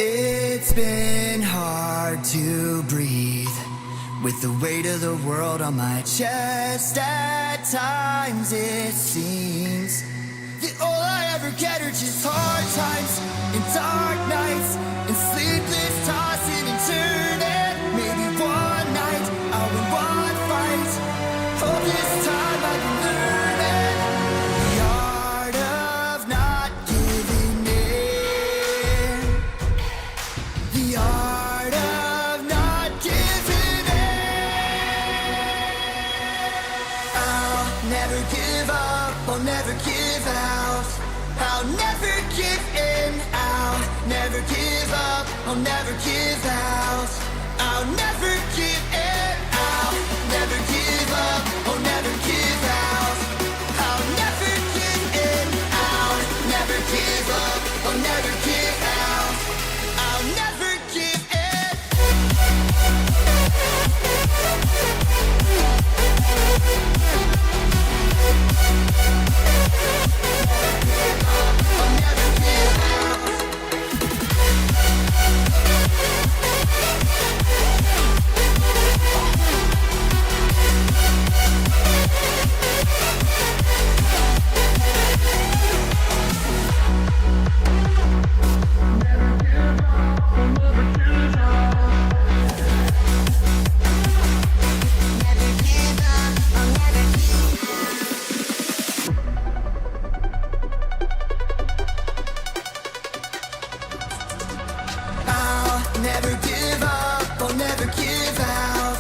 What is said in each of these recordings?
It's been hard to breathe with the weight of the world on my chest. At times it seems that all I ever get are just hard times and dark nights and sleepless tossing and turning. Maybe one night I'll win one fight. Hope this time I can learn it. The art of not giving in. The art of not giving in. I'll never give up, I'll never give out. I'll never give in, I'll never give up, I'll never give out. I'll never give in, I'll never give up, I'll never give out. I'll never give in, I'll never give up, I'll never give out. I'll never give in. I'll never give out. I'll never give up, I'll never give out.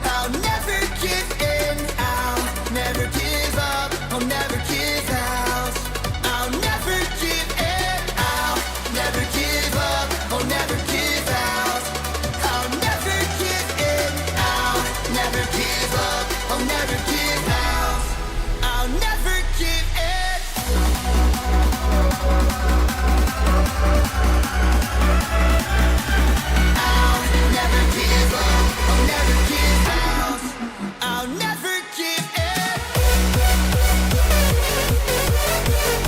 I'll never give in, I'll never give up, I'll never give out. I'll never give in, I'll never give up, I'll never give out. I'll never give in, I'll never give up, I'll never give out. I'll never give in. I'll never give up, I'll never give out. I'll never give in. I'll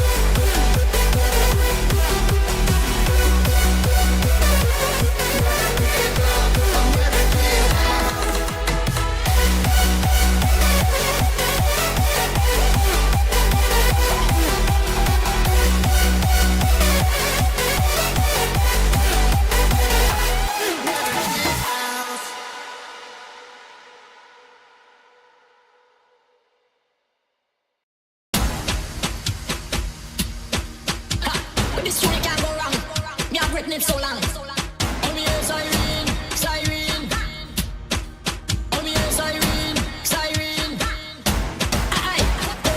never give out. Never give out. With this tune you can't go wrong. Me have written it so long. Oh me hear siren, siren. Oh me hear siren, siren. Aye,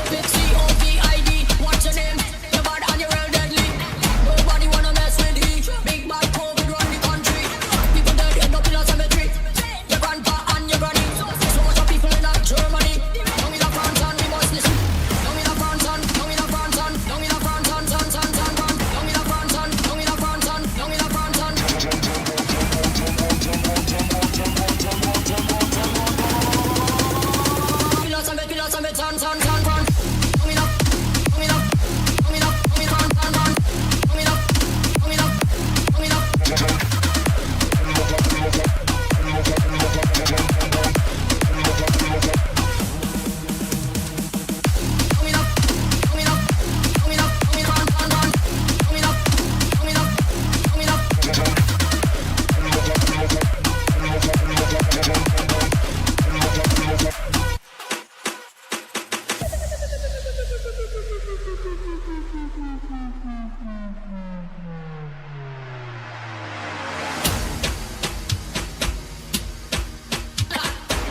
big COVID, what's your name? You're bad and you're real deadly. Nobody wanna mess with you. Big bad COVID run the country. People dead end up in a cemetery. Your grandpa and your granny. So much of people in that Germany. Down in a France and we must listen. Down in a France and, down in a France and, down in a France and, down in a France and, down in a France and, down in a France and.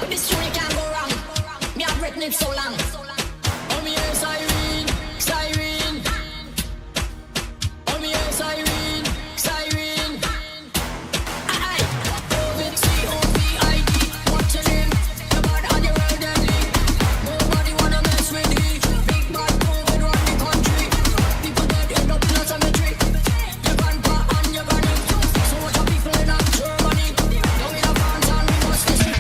With this tune you can't go wrong. Me have written it so long. Oh me hear siren, siren. Oh me hear siren, siren. Aye, COVID, COVID, what's your name? You're bad and you're real deadly. Nobody wanna mess with you. Big bad COVID run the country. People dead end up in a cemetery. Your grandpa and your granny. So much of people in that Germany. Down in a France and we must listen.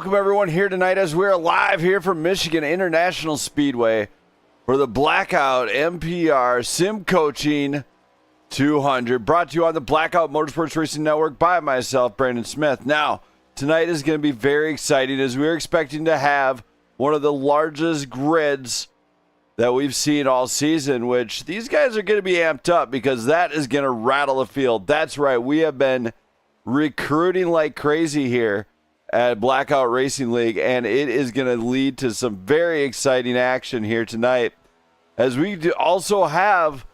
welcome everyone here tonight as we're live here from Michigan International Speedway for the Blackout MPR Sim Coaching 200, brought to you on the Blackout Motorsports Racing Network by myself, Brandon Smith. Now, tonight is going to be very exciting as we're expecting to have one of the largest grids that we've seen all season, which these guys are going to be amped up because that is going to rattle the field. That's right. We have been recruiting like crazy here at Blackout Racing League, and it is going to lead to some very exciting action here tonight as we also have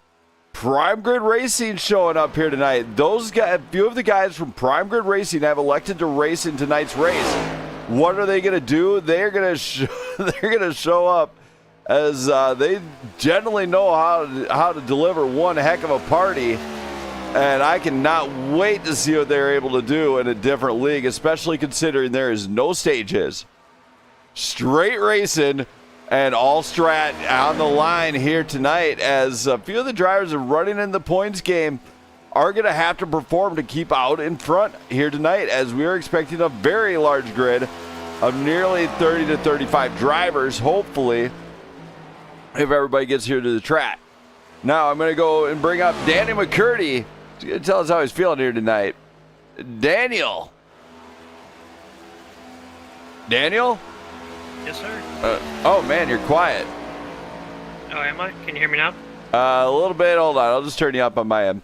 Prime Grid Racing showing up here tonight. Those guys, a few of the guys from Prime Grid Racing have elected to race in tonight's race. What are they going to do? They're going to show up as they generally know how to deliver one heck of a party. And I cannot wait to see what they're able to do in a different league, especially considering there is no stages. Straight racing and all strat on the line here tonight as a few of the drivers are running in the points game are going to have to perform to keep out in front here tonight as we are expecting a very large grid of nearly 30 to 35 drivers, hopefully, if everybody gets here to the track. Now I'm going to go and bring up Danny McCurdy. He's going to tell us how he's feeling here tonight. Daniel? Yes, sir. Oh, man, you're quiet. Oh, am I? Can you hear me now? A little bit. Hold on. I'll just turn you up on my end.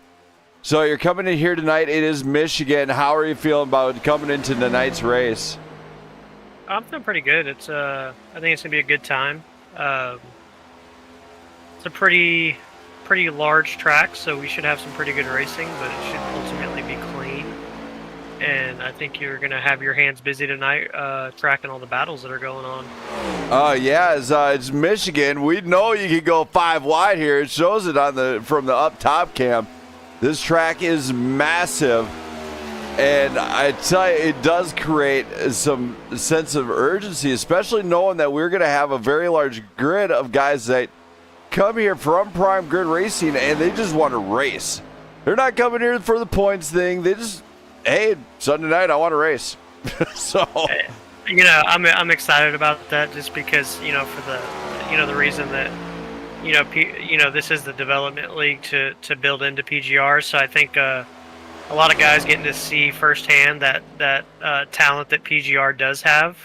So you're coming in here tonight. It is Michigan. How are you feeling about coming into tonight's race? I'm feeling pretty good. I think it's going to be a good time. It's a pretty large track, so we should have some pretty good racing, but it should ultimately be clean. And I think you're going to have your hands busy tonight tracking all the battles that are going on. Yeah, it's Michigan. We know you can go 5 wide here. It shows it from the up top cam. This track is massive, and I tell you, it does create some sense of urgency, especially knowing that we're going to have a very large grid of guys that come here from Prime Grid Racing and they just want to race. They're not coming here for the points thing. They just, hey, Sunday night I want to race. So, I'm excited about that just because for the reason that this is the development league to build into PGR. So I think a lot of guys getting to see firsthand that talent that PGR does have.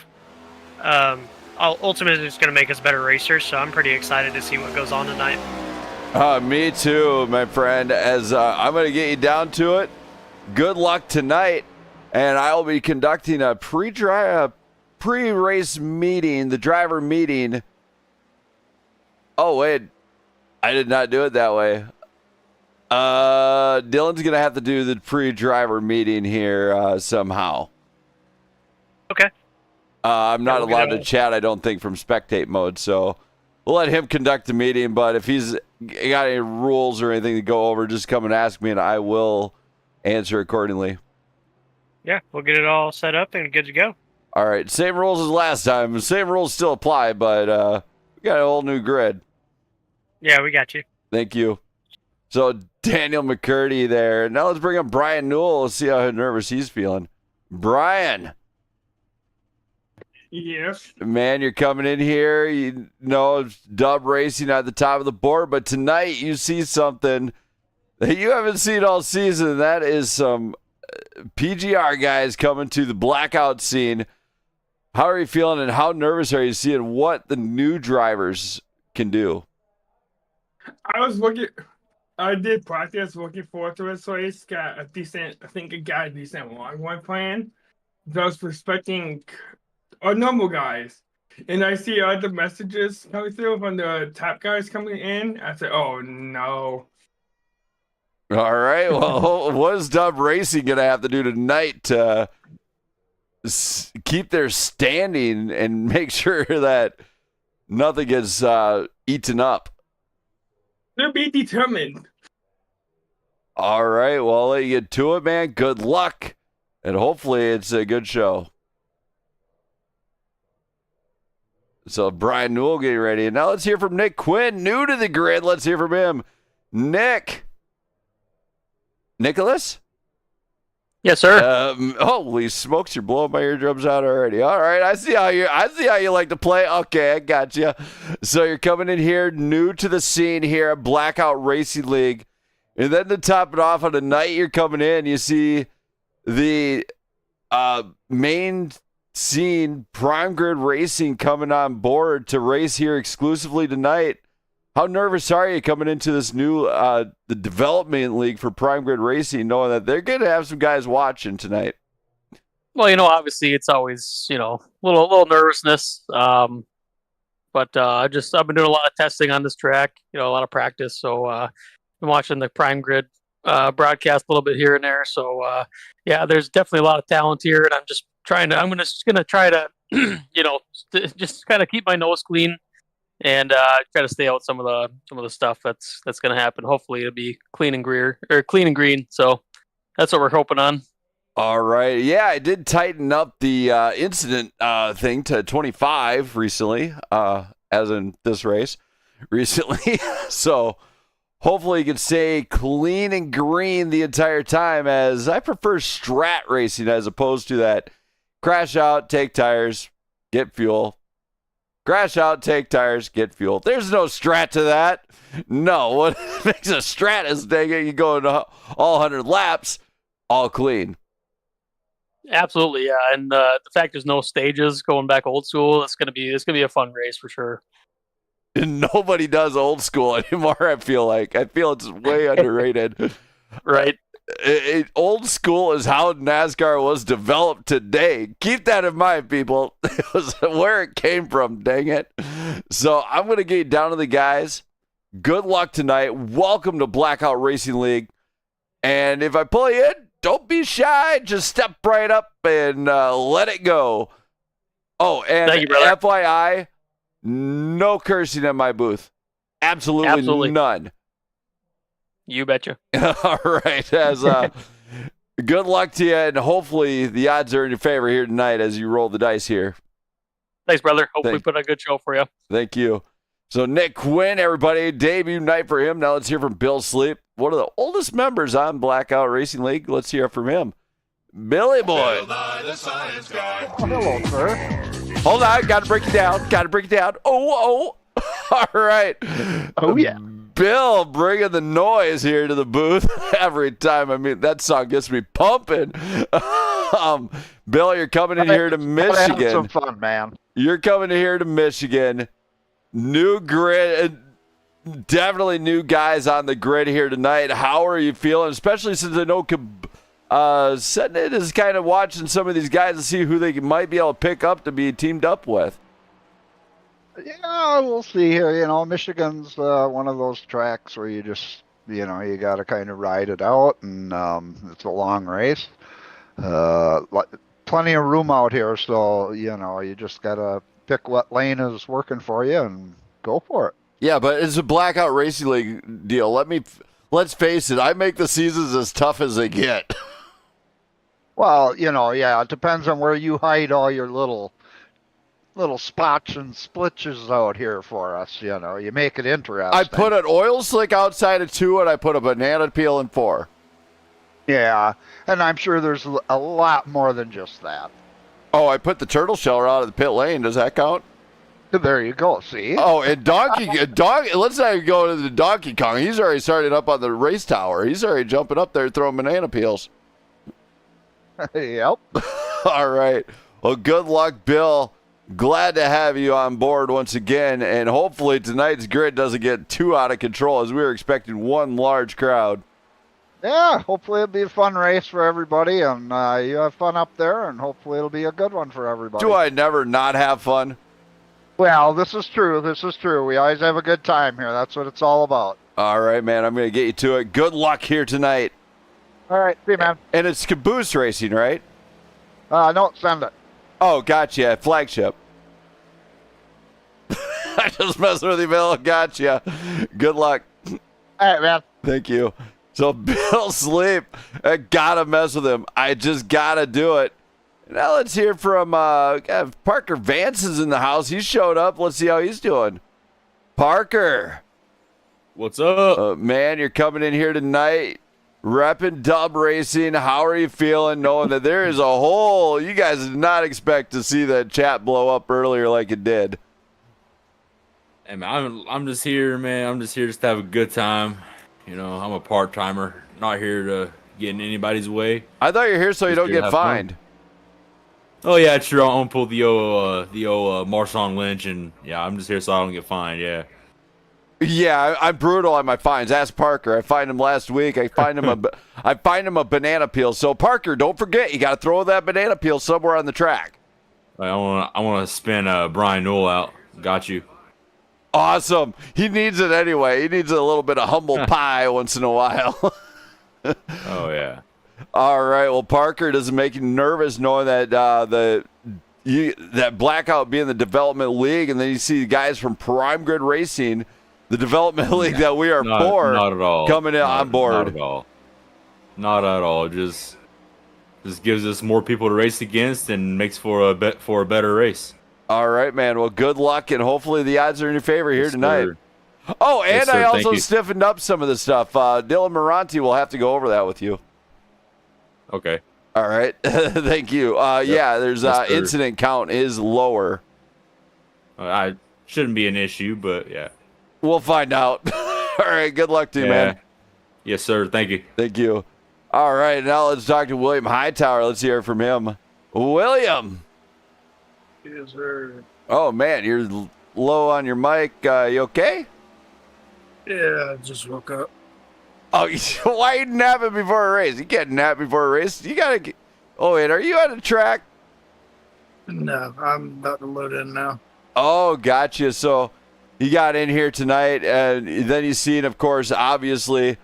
Ultimately, it's going to make us better racers, so I'm pretty excited to see what goes on tonight. Me too, my friend, as I'm going to get you down to it. Good luck tonight, and I will be conducting a pre-race meeting, the driver meeting. Oh, wait, I did not do it that way. Dylan's going to have to do the pre-driver meeting here somehow. Okay. I'm not allowed to chat, I don't think, from spectate mode, so we'll let him conduct the meeting, but if he's got any rules or anything to go over, just come and ask me, and I will answer accordingly. Yeah, we'll get it all set up and good to go. All right, same rules as last time. Same rules still apply, but we got a whole new grid. Yeah, we got you. Thank you. So, Daniel McCurdy there. Now let's bring up Brian Newell. Let's see how nervous he's feeling. Brian. Yes. Man, you're coming in here, dub racing at the top of the board, but tonight you see something that you haven't seen all season. That is some PGR guys coming to the blackout scene. How are you feeling, and how nervous are you seeing what the new drivers can do? I did practice looking forward to this race. Got a decent long one plan. I was expecting normal guys, and I see other messages coming through from the top guys coming in. I said, "Oh no!" All right. Well, what is Dub Racing gonna have to do tonight to keep their standing and make sure that nothing gets eaten up? They'll be determined. All right. Well, I'll let you get to it, man. Good luck, and hopefully it's a good show. So Brian Newell getting ready. And now let's hear from Nick Quinn, new to the grid. Let's hear from him. Nicholas? Yes, sir. Holy smokes, you're blowing my eardrums out already. All right, I see how you like to play. Okay, I got you. So you're coming in here new to the scene here at Blackout Racing League. And then to top it off on the night you're coming in, you see the main scene Prime Grid Racing coming on board to race here exclusively tonight. How nervous are you coming into this new the development league for Prime Grid Racing, knowing that they're going to have some guys watching tonight? Well, obviously it's always, little nervousness. But I've been doing a lot of testing on this track, a lot of practice. So been watching the Prime Grid broadcast a little bit here and there. So yeah, there's definitely a lot of talent here, and I'm just gonna try to, just kind of keep my nose clean. And try to stay out some of the stuff that's going to happen. Hopefully, it'll be clean and green. So that's what we're hoping on. All right, yeah, I did tighten up the incident thing to 25 recently, as in this race recently. So hopefully, you can stay clean and green the entire time. As I prefer strat racing as opposed to that crash out, take tires, get fuel. Crash out, take tires, get fuel. There's no strat to that. No, what makes a strat is dang it, you go into all 100 laps, all clean. Absolutely, yeah. And the fact there's no stages going back old school, it's gonna be a fun race for sure. And nobody does old school anymore. I feel it's way underrated. Right. Old school is how NASCAR was developed today. Keep that in mind, people. It was where it came from, dang it. So I'm going to get down to the guys. Good luck tonight. Welcome to Blackout Racing League. And if I pull you in, don't be shy. Just step right up and let it go. Oh, and thank you, brother. FYI, no cursing in my booth. Absolutely none. You betcha. All right. Good luck to you, and hopefully the odds are in your favor here tonight as you roll the dice here. Thanks, brother. Hopefully we put on a good show for you. Thank you. So Nick Quinn, everybody, debut night for him. Now let's hear from Bill Sleep, one of the oldest members on Blackout Racing League. Let's hear from him. Billy boy. Hello, sir. Hold on. Got to break it down. Oh. All right. Oh, yeah. Bill bringing the noise here to the booth every time. I mean, that song gets me pumping. Bill, you're coming in here to Michigan. Have some fun, man. You're coming in here to Michigan. New grid, definitely new guys on the grid here tonight. How are you feeling? Especially since I know Setting It is kind of watching some of these guys to see who they might be able to pick up to be teamed up with. Yeah, we'll see here. Michigan's one of those tracks where you just, you got to kind of ride it out, and it's a long race. Plenty of room out here, so, you just got to pick what lane is working for you and go for it. Yeah, but it's a Blackout Racing League deal. Let's face it, I make the seasons as tough as they get. Well, yeah, it depends on where you hide all your little spots and splitches out here for us. You make it interesting. I put an oil slick outside of 2, and I put a banana peel in 4. Yeah, and I'm sure there's a lot more than just that. Oh, I put the turtle shell out of the pit lane. Does that count? There you go. See? Oh, and Donkey. Let's not even go to the Donkey Kong. He's already started up on the race tower. He's already jumping up there throwing banana peels. Yep. All right. Well, good luck, Bill. Glad to have you on board once again, and hopefully tonight's grid doesn't get too out of control as we were expecting one large crowd. Yeah, hopefully it'll be a fun race for everybody, and you have fun up there, and hopefully it'll be a good one for everybody. Do I never not have fun? Well, this is true. We always have a good time here. That's what it's all about. All right, man. I'm going to get you to it. Good luck here tonight. All right. See you, man. And it's Caboose Racing, right? No, send it. Oh, gotcha. Flagship. I just messing with you, Bill. Gotcha. Good luck. All right, man. Thank you. So Bill Sleep, I gotta mess with him. I just gotta do it. Now let's hear from Parker Vance is in the house. He showed up. Let's see how he's doing. Parker. What's up? Man, you're coming in here tonight. repping Dub Racing. How are you feeling knowing that there is a whole, you guys did not expect to see that chat blow up earlier like it did. Hey, man, I'm just here, man. I'm just here just to have a good time. You know, I'm a part-timer, not here to get in anybody's way. I thought you were here so you Just don't here to get have fun. fined. Oh yeah, true. I'm gonna pull the old Marshawn Lynch, and yeah, I'm just here so I don't get fined. Yeah. Yeah, I'm brutal on my fines. Ask Parker. I fined him last week. I fined him a banana peel. So Parker, don't forget, you got to throw that banana peel somewhere on the track. I want to spin Brian Newell out. Got you. Awesome. He needs it anyway. He needs a little bit of humble pie once in a while. Oh yeah. All right. Well, Parker, doesn't make you nervous knowing that that Blackout being the development league, and then you see guys from Prime Grid Racing, the development league that we are Not at all. coming in on board. Not at all. Not at all. Just gives us more people to race against and makes for a better race. All right, man. Well, good luck, and hopefully the odds are in your favor here Yes, tonight. sir. Oh, and Yes, sir. I Thank also you. stiffened up some of the stuff. Dylan Moranti will have to go over that with you. Okay. All right. Thank you. Yeah, there's Yes, sir. incident count is lower. I shouldn't be an issue, but yeah. We'll find out. All right. Good luck to you, Yeah. man. Yes, sir. Thank you. Thank you. All right. Now let's talk to William Hightower. Let's hear from him. William. Yes, sir. Oh, man. You're low on your mic. You okay? Yeah, I just woke up. Oh, why you napping before a race? You can't nap before a race. You got to. Oh, wait. Are you on a track? No, I'm about to load in now. Oh, gotcha. So you got in here tonight, and then you seen, of course, obviously,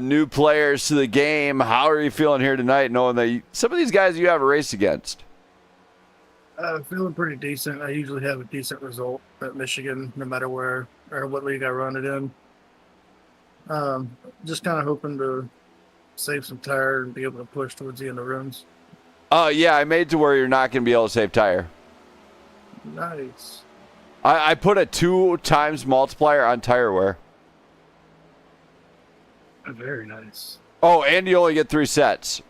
new players to the game. How are you feeling here tonight, knowing that some of these guys you have a race against? Feeling pretty decent. I usually have a decent result at Michigan, no matter where or what league I run it in. Just kind of hoping to save some tire and be able to push towards the end of runs. Yeah, I made to where you're not going to be able to save tire. Nice. I put a 2 times multiplier on tire wear. Very nice. Oh, and you only get 3 sets.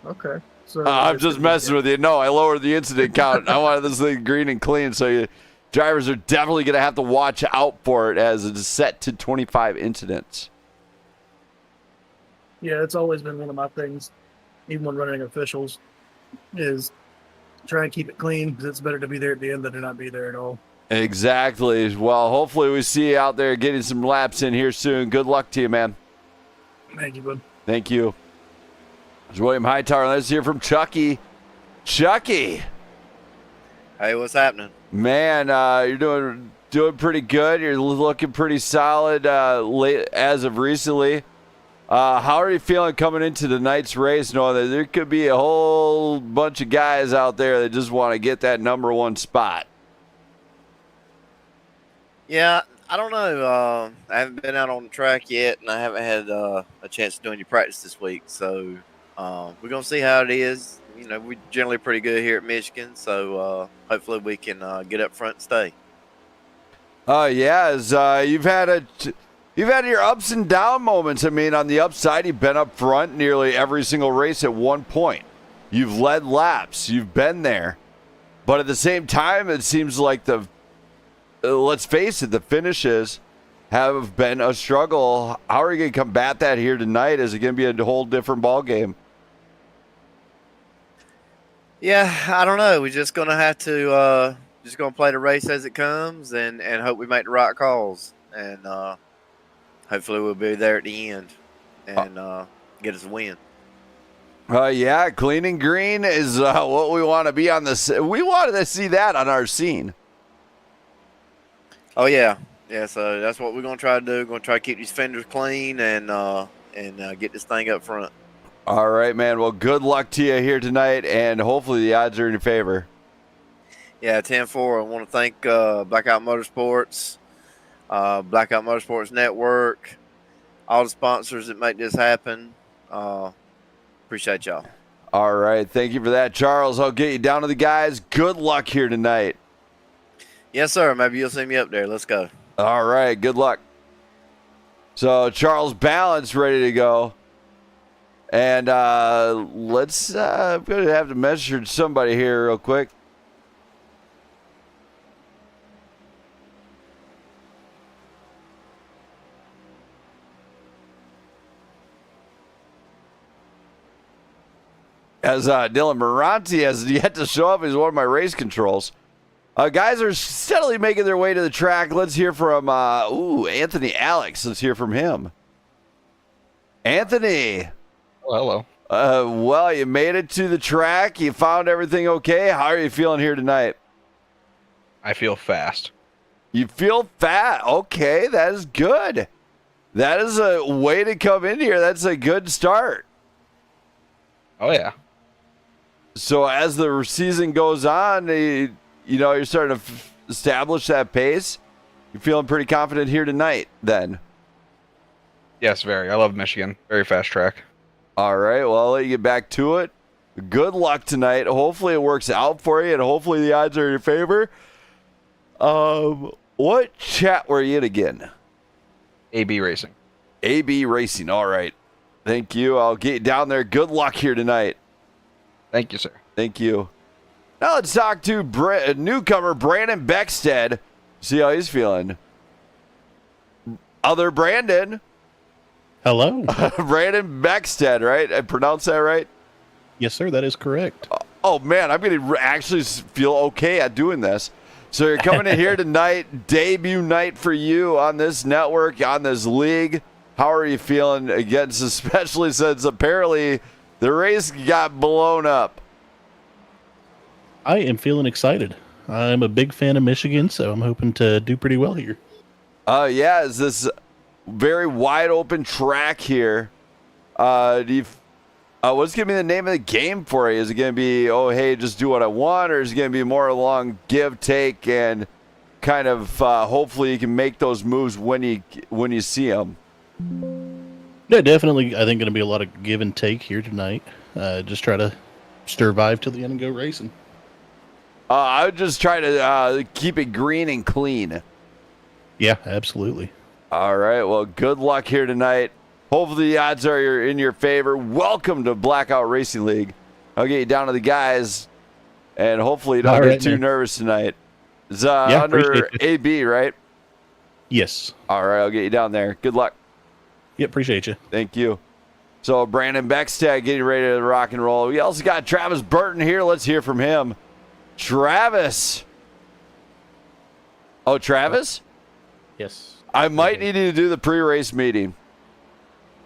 Okay. So I'm just messing with you. No, I lowered the incident count. I wanted this thing green and clean, so drivers are definitely going to have to watch out for it as it's set to 25 incidents. Yeah, it's always been one of my things, even when running officials, is try and keep it clean because it's better to be there at the end than to not be there at all. Exactly. Well, hopefully we see you out there getting some laps in here soon. Good luck to you, man. Thank you, bud. Thank you. There's William Hightower. Let's hear from Chucky. Chucky. Hey, what's happening? Man, you're doing pretty good. You're looking pretty solid late as of recently. How are you feeling coming into tonight's race, knowing that there could be a whole bunch of guys out there that just want to get that number 1 spot? Yeah, I don't know. I haven't been out on the track yet, and I haven't had a chance to do any practice this week. So we're going to see how it is. You know, we're generally pretty good here at Michigan, so hopefully we can get up front and stay. Yeah, you've had your ups and down moments. I mean, on the upside, you've been up front nearly every single race at one point. You've led laps. You've been there. But at the same time, it seems like let's face it, the finishes have been a struggle. How are you going to combat that here tonight? Is it going to be a whole different ball game? Yeah, I don't know. We're just going to have to just going to play the race as it comes and hope we make the right calls. And hopefully we'll be there at the end and get us a win. Yeah, clean and green is what we want to be on this. We wanted to see that on our scene. Oh, yeah. Yeah, so that's what we're going to try to do. We're going to try to keep these fenders clean and get this thing up front. All right, man. Well, good luck to you here tonight, and hopefully the odds are in your favor. Yeah, 10-4. I want to thank Blackout Motorsports, Blackout Motorsports Network, all the sponsors that make this happen. Appreciate y'all. All right. Thank you for that, Charles. I'll get you down to the guys. Good luck here tonight. Yes, sir. Maybe you'll see me up there. Let's go. All right. Good luck. So Charles Balance ready to go. And let's I'm going to have to message somebody here real quick. As Dylan Moranti has yet to show up, he's one of my race controls. Guys are steadily making their way to the track. Let's hear from Anthony Alex. Let's hear from him. Anthony. Hello. Well, you made it to the track. You found everything okay. How are you feeling here tonight? I feel fast. You feel fat. Okay, that is good. That is a way to come in here. That's a good start. Oh, yeah. So as the season goes on, you're starting to establish that pace. You're feeling pretty confident here tonight, then. Yes, very. I love Michigan. Very fast track. All right. Well, I'll let you get back to it. Good luck tonight. Hopefully it works out for you, and hopefully the odds are in your favor. What chat were you in again? AB Racing. AB Racing. All right. Thank you. I'll get you down there. Good luck here tonight. Thank you, sir. Thank you. Now let's talk to newcomer Brandon Beckstead. See how he's feeling. Other Brandon. Hello. Brandon Beckstead, right? I pronounced that right? Yes, sir. That is correct. Oh, man. I'm going to actually feel okay at doing this. So you're coming in here tonight. Debut night for you on this network, on this league. How are you feeling against, especially since apparently the race got blown up? I am feeling excited. I'm a big fan of Michigan, so I'm hoping to do pretty well here. Yeah, it's this very wide open track here. What's going to be the name of the game for you? Is it going to be, oh, hey, just do what I want, or is it going to be more along give, take, and kind of hopefully you can make those moves when you see them? Yeah, definitely. I think going to be a lot of give and take here tonight. Just try to survive till the end and go racing. I would just try to keep it green and clean. Yeah, absolutely. All right. Well, good luck here tonight. Hopefully the odds are in your favor. Welcome to Blackout Racing League. I'll get you down to the guys, and hopefully you don't get too nervous tonight. It's under AB, right? Yes. All right. I'll get you down there. Good luck. Yeah, appreciate you. Thank you. So Brandon Beckstead getting ready to rock and roll. We also got Travis Burton here. Let's hear from him. Travis. Oh, Travis? Yes. I might need you to do the pre-race meeting.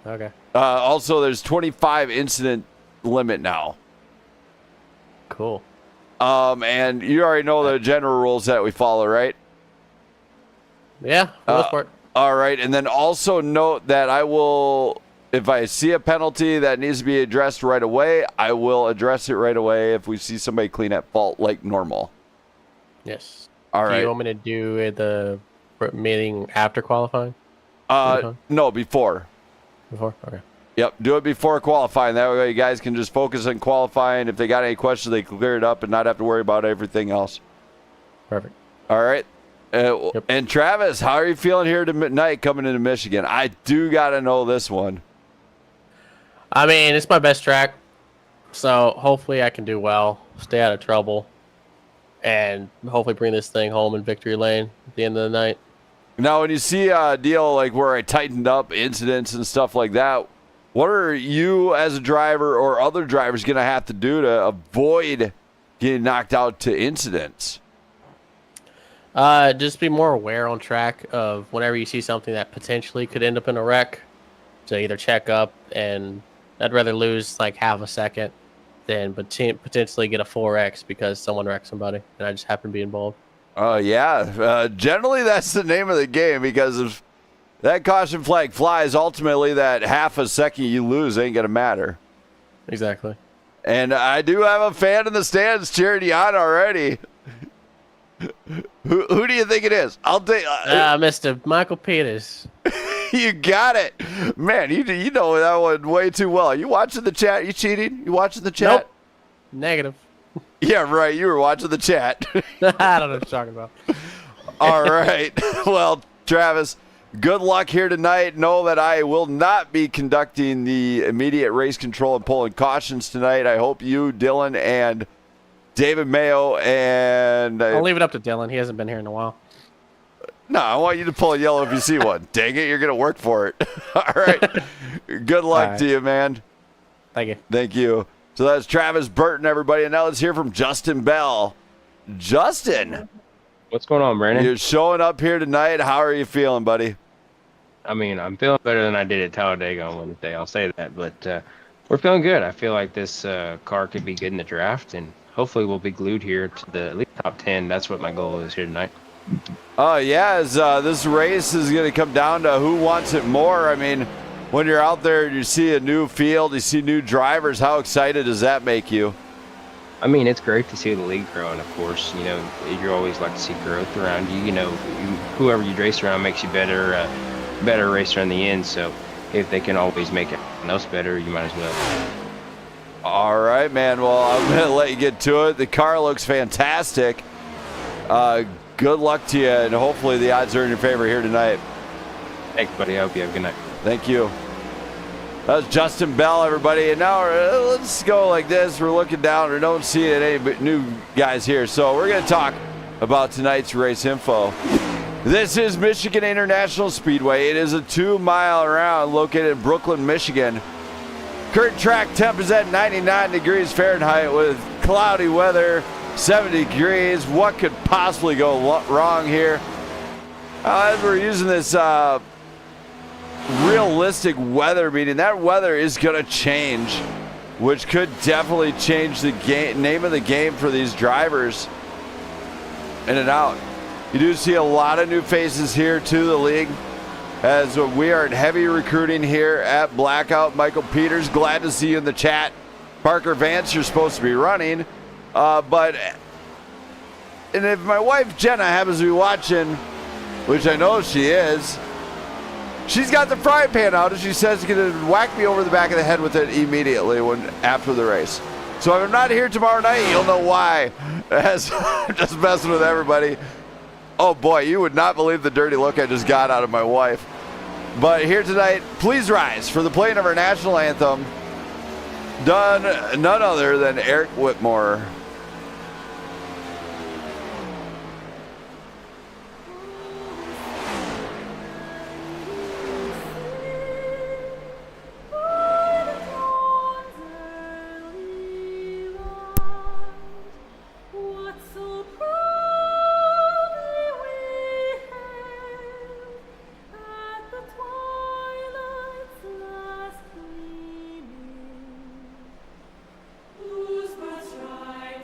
Okay. Also, there's 25 incident limit now. Cool. And you already know the general rules that we follow, right? Yeah, for the most part. All right. And then also note that I will, if I see a penalty that needs to be addressed right away, I will address it right away if we see somebody clean at fault like normal. Yes. All right. Do you want me to do the meeting after qualifying? No, before. Before? Okay. Yep, do it before qualifying. That way you guys can just focus on qualifying. If they got any questions, they clear it up and not have to worry about everything else. Perfect. All right. And Travis, how are you feeling here tonight coming into Michigan? I do got to know this one. I mean, it's my best track, so hopefully I can do well, stay out of trouble, and hopefully bring this thing home in victory lane at the end of the night. Now, when you see a deal like where I tightened up incidents and stuff like that, what are you as a driver or other drivers going to have to do to avoid getting knocked out to incidents? Just be more aware on track of whenever you see something that potentially could end up in a wreck. So either check up, and I'd rather lose like half a second than potentially get a 4X because someone wrecked somebody and I just happen to be involved. Yeah. Generally, that's the name of the game because if that caution flag flies, ultimately that half a second you lose ain't going to matter. Exactly. And I do have a fan in the stands cheering you on already. Who do you think it is? I'll take Mr. Michael Peters. You got it. Man, you know that one way too well. You watching the chat? You cheating? You watching the chat? Nope. Negative. Yeah, right. You were watching the chat. I don't know what you're talking about. All right. Well, Travis, Good luck here tonight. Know that I will not be conducting the immediate race control and pulling cautions tonight. I hope you, Dylan, and David Mayo, and I'll leave it up to Dylan. He hasn't been here in a while. No, I want you to pull a yellow if you see one. Dang it, you're going to work for it. All right. Good luck to you, man. Thank you. Thank you. So that's Travis Burton, everybody. And now let's hear from Justin Bell. Justin. What's going on, Brandon? You're showing up here tonight. How are you feeling, buddy? I mean, I'm feeling better than I did at Talladega on Wednesday. I'll say that. But we're feeling good. I feel like this car could be good in the draft, and hopefully we'll be glued here to the at least top 10. That's what my goal is here tonight. Oh, yeah. This race is going to come down to who wants it more. I mean, when you're out there and you see a new field, you see new drivers, how excited does that make you? I mean, it's great to see the league growing, of course. You know, you always like to see growth around you. You know, whoever you race around makes you better racer in the end. So if they can always make it else better, you might as well. All right, man. Well, I'm going to let you get to it. The car looks fantastic. Good luck to you, and hopefully the odds are in your favor here tonight. Thanks, buddy. I hope you have a good night. Thank you. That was Justin Bell, everybody. And now let's go like this. We're looking down. We don't see any new guys here. So we're going to talk about tonight's race info. This is Michigan International Speedway. It is a 2-mile round located in Brooklyn, Michigan. Current track temp is at 99 degrees Fahrenheit with cloudy weather, 70 degrees. What could possibly go wrong here? As we're using this realistic weather meeting, that weather is going to change, which could definitely change the name of the game for these drivers in and out. You do see a lot of new faces here to the league, as we are in heavy recruiting here at Blackout. Michael Peters, glad to see you in the chat. Parker Vance, you're supposed to be running. And if my wife Jenna happens to be watching, which I know she is, she's got the frying pan out, and she says she's going to whack me over the back of the head with it immediately after the race. So if I'm not here tomorrow night, you'll know why. I'm just messing with everybody. Oh boy, you would not believe the dirty look I just got out of my wife. But here tonight, please rise for the playing of our national anthem, done none other than Eric Whitmore. Whose bright stripes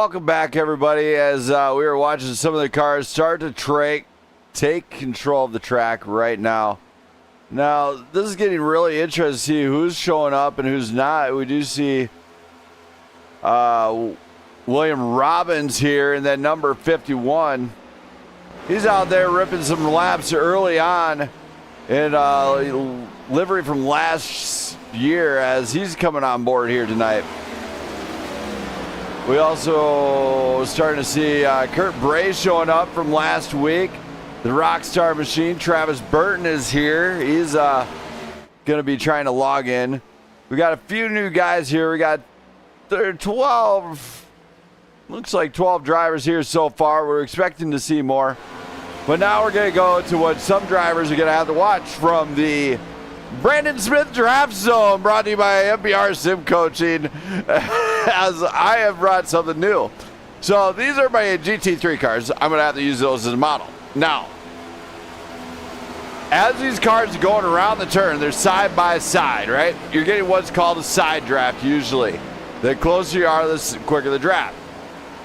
welcome back, everybody, as we were watching some of the cars start to take control of the track right now. Now, this is getting really interesting to see who's showing up and who's not. We do see William Robbins here in that number 51. He's out there ripping some laps early on in livery from last year as he's coming on board here tonight. We also starting to see Kurt Bray showing up from last week. The Rockstar Machine, Travis Burton, is here. He's going to be trying to log in. We got a few new guys here. We got 12, looks like 12 drivers here so far. We're expecting to see more. But now we're going to go to what some drivers are going to have to watch from the Brandon Smith Draft Zone, brought to you by MPR Sim Coaching, as I have brought something new. So these are my GT3 cars. I'm going to have to use those as a model. Now, as these cars are going around the turn, they're side by side, right? You're getting what's called a side draft usually. The closer you are, the quicker the draft.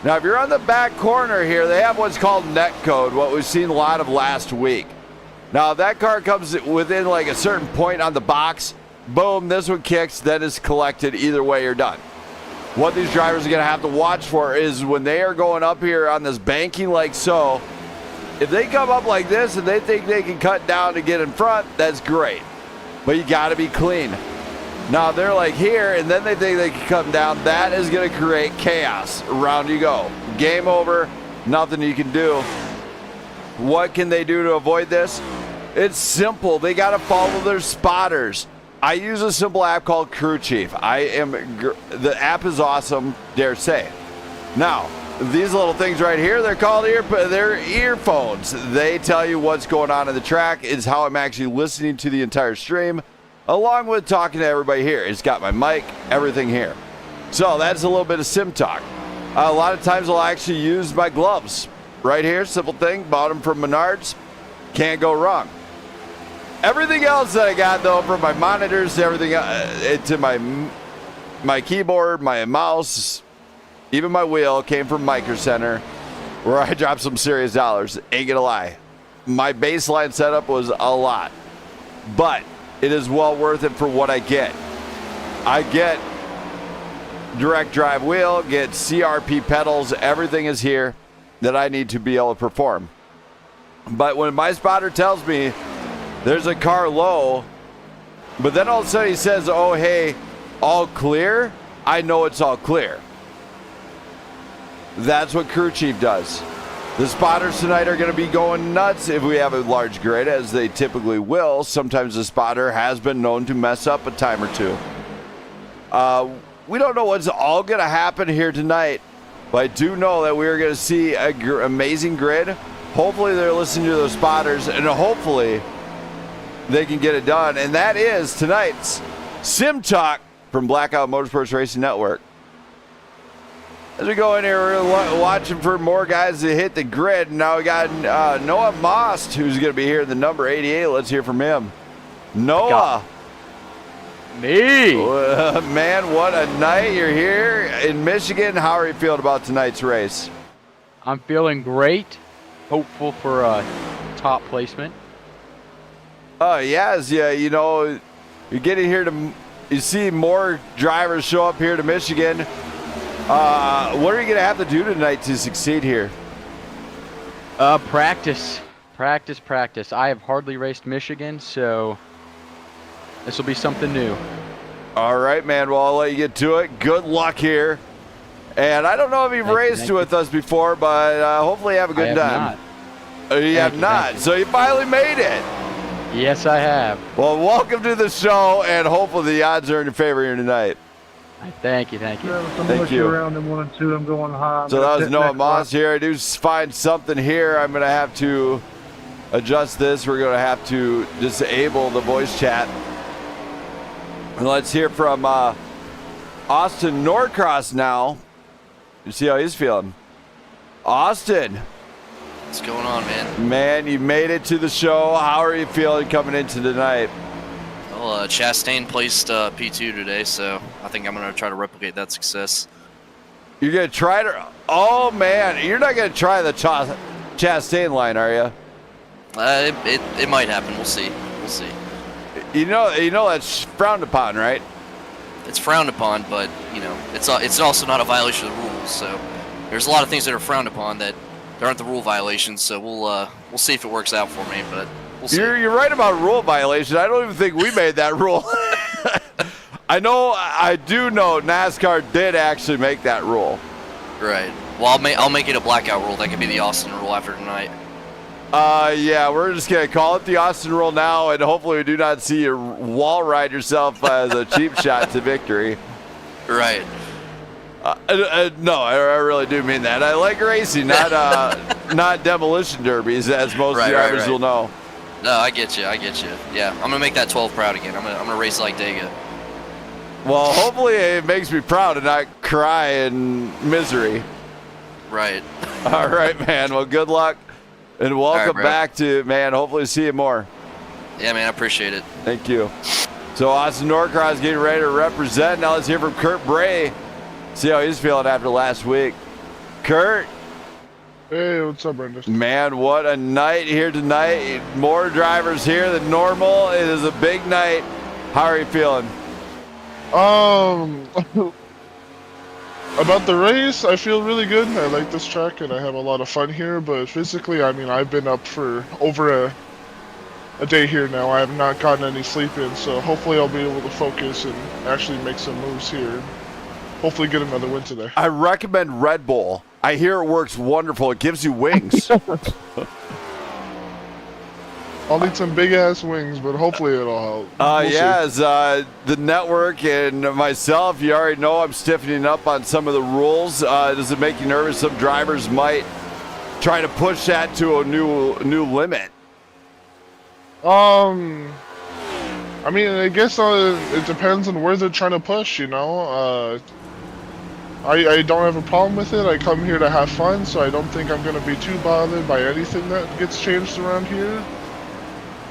Now, if you're on the back corner here, they have what's called net code, what we've seen a lot of last week. Now, if that car comes within like a certain point on the box, boom, this one kicks, then it's collected. Either way, you're done. What these drivers are going to have to watch for is when they are going up here on this banking like so, if they come up like this and they think they can cut down to get in front, that's great. But you got to be clean. Now, they're like here, and then they think they can come down. That is going to create chaos. Around you go. Game over. Nothing you can do. What can they do to avoid this? It's simple. They got to follow their spotters. I use a simple app called Crew Chief. The app is awesome, dare say. Now, these little things right here, they're called they're earphones. They tell you what's going on in the track. It's how I'm actually listening to the entire stream, along with talking to everybody here. It's got my mic, everything here. So that's a little bit of sim talk. A lot of times I'll actually use my gloves. Right here, simple thing, bought them from Menards. Can't go wrong. Everything else that I got, though, from my monitors to everything, to my keyboard, my mouse, even my wheel, came from Micro Center, where I dropped some serious dollars. Ain't gonna lie. My baseline setup was a lot, but it is well worth it for what I get. I get direct drive wheel, get CRP pedals, everything is here that I need to be able to perform. But when my spotter tells me there's a car low, but then all of a sudden he says, oh, hey, all clear, I know it's all clear. That's what Crew Chief does. The spotters tonight are going to be going nuts if we have a large grid, as they typically will. Sometimes the spotter has been known to mess up a time or two. We don't know what's all going to happen here tonight, but I do know that we're going to see an amazing grid. Hopefully they're listening to those spotters, and hopefully they can get it done. And that is tonight's Sim Talk from Blackout Motorsports Racing Network. As we go in here, we're watching for more guys to hit the grid. Now we got Noah Most, who's going to be here in the number 88. Let's hear from him. Noah. Me. Man, what a night. You're here in Michigan. How are you feeling about tonight's race? I'm feeling great. Hopeful for a top placement. Oh, yes. Yeah, you know, you're getting here you see more drivers show up here to Michigan. What are you going to have to do tonight to succeed here? Practice. I have hardly raced Michigan, so this will be something new. All right, man. Well, I'll let you get to it. Good luck here. And I don't know if you've raced with us before, but hopefully you have a good time. You have not. So you finally made it. Yes, I have. Well, welcome to the show, and hopefully the odds are in your favor here tonight. Thank you. Thank you. Around in 1 and 2, I'm going high. So that was Noah Moss here. I do find something here. I'm going to have to adjust this. We're going to have to disable the voice chat. And let's hear from Austin Norcross now. You see how he's feeling. Austin. What's going on, man? Man, you made it to the show. How are you feeling coming into tonight? Well, Chastain placed P2 today, so I think I'm going to try to replicate that success. You're going to try it? Oh, man. You're not going to try the Chastain line, are you? It might happen. We'll see. We'll see. You know that's frowned upon, right? It's frowned upon, but it's also not a violation of the rules. So there's a lot of things that are frowned upon that there aren't the rule violations. So we'll see if it works out for me, but we'll see. You're right about rule violation. I don't even think we made that rule. I do know NASCAR did actually make that rule. Right. Well, I'll make it a blackout rule. That could be the Austin rule after tonight. Yeah, we're just going to call it the Austin rule now, and hopefully we do not see you wall ride yourself as a cheap shot to victory. Right. No, I really do mean that. I like racing, not demolition derbies, as most drivers will know. No, I get you. Yeah, I'm going to make that 12 proud again. I'm gonna race like Dega. Well, hopefully it makes me proud and not cry in misery. Right. All right, man. Well, good luck. And welcome back to, man, hopefully see you more. Yeah, man, I appreciate it. Thank you. So Austin Norcross getting ready to represent. Now let's hear from Kurt Bray. See how he's feeling after last week. Kurt. Hey, what's up, Brendan? Man, what a night here tonight. More drivers here than normal. It is a big night. How are you feeling? About the race, I feel really good. I like this track and I have a lot of fun here, but physically, I mean, I've been up for over a day here now. I have not gotten any sleep in, so hopefully I'll be able to focus and actually make some moves here. Hopefully get another win today. I recommend Red Bull. I hear it works wonderful. It gives you wings. I'll need some big-ass wings, but hopefully it'll help. Yes, the network and myself, you already know I'm stiffening up on some of the rules. Does it make you nervous? Some drivers might try to push that to a new limit. I mean, I guess it depends on where they're trying to push, you know? I don't have a problem with it. I come here to have fun, so I don't think I'm going to be too bothered by anything that gets changed around here.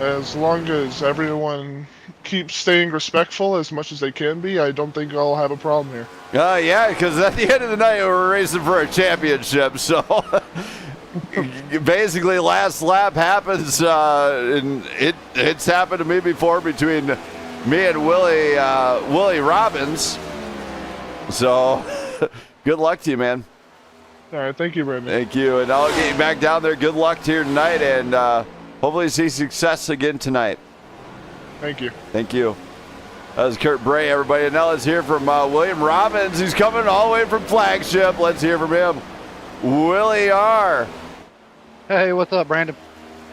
As long as everyone keeps staying respectful as much as they can be, I don't think I'll have a problem here. Yeah, because at the end of the night, we're racing for a championship, so basically last lap happens, and it's happened to me before between me and Willie Robbins. So good luck to you, man. All right, thank you, Brandon. Thank you, and I'll get you back down there. Good luck to you tonight, and hopefully see success again tonight. Thank you. Thank you. That was Kurt Bray, everybody. And now let's hear from William Robbins. He's coming all the way from Flagship. Let's hear from him. Willie R. Hey, what's up, Brandon?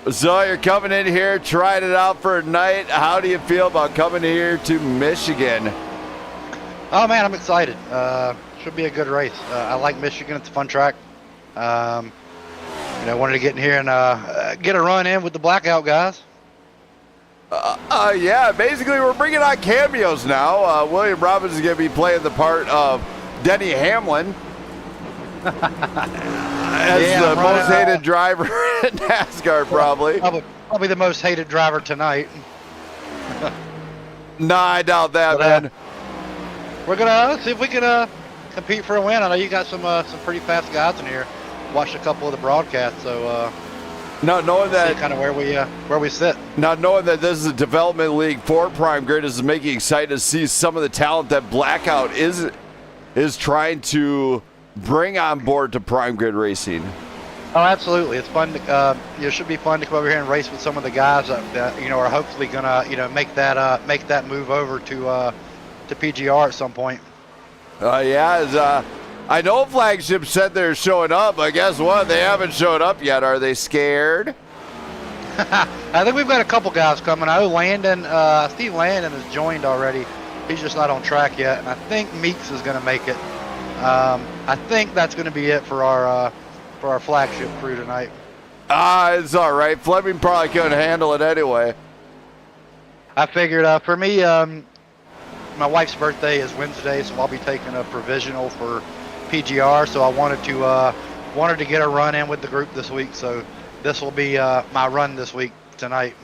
So you're coming in here, trying it out for a night. How do you feel about coming here to Michigan? Oh, man, I'm excited. Should be a good race. I like Michigan. It's a fun track. Wanted to get in here and get a run in with the Blackout guys. Yeah, basically we're bringing on cameos now. William Robbins is going to be playing the part of Denny Hamlin as the most hated driver in NASCAR, probably. Probably the most hated driver tonight. Nah, I doubt that, man. We're gonna see if we can compete for a win. I know you got some pretty fast guys in here. Watched a couple of the broadcasts, so now knowing that kind of where we sit. Now knowing that this is a development league for Prime Grid is making excited to see some of the talent that Blackout is trying to bring on board to Prime Grid Racing. Oh, absolutely! It's fun. It should be fun to come over here and race with some of the guys that are hopefully gonna make that move over to PGR at some point. I know Flagship said they're showing up, but guess what? They haven't showed up yet. Are they scared? I think we've got a couple guys coming. I know Steve Landon has joined already. He's just not on track yet, and I think Meeks is going to make it. I think that's going to be it for our flagship crew tonight. It's all right. Fleming probably couldn't handle it anyway. I figured for me, my wife's birthday is Wednesday, so I'll be taking a provisional for PGR. So I wanted to get a run in with the group this week. So this will be my run this week tonight.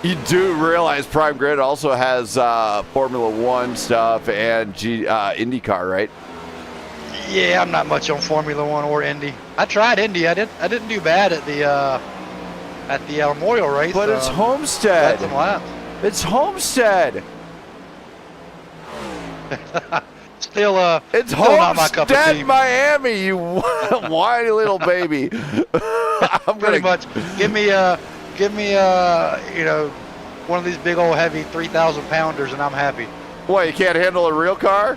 You do realize Prime Grid also has Formula One stuff and IndyCar, right? Yeah, I'm not much on Formula One or Indy. I tried Indy. I didn't do bad at the Memorial race. But it's Homestead. Had some laps. It's Homestead. Still, it's still not my cup of Homestead, tea. Miami. You whiny little baby. I'm Pretty much. Give me you know, one of these big old heavy 3,000 pounders, and I'm happy. What? You can't handle a real car?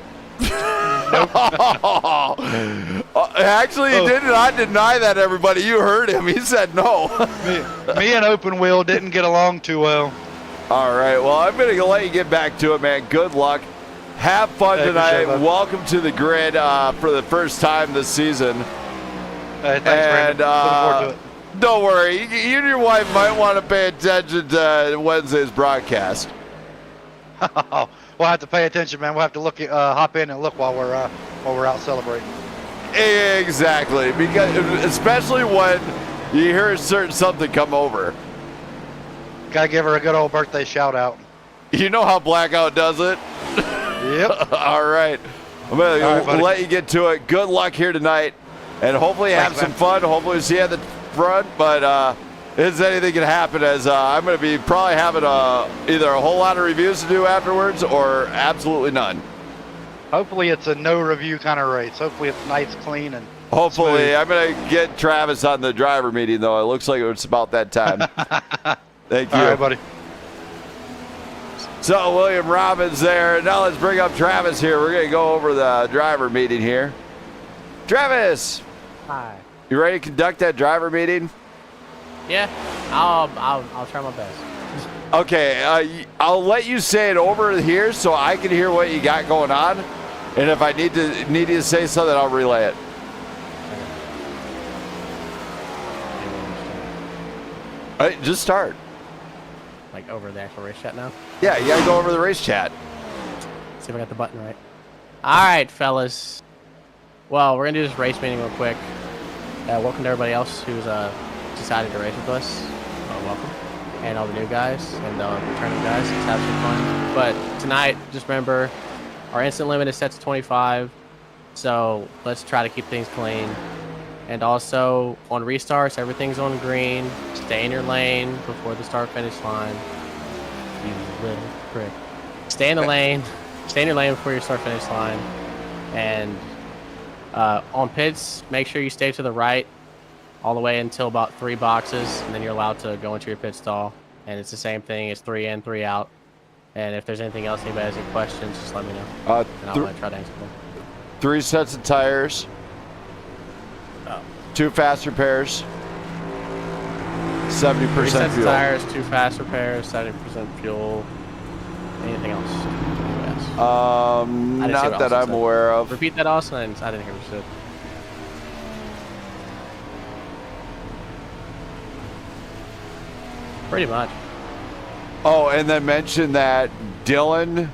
Actually, he did not deny that, everybody. You heard him. He said no. me and Open Wheel didn't get along too well. All right. Well, I'm going to let you get back to it, man. Good luck. Have fun Hey, tonight. appreciate it, bud. Welcome to the grid for the first time this season. Hey, thanks, Brandon. Looking forward to it. Don't worry. You and your wife might want to pay attention to Wednesday's broadcast. We'll have to pay attention, man. We'll have to look, hop in and look while we're out celebrating. Exactly, because especially when you hear a certain something come over. Gotta give her a good old birthday shout out. You know how Blackout does it. Yep. All right, I'm gonna All right, buddy. let you get to it. Good luck here tonight, and hopefully have Thanks, some man. fun. Hopefully see you at the front, but anything can happen, as I'm going to be probably having either a whole lot of reviews to do afterwards or absolutely none. Hopefully it's a no review kind of race. Hopefully it's nice, clean, and Hopefully, smooth. I'm going to get Travis on the driver meeting, though. It looks like it's about that time. Thank you. All right, buddy. So, William Robbins there. Now let's bring up Travis here. We're going to go over the driver meeting here. Travis! Hi. You ready to conduct that driver meeting? Yeah, I'll try my best. Okay, I'll let you say it over here so I can hear what you got going on. And if I need you to say something, I'll relay it. All right, just start. Like over the actual race chat now? Yeah, you gotta go over the race chat. See if I got the button right. All right, fellas. Well, we're gonna do this race meeting real quick. Welcome to everybody else who's decided to race with us. Welcome. And all the new guys and returning guys. Let's have some fun. But tonight, just remember, our instant limit is set to 25. So let's try to keep things clean. And also, on restarts, everything's on green. Stay in your lane before the start-finish line. You little prick. Stay in the lane. Stay in your lane before your start-finish line. And on pits, make sure you stay to the right all the way until about 3 boxes, and then you're allowed to go into your pit stall. And it's the same thing. It's 3 in, 3 out. And if there's anything else, anybody has any questions, just let me know. And I'll try to answer them. 3 sets of tires. 2 fast repairs. 70% 3 sets fuel. of tires, 2 fast repairs, 70% fuel. Anything else? Yes. I didn't see Not what that Austin I'm said. aware of. Repeat that, Austin. I didn't hear what you said. Pretty much. Oh, and then mention that Dylan,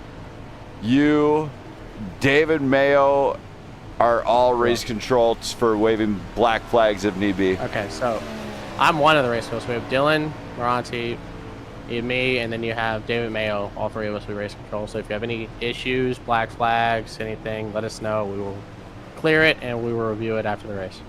you, David Mayo are all race controls for waving black flags if need be. Okay, so I'm one of the race controls. We have Dylan, Moranti, you have me, and then you have David Mayo. All 3 of us we race control. So if you have any issues, black flags, anything, let us know. We will clear it and we will review it after the race.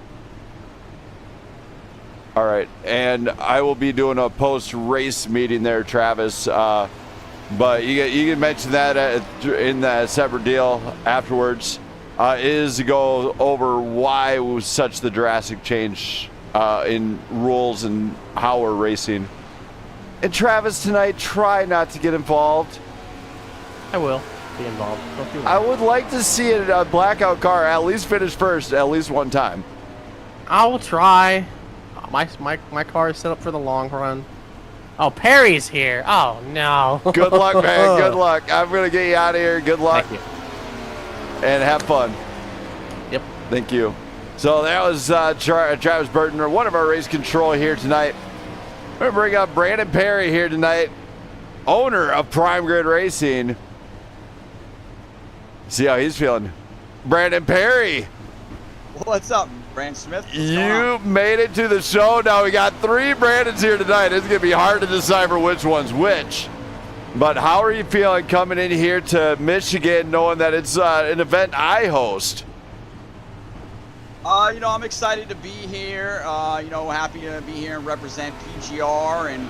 All right, and I will be doing a post-race meeting there, Travis. But you can mention that in that separate deal afterwards. Is to go over why was such the drastic change in rules and how we're racing. And Travis, tonight, try not to get involved. I will be involved. Don't you worry. I would like to see a Blackout car at least finish first at least one time. I will try. My car is set up for the long run. Oh, Perry's here. Oh, no. Good luck, man. Good luck. I'm going to get you out of here. Good luck. Thank you. And have fun. Yep. Thank you. So that was Travis Burton, one of our race control here tonight. We're going to bring up Brandon Perry here tonight, owner of Prime Grid Racing. See how he's feeling. Brandon Perry. What's up, Brandon Smith? What's going You on? made it to the show. Now we got 3 Brandons here tonight. It's going to be hard to decipher which one's which. But how are you feeling coming in here to Michigan knowing that it's an event I host? I'm excited to be here. Happy to be here and represent PGR, and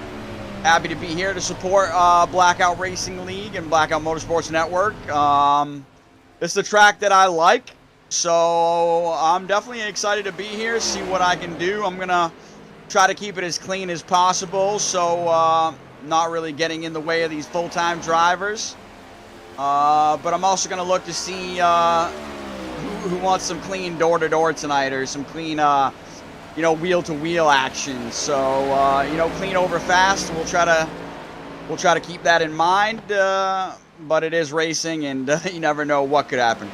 happy to be here to support Blackout Racing League and Blackout Motorsports Network. This is a track that I like, so I'm definitely excited to be here, see what I can do. I'm going to try to keep it as clean as possible, so not really getting in the way of these full-time drivers. But I'm also going to look to see who wants some clean door-to-door tonight, or some clean, wheel-to-wheel action. So, clean over fast. We'll try to keep that in mind. But it is racing, and you never know what could happen.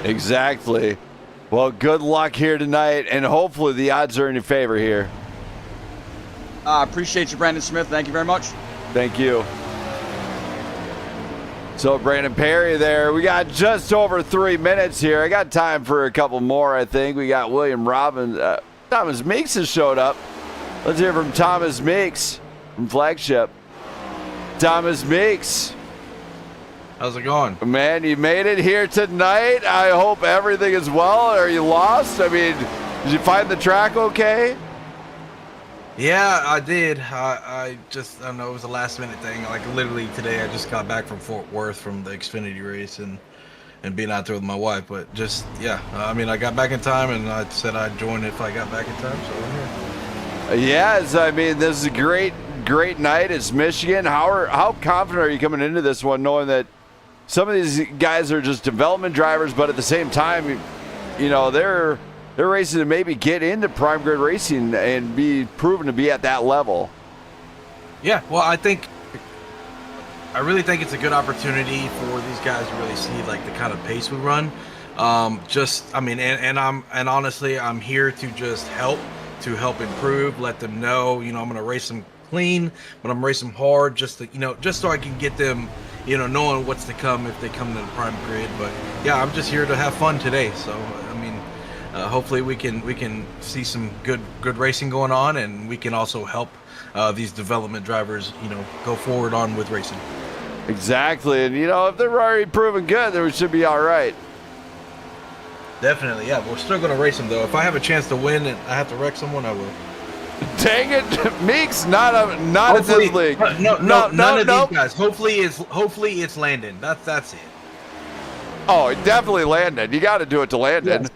Exactly. Well, good luck here tonight, and hopefully the odds are in your favor here. Appreciate you, Brandon Smith. Thank you very much. Thank you. So, Brandon Perry there. We got just over 3 minutes here. I got time for a couple more, I think. We got William Robbins. Thomas Meeks has showed up. Let's hear from Thomas Meeks from Flagship. Thomas Meeks. How's it going? Man, you made it here tonight. I hope everything is well. Are you lost? I mean, did you find the track okay? Yeah, I did. I don't know, it was a last minute thing. Like literally today, I just got back from Fort Worth from the Xfinity race and being out there with my wife. But I got back in time, and I said I'd join if I got back in time, so I'm here. Yes, I mean, this is a great night. It's Michigan. How confident are you coming into this one, knowing that some of these guys are just development drivers, but at the same time, they're racing to maybe get into prime grid racing and be proven to be at that level? Yeah, well, I really think it's a good opportunity for these guys to really see like the kind of pace we run. Honestly, I'm here to just help improve, let them know, I'm going to race them clean, but I'm racing them hard just so I can get them, knowing what's to come if they come to the prime grid. But yeah, I'm just here to have fun today. So, hopefully we can see some good racing going on, and we can also help these development drivers, go forward on with racing. Exactly, and if they're already proven good, then we should be all right. Definitely, yeah. We're still going to race them, though. If I have a chance to win and I have to wreck someone, I will. Dang it, Meeks, not at this league. None of these guys. Hopefully it's Landon. That's it. Oh, definitely Landon. You got to do it to Landon. Yes.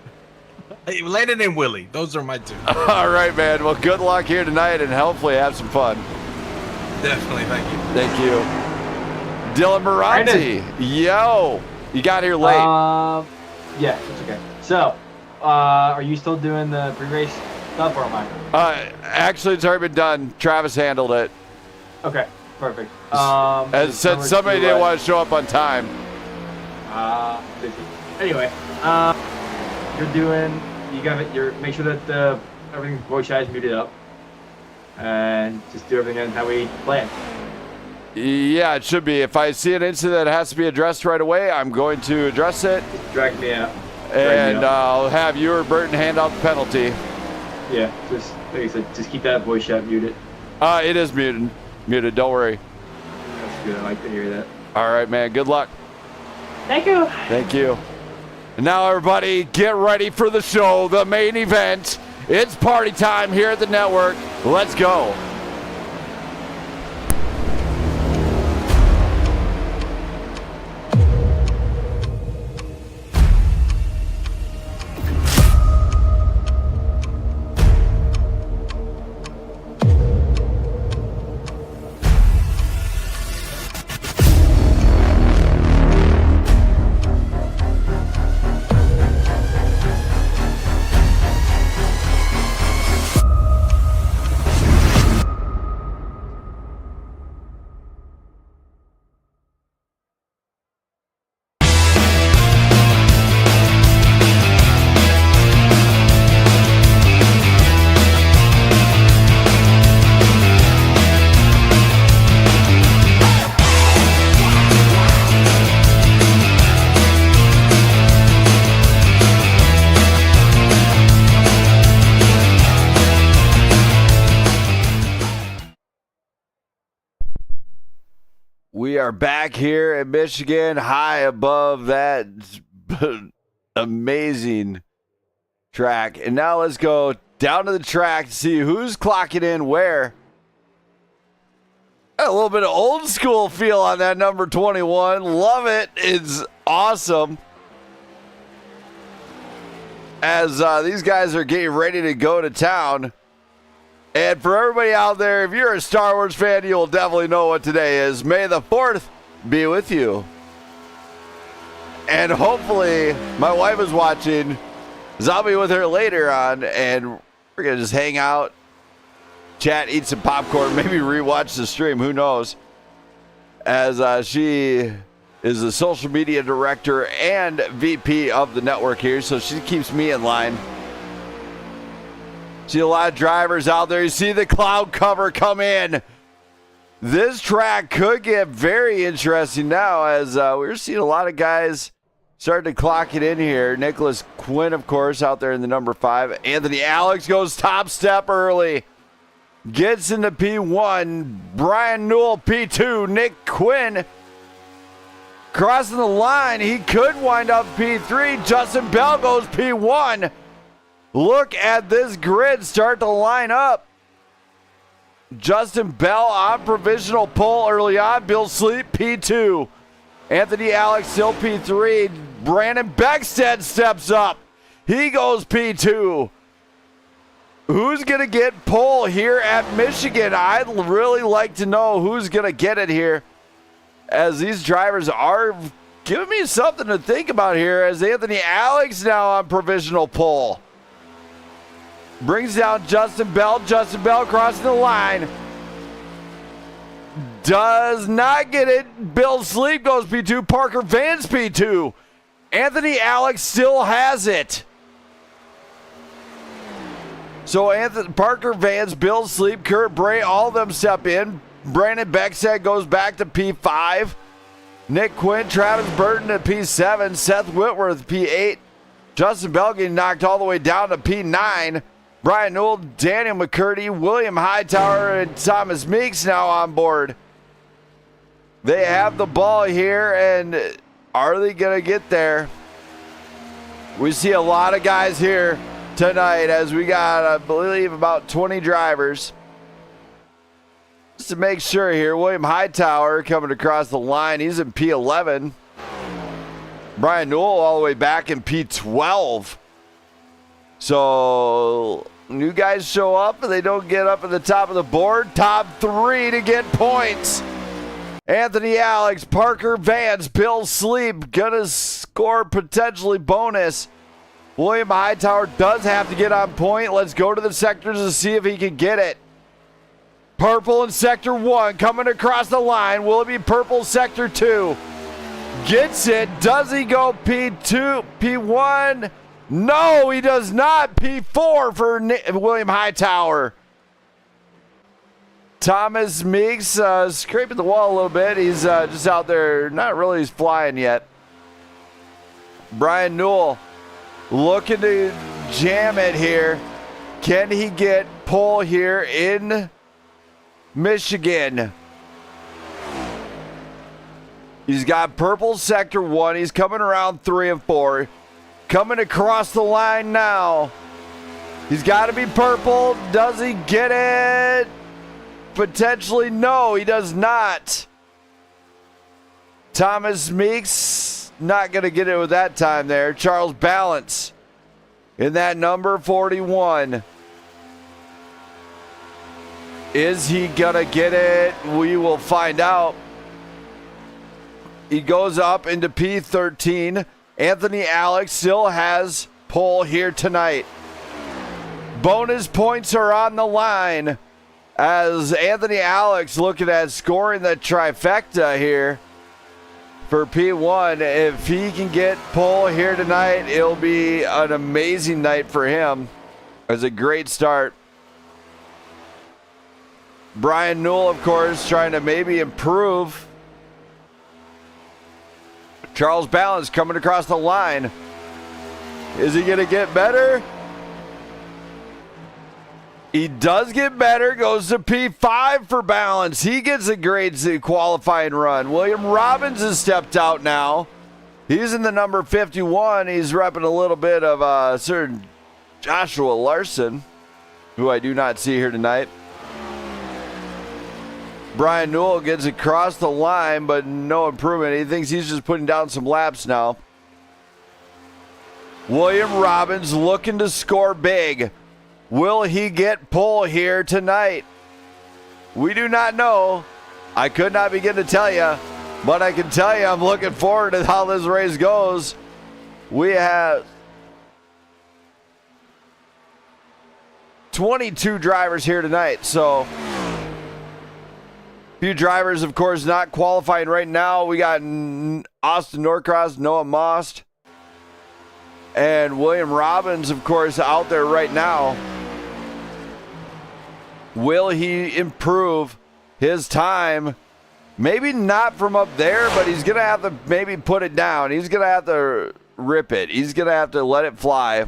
Hey, Landon and Willie. Those are my two. All right, man. Well, good luck here tonight, and hopefully have some fun. Definitely. Thank you. Thank you. Dylan Moranti. Yo. You got here late. Yeah, it's okay. So, are you still doing the pre-race stuff, or am I? Actually, it's already been done. Travis handled it. Okay, perfect. As said, somebody didn't want to show up on time. Busy. Anyway, make sure that everything's voice chat is muted up, and just do everything how we plan. Yeah, it should be. If I see an incident that has to be addressed right away, I'm going to address it. Drag me out. And I'll have you or Burton hand out the penalty. Yeah, just like I said, just keep that voice chat muted. It is muted. Don't worry. That's good. I like to hear that. All right, man. Good luck. Thank you. Thank you. And now, everybody, get ready for the show, the main event. It's party time here at the network. Let's go. We are back here in Michigan, high above that amazing track. And now let's go down to the track to see who's clocking in where. A little bit of old school feel on that number 21. Love it. It's awesome. As these guys are getting ready to go to town. And for everybody out there, if you're a Star Wars fan, you'll definitely know what today is. May the 4th be with you. And hopefully, my wife is watching. I'll be with her later on, and we're going to just hang out, chat, eat some popcorn, maybe rewatch the stream. Who knows? As she is the social media director and VP of the network here, so she keeps me in line. See a lot of drivers out there. You see the cloud cover come in. This track could get very interesting now, as we're seeing a lot of guys starting to clock it in here. Nicholas Quinn, of course, out there in the number 5. Anthony Alex goes top step early. Gets into P1. Brian Newell, P2. Nick Quinn crossing the line. He could wind up P3. Justin Bell goes P1. Look at this grid start to line up. Justin Bell on provisional pole early on. Bill Sleep, P2. Anthony Alex still P3. Brandon Beckstead steps up. He goes P2. Who's going to get pole here at Michigan? I'd really like to know who's going to get it here, as these drivers are giving me something to think about here, as Anthony Alex now on provisional pole. Brings down Justin Bell. Justin Bell crossing the line. Does not get it. Bill Sleep goes P2. Parker Vance P2. Anthony Alex still has it. So Parker Vance, Bill Sleep, Kurt Bray, all of them step in. Brandon Beckstead goes back to P5. Nick Quinn, Travis Burton to P7. Seth Whitworth, P8. Justin Bell getting knocked all the way down to P9. Brian Newell, Daniel McCurdy, William Hightower, and Thomas Meeks now on board. They have the ball here, and are they going to get there? We see a lot of guys here tonight, as we got, I believe, about 20 drivers. Just to make sure here, William Hightower coming across the line. He's in P11. Brian Newell all the way back in P12. So new guys show up and they don't get up at the top of the board. Top 3 to get points. Anthony Alex, Parker Vance, Bill Sleep gonna score potentially bonus. William Hightower does have to get on point. Let's go to the sectors to see if he can get it. Purple in sector 1 coming across the line. Will it be purple sector 2? Gets it. Does he go P2, P1? No, he does not. P4 for William Hightower. Thomas Meeks scraping the wall a little bit. He's just out there, not really flying yet. Brian Newell looking to jam it here. Can he get pole here in Michigan? He's got purple sector 1. He's coming around 3 and 4. Coming across the line now. He's got to be purple. Does he get it? Potentially no, he does not. Thomas Meeks not going to get it with that time there. Charles Balance in that number 41. Is he going to get it? We will find out. He goes up into P13. Anthony Alex still has pole here tonight. Bonus points are on the line, as Anthony Alex looking at scoring the trifecta here for P1. If he can get pole here tonight, it'll be an amazing night for him. It's a great start. Brian Newell, of course, trying to maybe improve. Charles Balance coming across the line. Is he going to get better? He does get better. Goes to P5 for Balance. He gets a great qualifying run. William Robbins has stepped out now. He's in the number 51. He's repping a little bit of certain Joshua Larson, who I do not see here tonight. Brian Newell gets across the line, but no improvement. He thinks he's just putting down some laps now. William Robbins looking to score big. Will he get pole here tonight? We do not know. I could not begin to tell you, but I can tell you I'm looking forward to how this race goes. We have 22 drivers here tonight, so few drivers, of course, not qualifying right now. We got Austin Norcross, Noah Most, and William Robbins, of course, out there right now. Will he improve his time? Maybe not from up there, but he's going to have to maybe put it down. He's going to have to rip it. He's going to have to let it fly.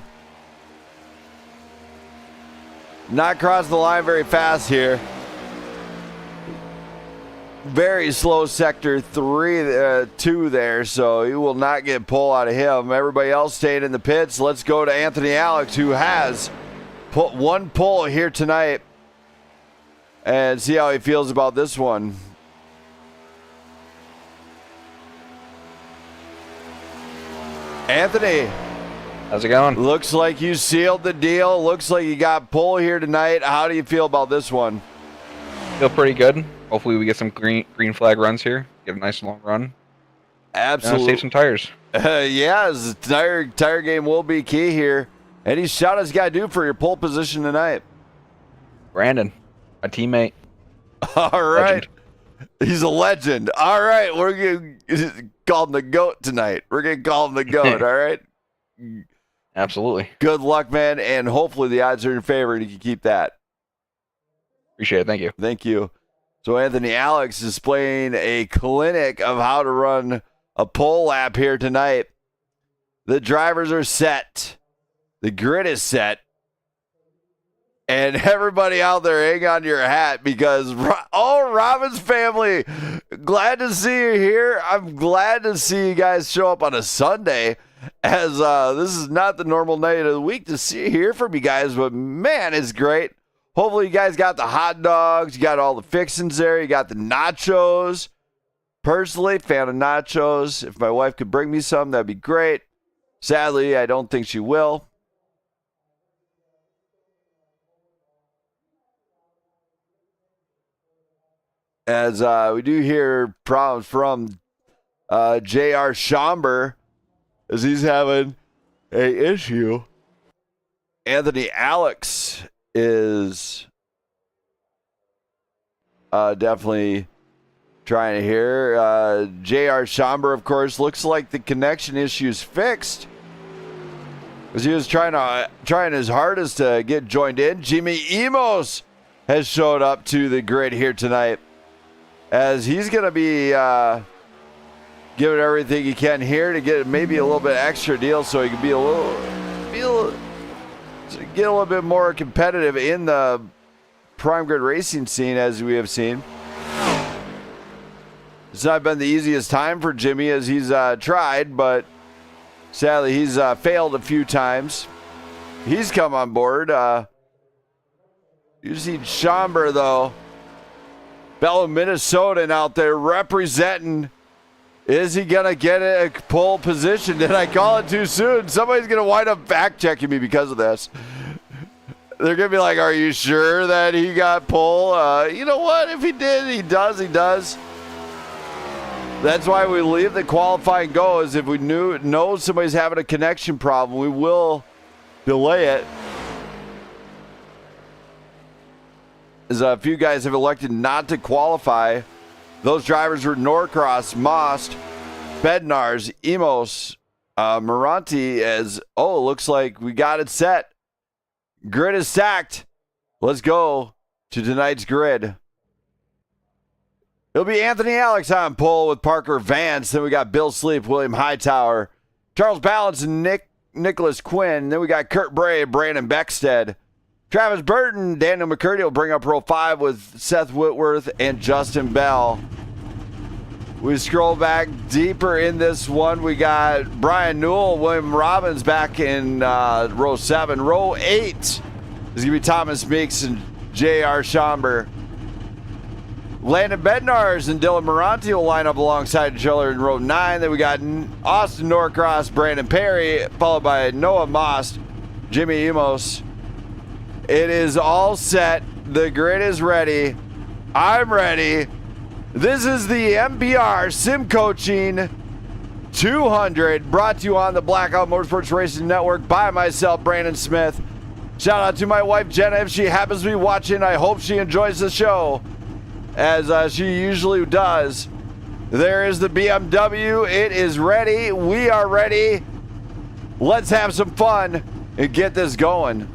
Not cross the line very fast here. Very slow sector 2 there, so he will not get pole out of him. Everybody else staying in the pits. Let's go to Anthony Alex, who has put 1 pole here tonight, and see how he feels about this one. Anthony, how's it going? Looks like you sealed the deal. Looks like you got pole here tonight. How do you feel about this one? Feel pretty good. Hopefully we get some green flag runs here. Get a nice long run. Absolutely. Save some tires. Yeah, the tire game will be key here. Any shout outs you got to do for your pole position tonight? Brandon, my teammate. All right. Legend. He's a legend. All right. We're going to call him the GOAT tonight. We're going to call him the GOAT. All right. Absolutely. Good luck, man. And hopefully the odds are in your favor and you can keep that. Appreciate it. Thank you. Thank you. So Anthony Alex is playing a clinic of how to run a pole lap here tonight. The drivers are set. The grid is set. And everybody out there, hang on to your hat because, Robbins family, glad to see you here. I'm glad to see you guys show up on a Sunday, as this is not the normal night of the week to hear from you guys, but man, it's great. Hopefully you guys got the hot dogs, you got all the fixings there, you got the nachos. Personally, fan of nachos. If my wife could bring me some, that'd be great. Sadly, I don't think she will. As we do hear problems from J.R. Schomburg, as he's having a issue. Anthony Alex is definitely trying to hear. J.R. Schomburg, of course, looks like the connection issue is fixed, because he was trying his hardest to get joined in. Jimmy Emos has showed up to the grid here tonight, as he's going to be giving everything he can here to get maybe a little bit extra deal, so he can get a little bit more competitive in the prime grid racing scene, as we have seen. It's not been the easiest time for Jimmy, as he's tried, but sadly he's failed a few times. He's come on board. You see Schomburg, though, fellow Minnesotan out there representing. Is he going to get a pole position? Did I call it too soon? Somebody's going to wind up fact-checking me because of this. They're going to be like, are you sure that he got pole? You know what? If he did, he does. That's why we leave the qualifying go, is if we know somebody's having a connection problem, we will delay it. As a few guys have elected not to qualify. Those drivers were Norcross, Most, Bednars, Emos, Moranti. Looks like we got it set. Grid is stacked. Let's go to tonight's grid. It'll be Anthony Alex on pole with Parker Vance. Then we got Bill Sleep, William Hightower, Charles Balance, and Nicholas Quinn. Then we got Kurt Bray, Brandon Beckstead, Travis Burton, Daniel McCurdy will bring up row 5 with Seth Whitworth and Justin Bell. We scroll back deeper in this one. We got Brian Newell, William Robbins back in row 7. Row 8 is going to be Thomas Meeks and J.R. Schomburg. Landon Bednars and Dylan Moranti will line up alongside each other in row 9. Then we got Austin Norcross, Brandon Perry, followed by Noah Moss, Jimmy Emos. It is all set. The grid is ready. I'm ready. This is the MPR Sim Coaching 200, brought to you on the Blackout Motorsports Racing Network by myself, Brandon Smith. Shout out to my wife, Jenna, if she happens to be watching. I hope she enjoys the show, as she usually does. There is the BMW. It is ready. We are ready. Let's have some fun and get this going.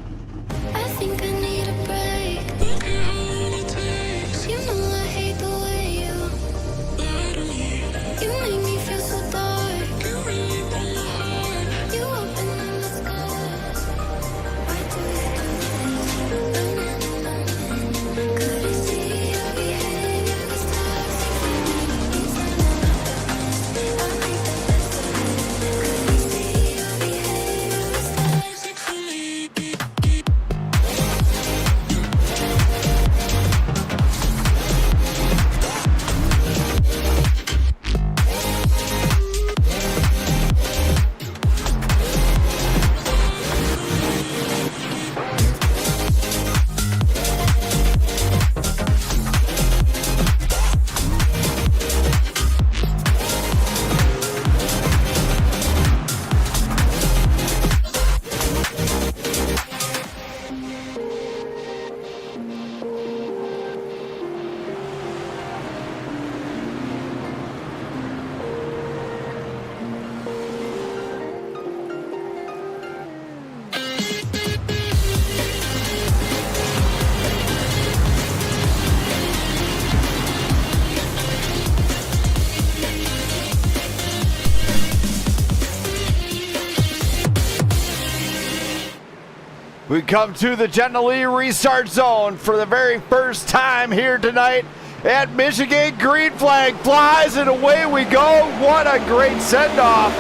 We come to the Gently Restart Zone for the very first time here tonight at Michigan. Green flag flies and away we go. What a great send-off.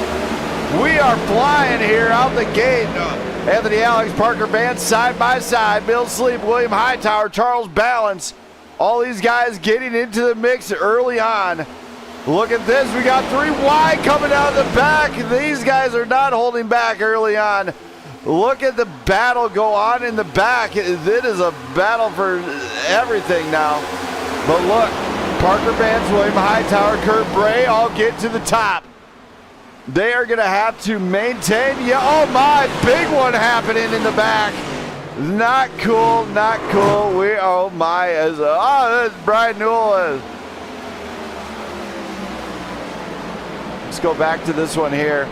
We are flying here out the gate. Anthony Alex, Parker Vance, side by side. Bill Sleep, William Hightower, Charles Balance. All these guys getting into the mix early on. Look at this. We got 3 wide coming out of the back. These guys are not holding back early on. Look at the battle go on in the back. It is a battle for everything now. But look, Parker Vance, William Hightower, Kurt Bray all get to the top. They are going to have to maintain. Yeah, oh my, big one happening in the back. Not cool, not cool. Oh my, that's Brian Newell. Let's go back to this one here.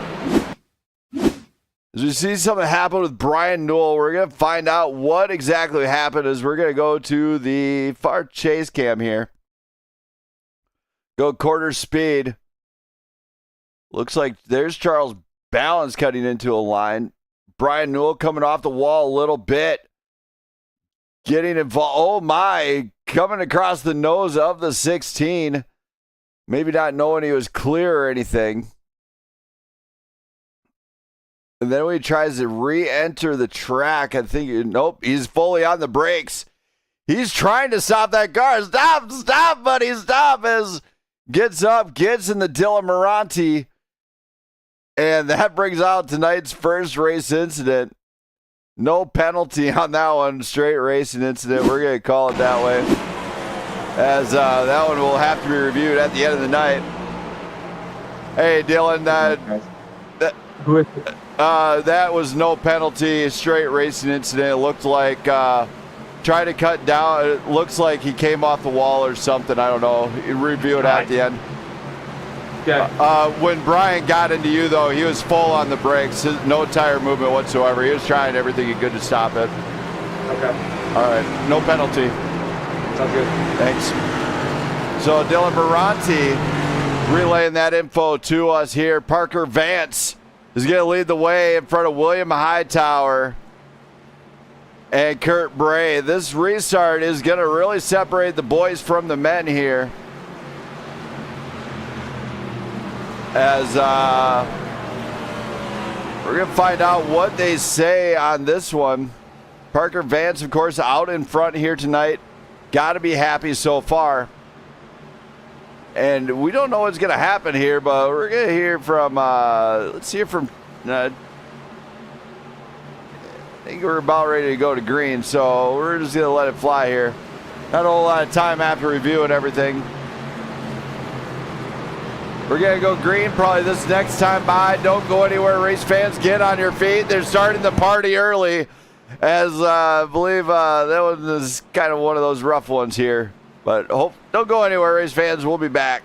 As we see something happen with Brian Newell, we're going to find out what exactly happened as we're going to go to the far chase cam here. Go quarter speed. Looks like there's Charles Balance cutting into a line. Brian Newell coming off the wall a little bit. Getting involved. Oh my, coming across the nose of the 16. Maybe not knowing he was clear or anything. And then when he tries to re-enter the track, I think, nope, he's fully on the brakes. He's trying to stop that car. Stop, buddy, stop. As gets up, gets in the Dylan Moranti. And that brings out tonight's first race incident. No penalty on that one. Straight racing incident. We're going to call it that way. As that one will have to be reviewed at the end of the night. Hey, Dylan, that was no penalty. Straight racing incident. It looked like trying to cut down. It looks like he came off the wall or something. I don't know. Review it at the end. When Brian got into you, though, he was full on the brakes. No tire movement whatsoever. He was trying everything he could to stop it. Okay. All right. No penalty. Sounds good. Thanks. So Dylan Moranti relaying that info to us here. Parker Vance is going to lead the way in front of William Hightower and Kurt Bray. This restart is going to really separate the boys from the men here. as we're going to find out what they say on this one. Parker Vance, of course, out in front here tonight. Got to be happy so far. And we don't know what's going to happen here, but we're going to hear from, let's hear from, I think we're about ready to go to green, so we're just going to let it fly here. Not a whole lot of time after reviewing everything. We're going to go green probably this next time by. Don't go anywhere, race fans. Get on your feet. They're starting the party early, as I believe that one is kind of one of those rough ones here. But don't go anywhere, race fans. We'll be back.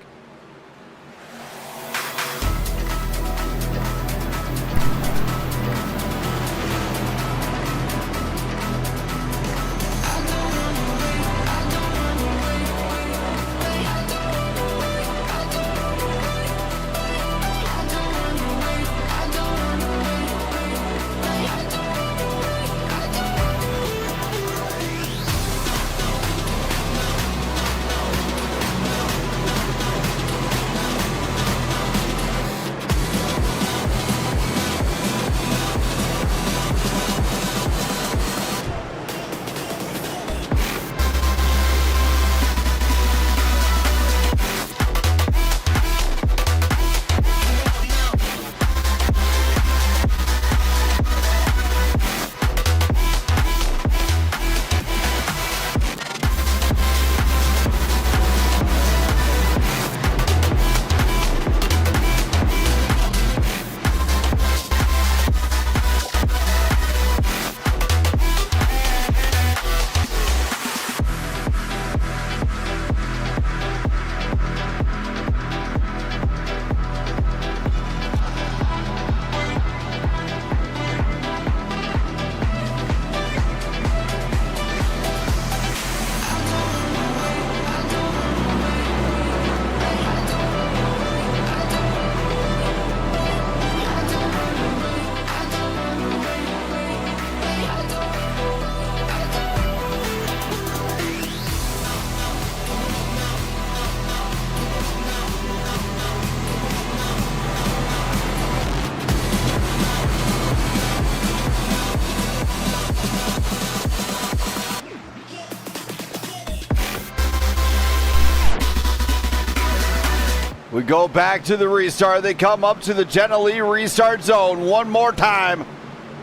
We go back to the restart. They come up to the Jenna Lee restart zone one more time.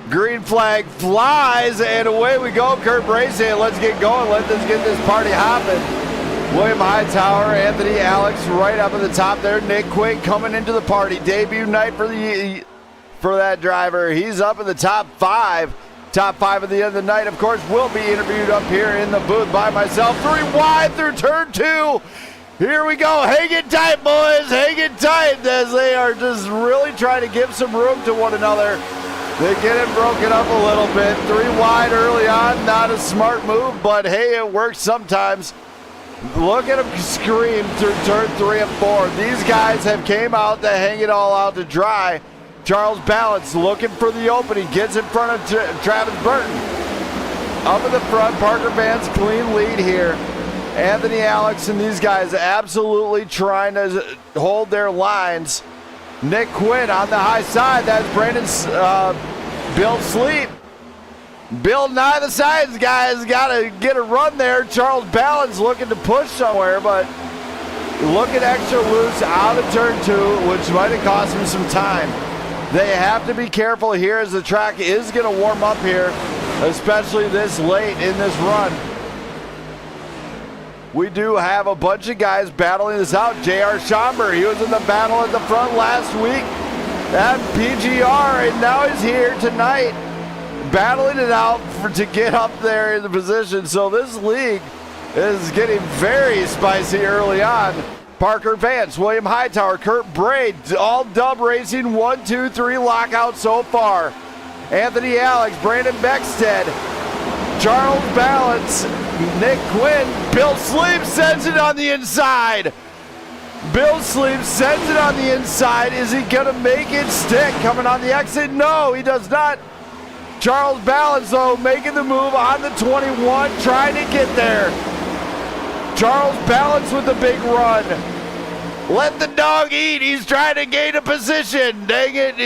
Green flag flies, and away we go. Kurt Bracey, let's get going. Let's get this party hopping. William Hightower, Anthony Alex right up at the top there. Nick Quinn coming into the party. Debut night for that driver. He's up in the top five. Top five at the end of the night, of course, will be interviewed up here in the booth by myself. 3 wide through turn 2. Here we go. Hang it tight, boys. Hang it tight, as they are just really trying to give some room to one another. They get it broken up a little bit. 3 wide early on. Not a smart move, but hey, it works sometimes. Look at them scream through turn 3 and 4. These guys have came out to hang it all out to dry. Charles Balance looking for the opening. Gets in front of Travis Burton. Up in the front, Parker Vance clean lead here. Anthony Alex and these guys absolutely trying to hold their lines. Nick Quinn on the high side. That's Brandon Bill Sleep. Bill nigh the sides, guys. Got to get a run there. Charles Balance looking to push somewhere, but looking extra loose out of turn 2, which might have cost him some time. They have to be careful here as the track is going to warm up here, especially this late in this run. We do have a bunch of guys battling this out. J.R. Schomburg, he was in the battle at the front last week at PGR, and now he's here tonight battling it out to get up there in the position. So this league is getting very spicy early on. Parker Vance, William Hightower, Kurt Braid, all dub racing, 1, 2, 3 lockout so far. Anthony Alex, Brandon Beckstead, Charles Balance, Nick Quinn, Bill Sleep sends it on the inside. Bill Sleep sends it on the inside. Is he going to make it stick coming on the exit? No, he does not. Charles Balance, though, making the move on the 21, trying to get there. Charles Balance with the big run. Let the dog eat. He's trying to gain a position. Dang it.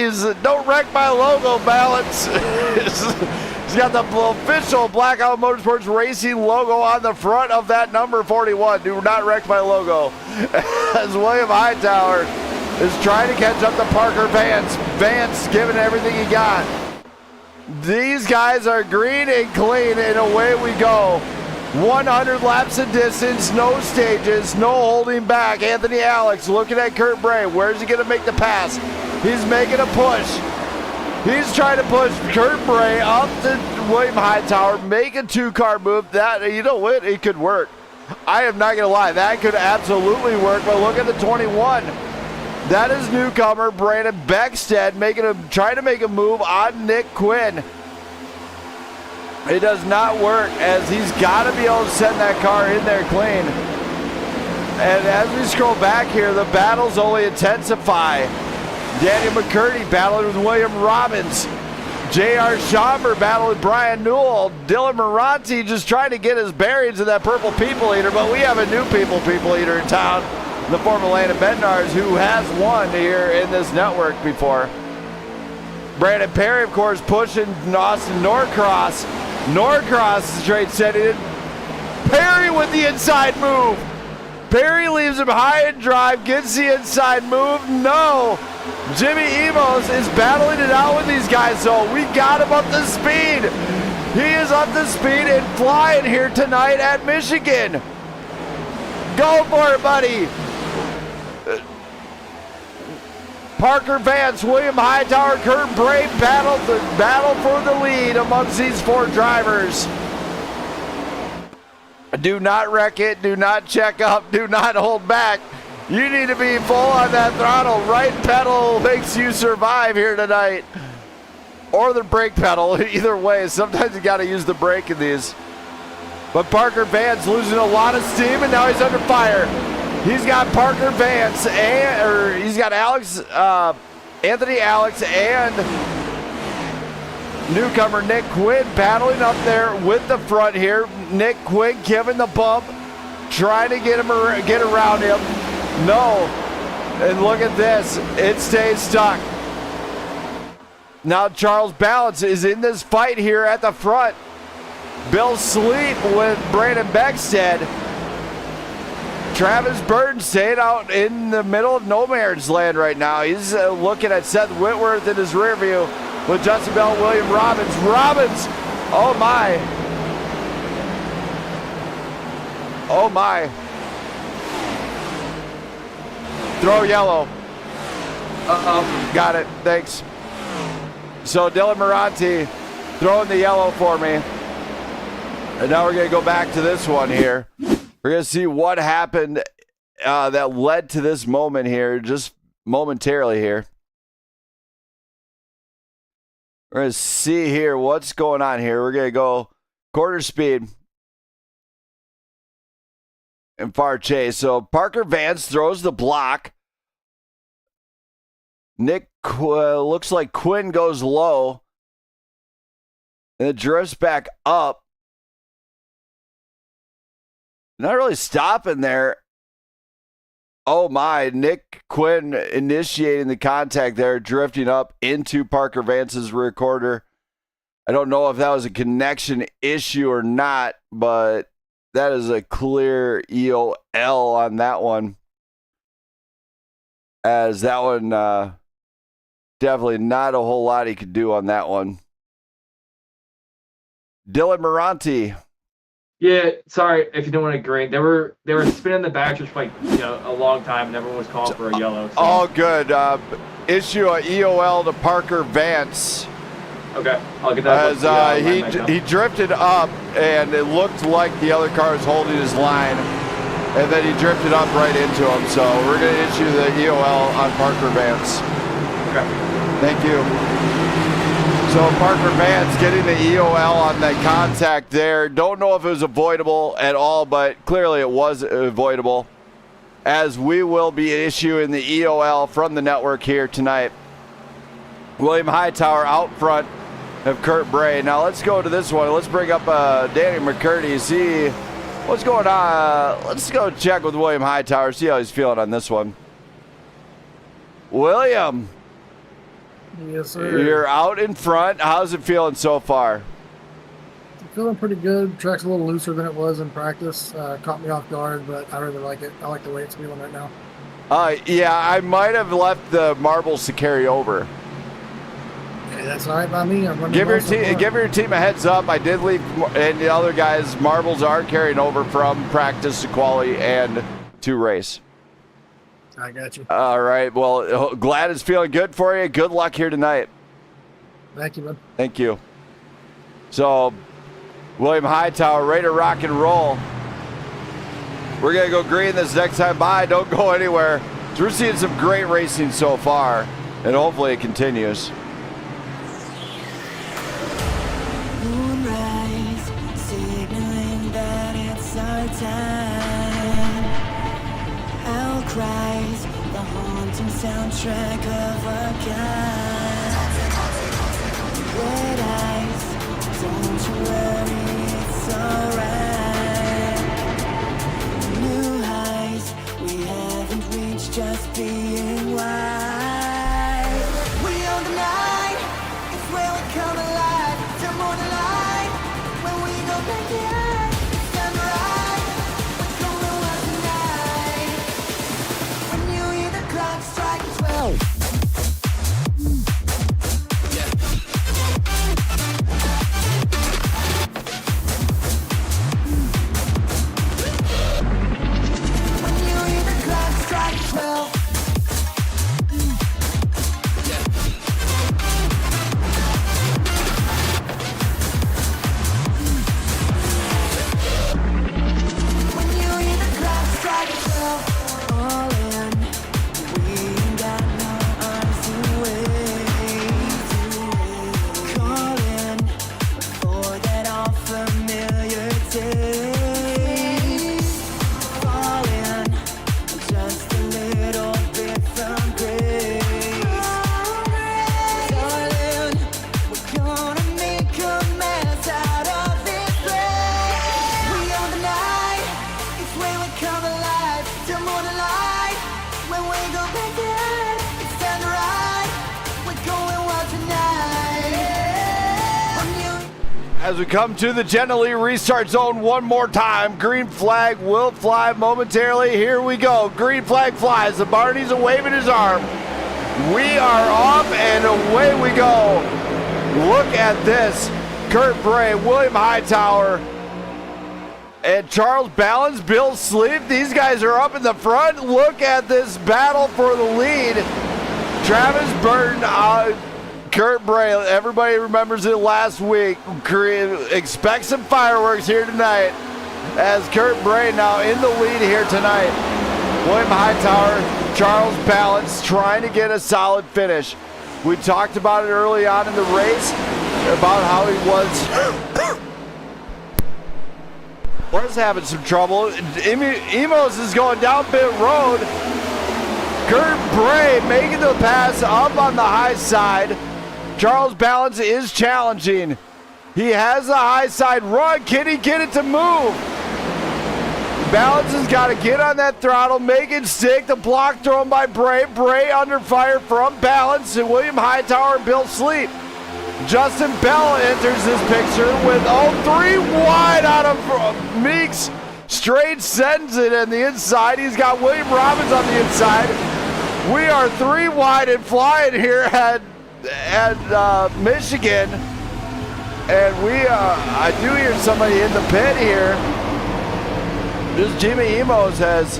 Don't wreck my logo, Balance. He's got the official Blackout Motorsports Racing logo on the front of that number 41. Do not wreck my logo. As William Hightower is trying to catch up to Parker Vance. Vance giving everything he got. These guys are green and clean, and away we go. 100 laps of distance, no stages, no holding back. Anthony Alex looking at Kurt Bray. Where's he going to make the pass? He's making a push. He's trying to push Kurt Bray up to William Hightower, make a two-car move. That, you know what? It could work. I am not going to lie. That could absolutely work, but look at the 21. That is newcomer Brandon Beckstead trying to make a move on Nick Quinn. It does not work, as he's got to be able to send that car in there clean. And as we scroll back here, the battles only intensify. Daniel McCurdy battling with William Robbins. J.R. Schomburg battling with Brian Newell. Dylan Moranti just trying to get his bearings in that purple people eater, but we have a new people eater in town, the former Landon Bednarz, who has won here in this network before. Brandon Perry, of course, pushing Austin Norcross. Norcross is straight setting it. Perry with the inside move. Perry leaves him high and drive, gets the inside move. No. Jimmy Emos is battling it out with these guys, so we got him up to speed. He is up to speed and flying here tonight at Michigan. Go for it, buddy. Parker Vance, William Hightower, Kurt Bray battle for the lead amongst these four drivers. Do not wreck it. Do not check up. Do not hold back. You need to be full on that throttle. Right pedal makes you survive here tonight. Or the brake pedal. Either way, sometimes you got to use the brake in these. But Parker Vance losing a lot of steam, and now he's under fire. He's got Parker Vance, he's got Anthony Alex and newcomer Nick Quinn battling up there with the front here. Nick Quinn giving the bump, trying to get around him. No, and look at this, it stays stuck. Now Charles Balance is in this fight here at the front. Bill Sleep with Brandon Beckstead. Travis Burton staying out in the middle of no man's land right now. He's looking at Seth Whitworth in his rear view with Justin Bell, William Robbins. Robbins, oh my. Oh my. Throw yellow. Got it, thanks. So Dylan Moranti throwing the yellow for me. And now we're gonna go back to this one here. We're going to see what happened that led to this moment here, just momentarily here. We're going to see here what's going on here. We're going to go quarter speed and far chase. So Parker Vance throws the block. Looks like Quinn goes low. And it drifts back up. Not really stopping there. Oh my, Nick Quinn initiating the contact there, drifting up into Parker Vance's rear quarter. I don't know if that was a connection issue or not, but that is a clear EOL on that one. As that one, definitely not a whole lot he could do on that one. Dylan Moranti. Yeah, sorry if you don't want to agree. They were spinning the backstretch for a long time, and everyone was calling for a yellow. So. All good. Issue a EOL to Parker Vance. Okay, I'll get that. As he drifted up, and it looked like the other car was holding his line, and then he drifted up right into him. So we're going to issue the EOL on Parker Vance. Okay. Thank you. So Parker Vance getting the EOL on that contact there. Don't know if it was avoidable at all, but clearly it was avoidable, as we will be issuing the EOL from the network here tonight. William Hightower out front of Kurt Bray. Now let's go to this one. Let's bring up Danny McCurdy, see what's going on. Let's go check with William Hightower, see how he's feeling on this one. William, Yes, sir. you're out in front. How's it feeling so far? Feeling pretty good. Track's a little looser than it was in practice. Caught me off guard, but I really like it. I like the way it's feeling right now. Yeah, I might have left the marbles to carry over. Hey, that's all right by me. I'm running Give your, well so far. give your team a heads up. I did leave, and the other guys, marbles are carrying over from practice to quali and to race. I got you. All right. Well, glad it's feeling good for you. Good luck here tonight. Thank you, bud. Thank you. So, William Hightower, ready to rock and roll. We're going to go green this next time by. Don't go anywhere. So we're seeing some great racing so far, and hopefully it continues. Moonrise, signaling that it's our time. Owl cries, the haunting soundtrack of a kind. Red eyes, don't you worry, it's alright. New highs, we haven't reached, just being wise. We own the night, it's where we come alive. Till morning light, when we go back in, it's time to ride. We're going wild tonight. When you hear the clock strike 12. As we come to the gently restart zone one more time, green flag will fly momentarily. Here we go. Green flag flies. The Barney's waving his arm. We are off and away we go. Look at this. Kurt Bray, William Hightower, and Charles Ballens, Bill Sleep. These guys are up in the front. Look at this battle for the lead. Travis Burton, Kurt Bray, everybody remembers it last week. Expect some fireworks here tonight as Kurt Bray now in the lead here tonight. William Hightower, Charles Ballens trying to get a solid finish. We talked about it early on in the race about how he was having some trouble. Emos is going down pit road. Kurt Bray making the pass up on the high side. Charles Ballens is challenging. He has the high side run. Can he get it to move? Ballens has got to get on that throttle, make it stick. The block thrown by Bray. Bray under fire from Ballens and William Hightower and Bill Sleep. Justin Bell enters this picture with 3 wide out of Meeks. Straight sends it on the inside. He's got William Robbins on the inside. We are 3 wide and flying here at Michigan, and I do hear somebody in the pit here. This Jimmy Emos has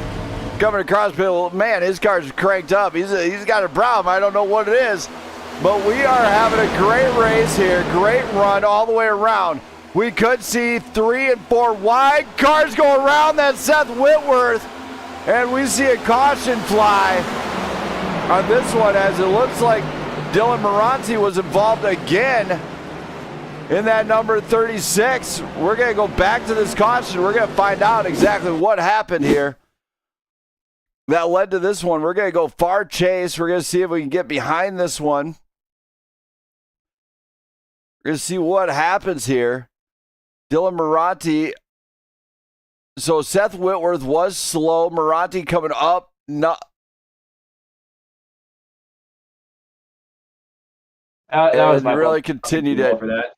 coming across pit. Well, man, his car's cranked up. He's got a problem. I don't know what it is, but we are having a great race here. Great run all the way around. We could see 3 and 4 wide. Cars go around that Seth Whitworth, and we see a caution fly on this one as it looks like Dylan Moranti was involved again in that number 36. We're going to go back to this caution. We're going to find out exactly what happened here that led to this one. We're going to go far chase. We're going to see if we can get behind this one. We're going to see what happens here. Dylan Moranti. So Seth Whitworth was slow. Moranti coming up. That was my really fault. continued All it. for that.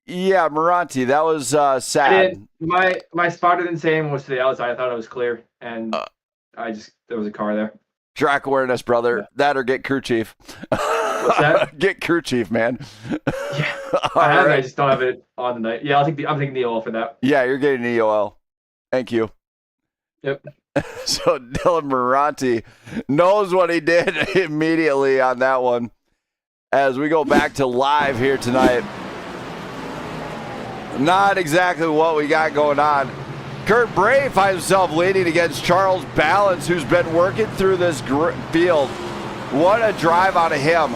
Yeah, Moranti, that was sad. My spot didn't say was to the outside. I thought it was clear, and there was a car there. Track awareness, brother. Yeah. That or get crew chief. What's that? Get crew chief, man. Yeah, All I have it. I right. just don't have it on the night. Yeah, I'm taking the OL for that. Yeah, you're getting an EOL. Thank you. Yep. So Dylan Moranti knows what he did immediately on that one. As we go back to live here tonight. Not exactly what we got going on. Kurt Bray finds himself leading against Charles Balance, who's been working through this field. What a drive out of him.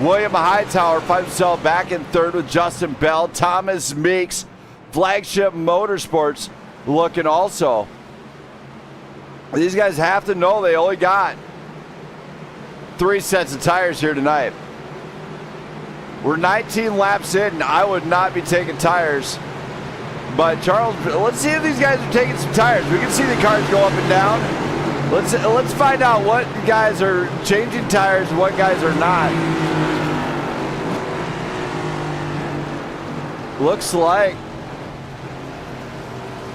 William Hightower finds himself back in third with Justin Bell. Thomas Meeks, Flagship Motorsports, looking also. These guys have to know they only got 3 sets of tires here tonight. We're 19 laps in. I would not be taking tires. But Charles, let's see if these guys are taking some tires. We can see the cars go up and down. Let's find out what guys are changing tires and what guys are not. Looks like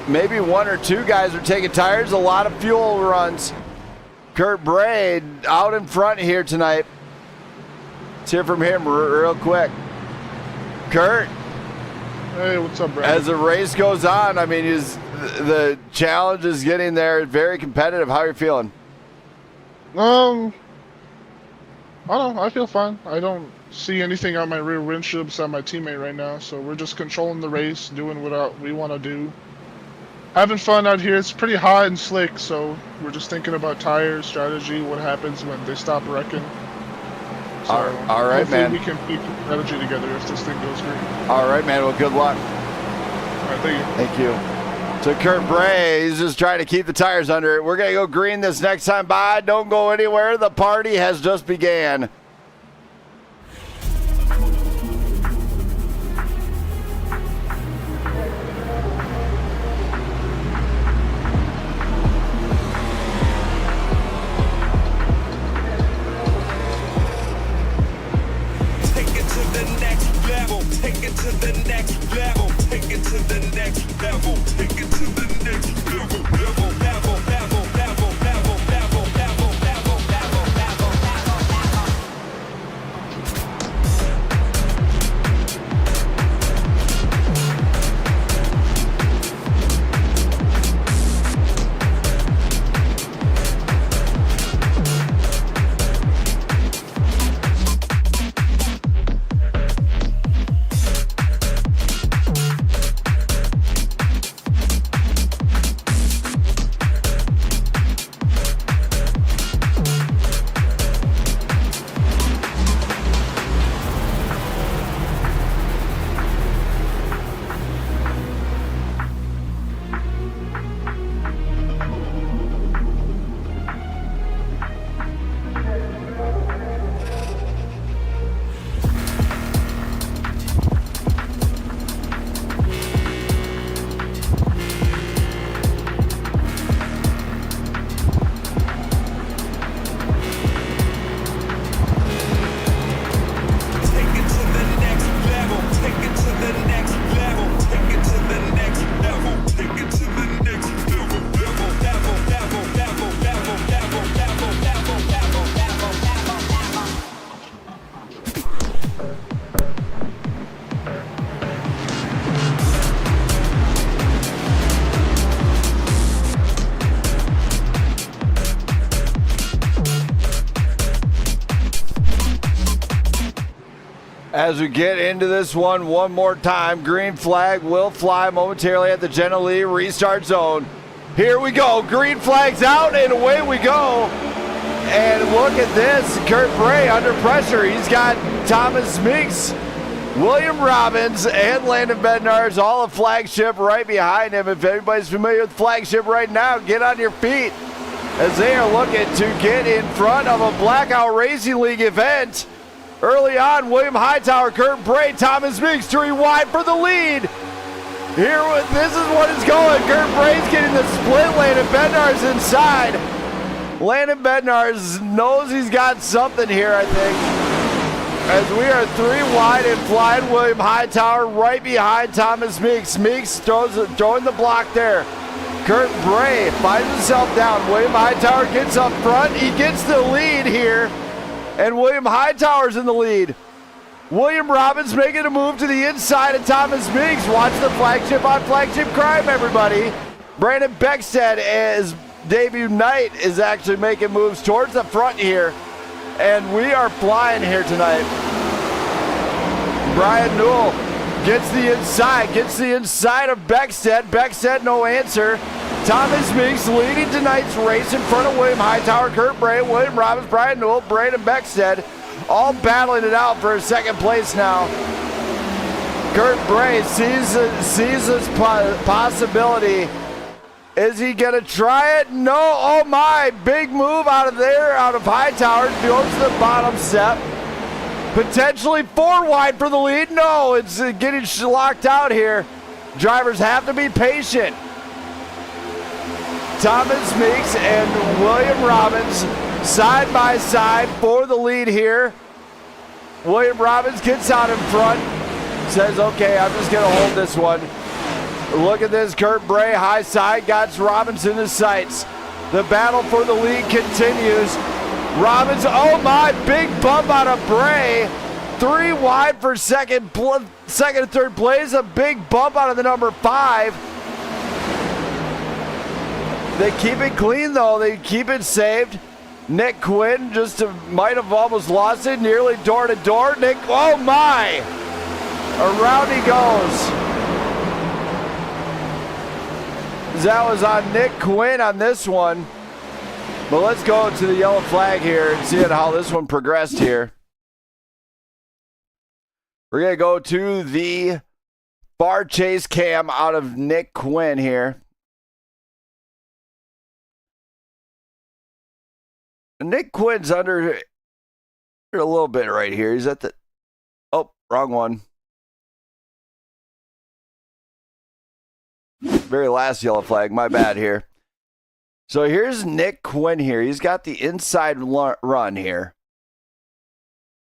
maybe 1 or 2 guys are taking tires. A lot of fuel runs. Kurt Bray out in front here tonight. Let's hear from him real quick. Kurt. Hey, what's up, Brad? As the race goes on, I mean, the challenge is getting there. Very competitive. How are you feeling? I don't know. I feel fine. I don't see anything on my rear windshield beside my teammate right now, so we're just controlling the race, doing what we want to do. Having fun out here. It's pretty hot and slick, so we're just thinking about tire strategy, what happens when they stop wrecking. So all right, man. We can pick strategy together if this thing goes great. All right, man. Well, good luck. All right, thank you. Thank you. So Kurt Bray, he's just trying to keep the tires under it. We're going to go green this next time by. Don't go anywhere. The party has just began. Take it to the next level. Take it to the next level. Take it to the next level. Level, level, level, level, level, level, level, level, level, As we get into this one more time, green flag will fly momentarily at the Jenna Lee restart zone. Here we go. Green flag's out, and away we go. And look at this. Kurt Bray under pressure. He's got Thomas Meeks, William Robbins, and Landon Bednarz, all of Flagship right behind him. If anybody's familiar with Flagship right now, get on your feet as they are looking to get in front of a Blackout Racing League event. Early on, William Hightower, Kurt Bray, Thomas Meeks, 3 wide for the lead. Here, this is what is going. Kurt Bray's getting the split. Landon Bednarz inside. Landon Bednarz knows he's got something here, I think. As we are 3 wide and flying, William Hightower right behind Thomas Meeks. Meeks throwing the block there. Kurt Bray finds himself down. William Hightower gets up front. He gets the lead here. And William Hightower's in the lead. William Robbins making a move to the inside of Thomas Meeks. Watch the flagship on Flagship Crime, everybody. Brandon Beckstead, as debut night, is actually making moves towards the front here. And we are flying here tonight. Brian Newell gets the inside of Beckstead. Beckstead, no answer. Thomas Meeks leading tonight's race in front of William Hightower, Kurt Bray, William Robbins, Brian Newell, Brandon Beckstead, all battling it out for a second place now. Kurt Bray sees this possibility. Is he going to try it? No. Oh, my. Big move out of there, out of Hightower. Goes to the bottom step. Potentially 4 wide for the lead. No, it's getting locked out here. Drivers have to be patient. Thomas Meeks and William Robbins side by side for the lead here. William Robbins gets out in front. Says, okay, I'm just going to hold this one. Look at this. Kurt Bray, high side, got Robbins in his sights. The battle for the lead continues. Robbins, oh my, big bump out of Bray. 3 wide for second and third place. A big bump out of the number 5. They keep it clean, though. They keep it saved. Nick Quinn just might have almost lost it. Nearly door to door. Nick, oh my. Around he goes. That was on Nick Quinn on this one. But let's go to the yellow flag here and see how this one progressed here. We're going to go to the far chase cam out of Nick Quinn here. Nick Quinn's under a little bit right here. He's at the... Oh, wrong one. Very last yellow flag. My bad here. So here's Nick Quinn here. He's got the inside run here.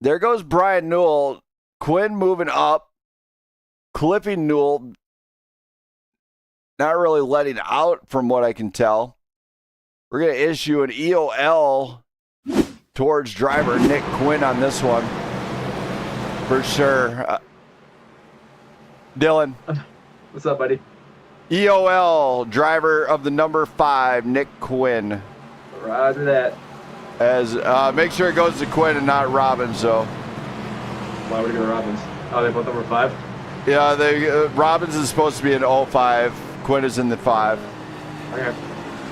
There goes Brian Newell. Quinn moving up. Clipping Newell. Not really letting out from what I can tell. We're going to issue an EOL towards driver Nick Quinn on this one. For sure. Dylan. What's up, buddy? EOL, driver of the number 5, Nick Quinn. Roger that. As make sure it goes to Quinn and not Robbins, though. Why would it go to Robbins? Oh, they both number 5? Yeah, Robbins is supposed to be in 05. Quinn is in the 5. Okay.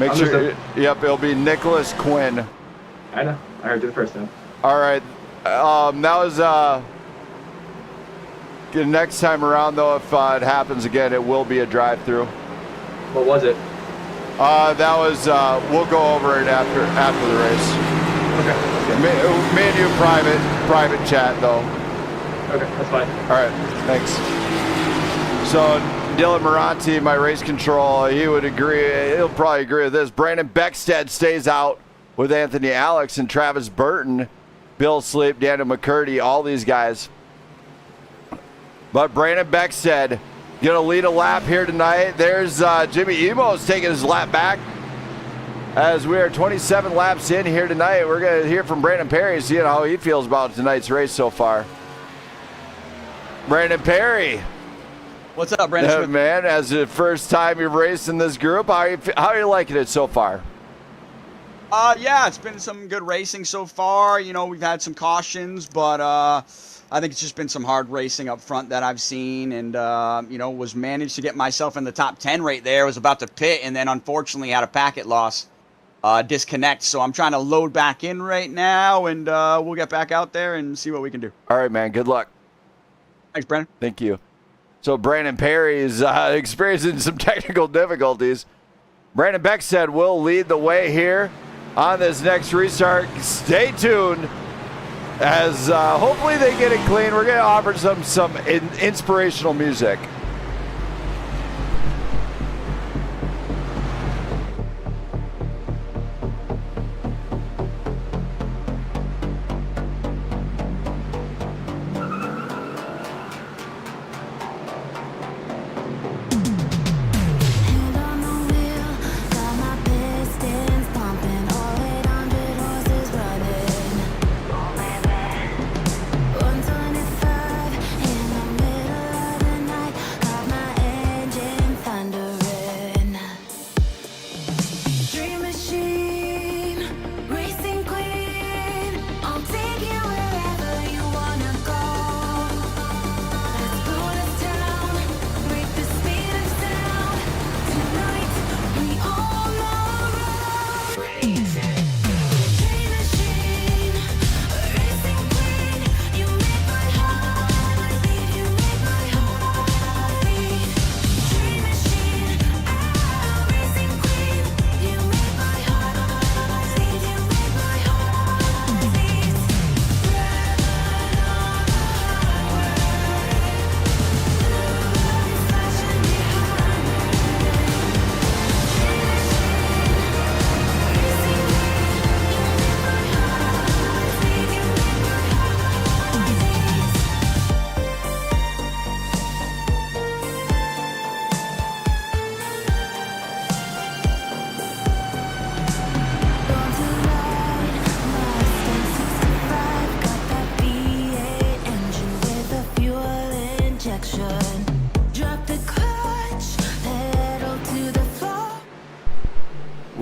Make sure. Yep, it'll be Nicholas Quinn. I know. I heard you the first time. All right. That was next time around, though, if it happens again, it will be a drive-through. What was it? That was. We'll go over it after the race. Okay. Me and you private chat though. Okay, that's fine. All right. Thanks. So Dylan Moranti, my race control, he would agree. He'll probably agree with this. Brandon Beckstead stays out with Anthony Alex and Travis Burton, Bill Sleep, Daniel McCurdy, all these guys. But Brandon Beckstead going to lead a lap here tonight. There's Jimmy Emos taking his lap back. As we are 27 laps in here tonight, we're going to hear from Brandon Perry, see how he feels about tonight's race so far. Brandon Perry. What's up, Brandon Smith? Man, as the first time you've raced in this group, how are you liking it so far? Yeah, it's been some good racing so far. You know, we've had some cautions, but I think it's just been some hard racing up front that I've seen, and you know, was managed to get myself in the top 10 right there. Was about to pit, and then unfortunately had a packet loss, disconnect. So I'm trying to load back in right now, and we'll get back out there and see what we can do. All right, man. Good luck. Thanks, Brandon. Thank you. So Brandon Perry is experiencing some technical difficulties. Brandon Beckstead will lead the way here on this next restart. Stay tuned. As hopefully they get it clean. We're going to offer some inspirational music.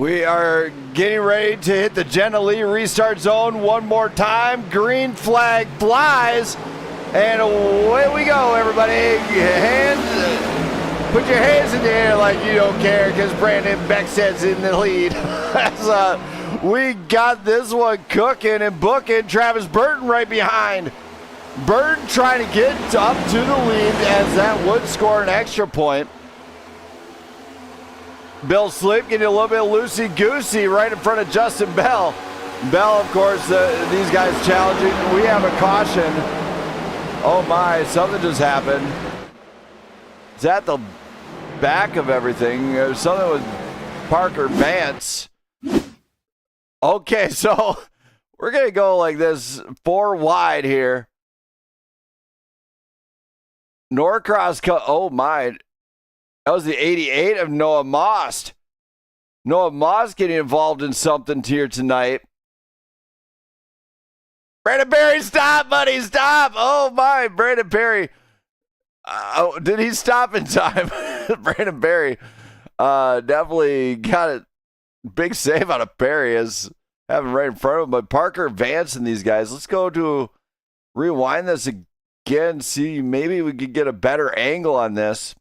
We are getting ready to hit the Jenna Lee restart zone one more time. Green flag flies, and away we go, everybody. Put your hands in the air like you don't care, because Brandon Beckstead's in the lead. We got this one cooking and booking. Travis Burton right behind. Burton trying to get up to the lead, as that would score an extra point. Bill Sleep getting a little bit loosey-goosey right in front of Justin Bell. Bell, of course, these guys challenging. We have a caution. Oh my, something just happened. It's at the back of everything. There's something with Parker Vance. Okay, so we're going to go like this, 4 wide here. Norcross, oh my. That was the 88 of Noah Most. Noah Most getting involved in something here tonight. Brandon Perry, stop, buddy, stop. Oh, my, Brandon Perry. Did he stop in time? Brandon Perry definitely got a big save out of Perry, as having right in front of him. But Parker Vance and these guys, let's go to rewind this again, see maybe we could get a better angle on this.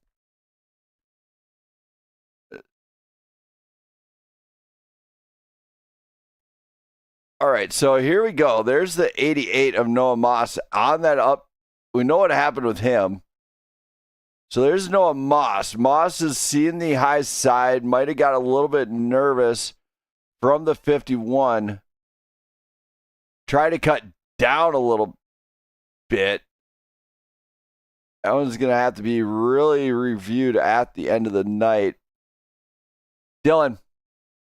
All right, so here we go. There's the 88 of Noah Moss on that up. We know what happened with him. So there's Noah Moss. Moss is seeing the high side, might have got a little bit nervous from the 51. Try to cut down a little bit. That one's going to have to be really reviewed at the end of the night. Dylan.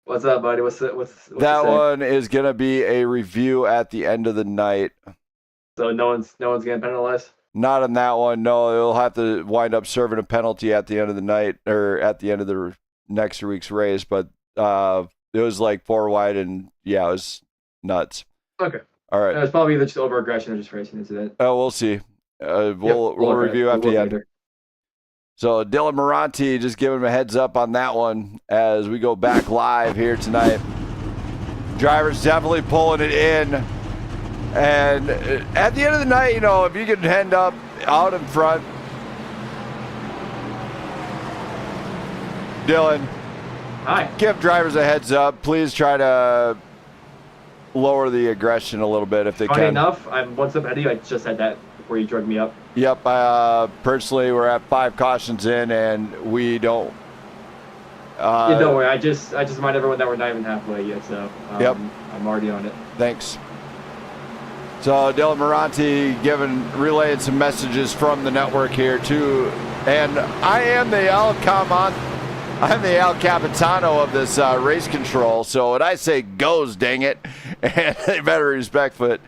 What's up, buddy? What's that one is going to be a review at the end of the night. So no one's getting penalized? Not on that one. No, they'll have to wind up serving a penalty at the end of the night, or at the end of the next week's race. But it was like 4 wide, and yeah, it was nuts. Okay. All right. It was probably either just over aggression or just racing incident. Oh, we'll see. We'll review at the end. So Dylan Moranti just giving him a heads up on that one as we go back live here tonight. Drivers definitely pulling it in. And at the end of the night, you know, if you can end up out in front. Dylan. Hi. Give drivers a heads up. Please try to lower the aggression a little bit if they Funny can. enough, I'm once up ahead of you. I just had that before you drug me up. Yep. Personally, we're at 5 cautions in, and we don't. Yeah, don't worry. I just remind everyone that we're not even halfway yet. So yep. I'm already on it. Thanks. So Dylan Moranti relaying some messages from the network here too, and I am the I'm the El Capitano of this race control. So when I say goes, dang it, and they better respect it.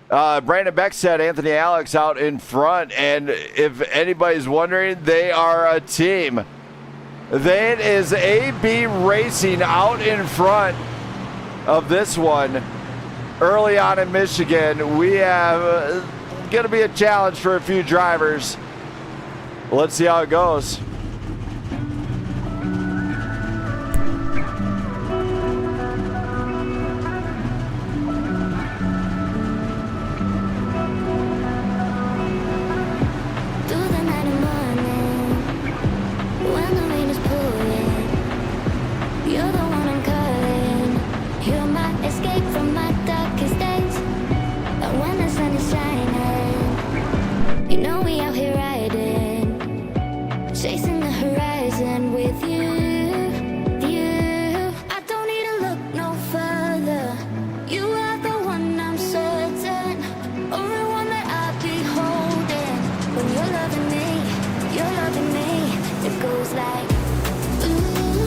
Brandon Beck said Anthony Alex out in front, and if anybody's wondering, they are a team. That is AB Racing out in front of this one. Early on in Michigan, we have going to be a challenge for a few drivers. Let's see how it goes. Goes like, ooh.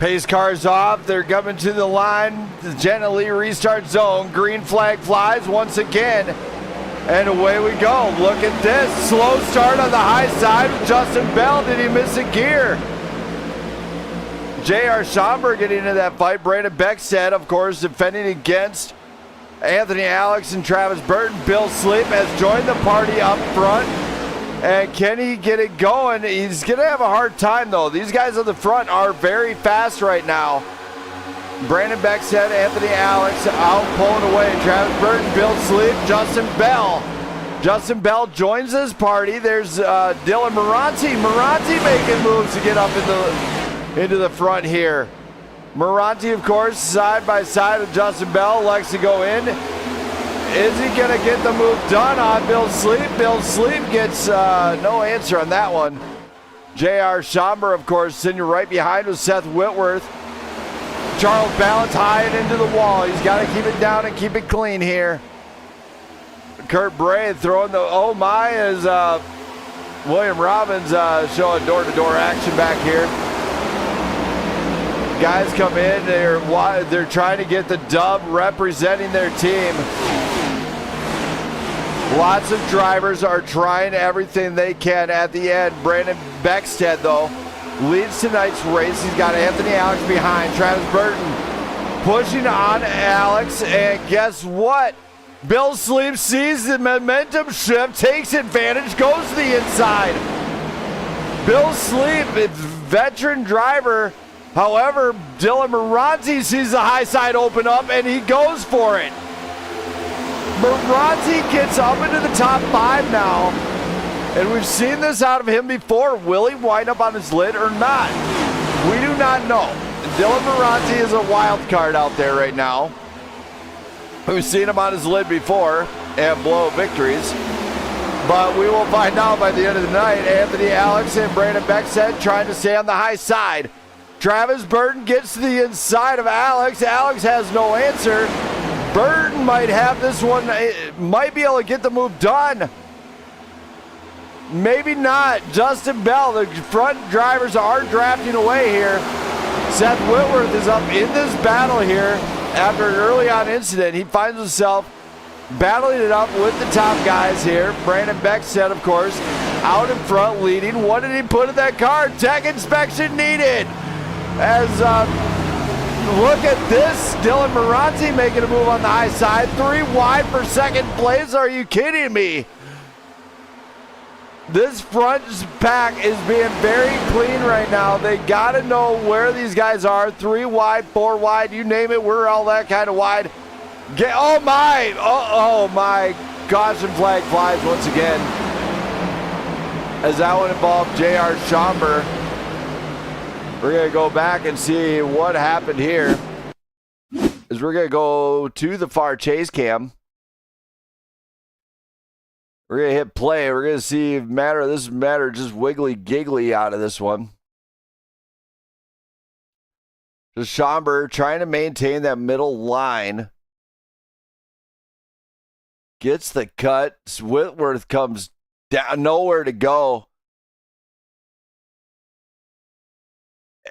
Pace cars off. They're coming to the line. The gently restart zone. Green flag flies once again. And away we go. Look at this. Slow start on the high side with Justin Bell. Did he miss a gear? J.R. Schomburg getting into that fight. Brandon Beckstead, of course, defending against Anthony Alex and Travis Burton. Bill Sleep has joined the party up front. And can he get it going? He's going to have a hard time, though. These guys on the front are very fast right now. Brandon Beckstead, Anthony Alex out pulling away. Travis Burton, Bill Sleep, Justin Bell. Justin Bell joins this party. There's Dylan Moranti. Moranti making moves to get up into the front here. Moranti, of course, side by side with Justin Bell. Likes to go in. Is he going to get the move done on Bill Sleep? Bill Sleep gets no answer on that one. J.R. Schomburg, of course, sitting right behind with Seth Whitworth. Charles Balance high and into the wall. He's got to keep it down and keep it clean here. Kurt Bray throwing the oh my as William Robbins showing door-to-door action back here. Guys come in, they're trying to get the dub representing their team. Lots of drivers are trying everything they can at the end. Brandon Beckstead, though, leads tonight's race. He's got Anthony Alex behind. Travis Burton pushing on Alex, and guess what? Bill Sleep sees the momentum shift, takes advantage, goes to the inside. Bill Sleep, veteran driver. However, Dylan Moranti sees the high side open up, and he goes for it. Moranti gets up into the top 5 now, and we've seen this out of him before. Will he wind up on his lid or not? We do not know. Dylan Moranti is a wild card out there right now. We've seen him on his lid before and blow victories, but we will find out by the end of the night. Anthony Alex and Brandon Beckstead trying to stay on the high side. Travis Burton gets to the inside of Alex. Alex has no answer. Burton might have this one, might be able to get the move done. Maybe not. Justin Bell, the front drivers are drafting away here. Seth Whitworth is up in this battle here after an early on incident. He finds himself battling it up with the top guys here. Brandon Beckstead, of course, out in front leading. What did he put in that car? Tech inspection needed. As look at this, Dylan Moranti making a move on the high side. 3 wide for second place. Are you kidding me? This front pack is being very clean right now. They got to know where these guys are. 3 wide, 4 wide, you name it. We're all that kind of wide. Oh my, caution flag flies once again. As that one involved J.R. Schomburg. We're going to go back and see what happened here. As we're going to go to the far chase cam. We're going to hit play. We're going to see if Matter just wiggly giggly out of this one. Just Schomburg trying to maintain that middle line. Gets the cut. Whitworth comes down, nowhere to go.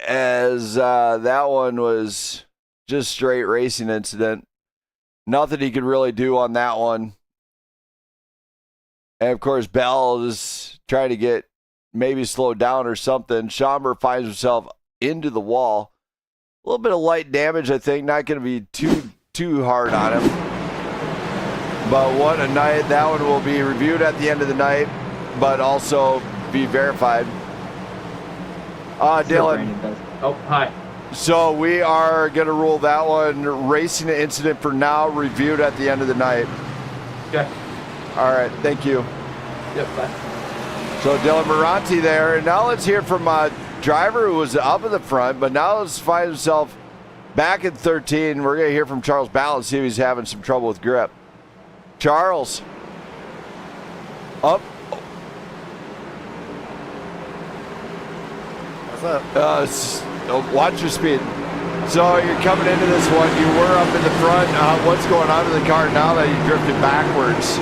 As that one was just straight racing incident. Nothing he could really do on that one. And of course, Bell is trying to get maybe slowed down or something. Schomburg finds himself into the wall. A little bit of light damage, I think. Not going to be too hard on him. But what a night. That one will be reviewed at the end of the night, but also be verified. Dylan. Oh, hi. So we are going to rule that one racing incident for now, reviewed at the end of the night. Okay. All right, thank you. Yep, bye. So Dylan Moranti there. And now let's hear from a driver who was up in the front, but now let's find himself back at 13. We're going to hear from Charles Ballard, see if he's having some trouble with grip. Charles. Up. What's up? Watch your speed. So you're coming into this one. You were up in the front. What's going on in the car now that you drifted backwards?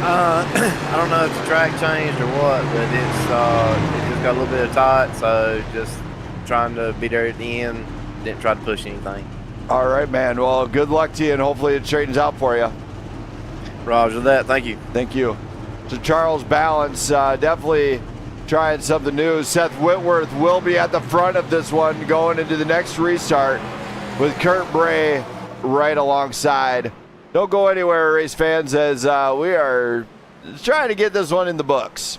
I don't know if the track changed or what, but it just got a little bit of tight. So just trying to be there at the end. Didn't try to push anything. All right, man. Well, good luck to you, and hopefully it straightens out for you. Roger that. Thank you. Thank you. So Charles Balance, definitely trying something new. Seth Whitworth will be at the front of this one going into the next restart with Kurt Bray right alongside. Don't go anywhere, race fans, as we are trying to get this one in the books.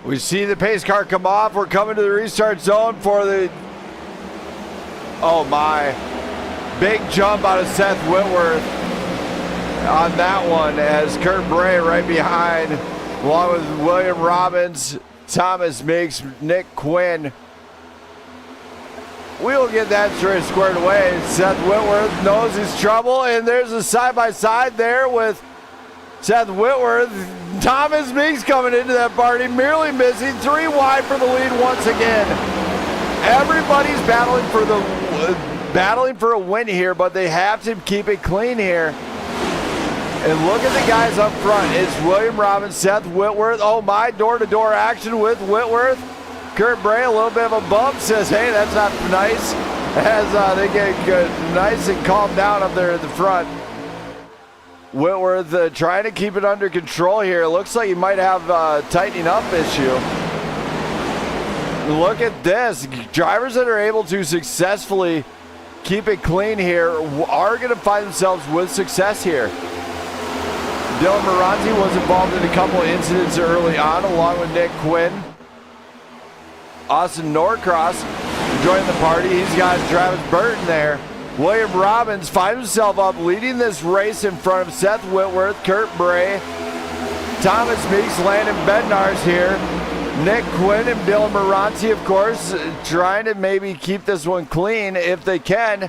We see the pace car come off. We're coming to the restart zone for the, oh my, big jump out of Seth Whitworth on that one, as Kurt Bray right behind, along with William Robbins, Thomas Meeks, Nick Quinn. We'll get that squared away. Seth Whitworth knows his trouble, and there's a side-by-side there with Seth Whitworth. Thomas Meeks coming into that party, merely missing 3 wide for the lead once again. Everybody's battling for a win here, but they have to keep it clean here. And look at the guys up front. It's William Robbins, Seth Whitworth. Oh my, door-to-door action with Whitworth. Kurt Bray, a little bit of a bump, says, hey, that's not nice. As they get nice and calmed down up there at the front. Whitworth trying to keep it under control here. Looks like he might have a tightening up issue. Look at this. Drivers that are able to successfully keep it clean here are going to find themselves with success here. Dylan Moranti was involved in a couple of incidents early on, along with Nick Quinn. Austin Norcross joining the party. He's got Travis Burton there. William Robbins finds himself up leading this race in front of Seth Whitworth, Kurt Bray, Thomas Meeks, Landon Bednarz here. Nick Quinn and Dylan Moranti, of course, trying to maybe keep this one clean if they can.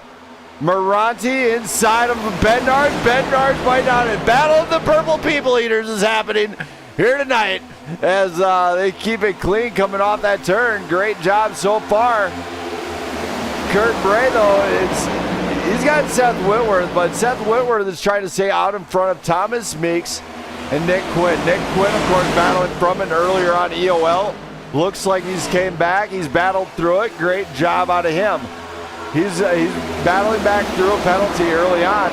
Moranti inside of Bednarz. Bednarz might not have. Battle of the Purple People Eaters is happening here tonight as they keep it clean coming off that turn. Great job so far. Kurt Bray, though, he's got Seth Whitworth, but Seth Whitworth is trying to stay out in front of Thomas Meeks and Nick Quinn. Nick Quinn, of course, battling from it earlier on EOL. Looks like he's came back. He's battled through it. Great job out of him. He's battling back through a penalty early on.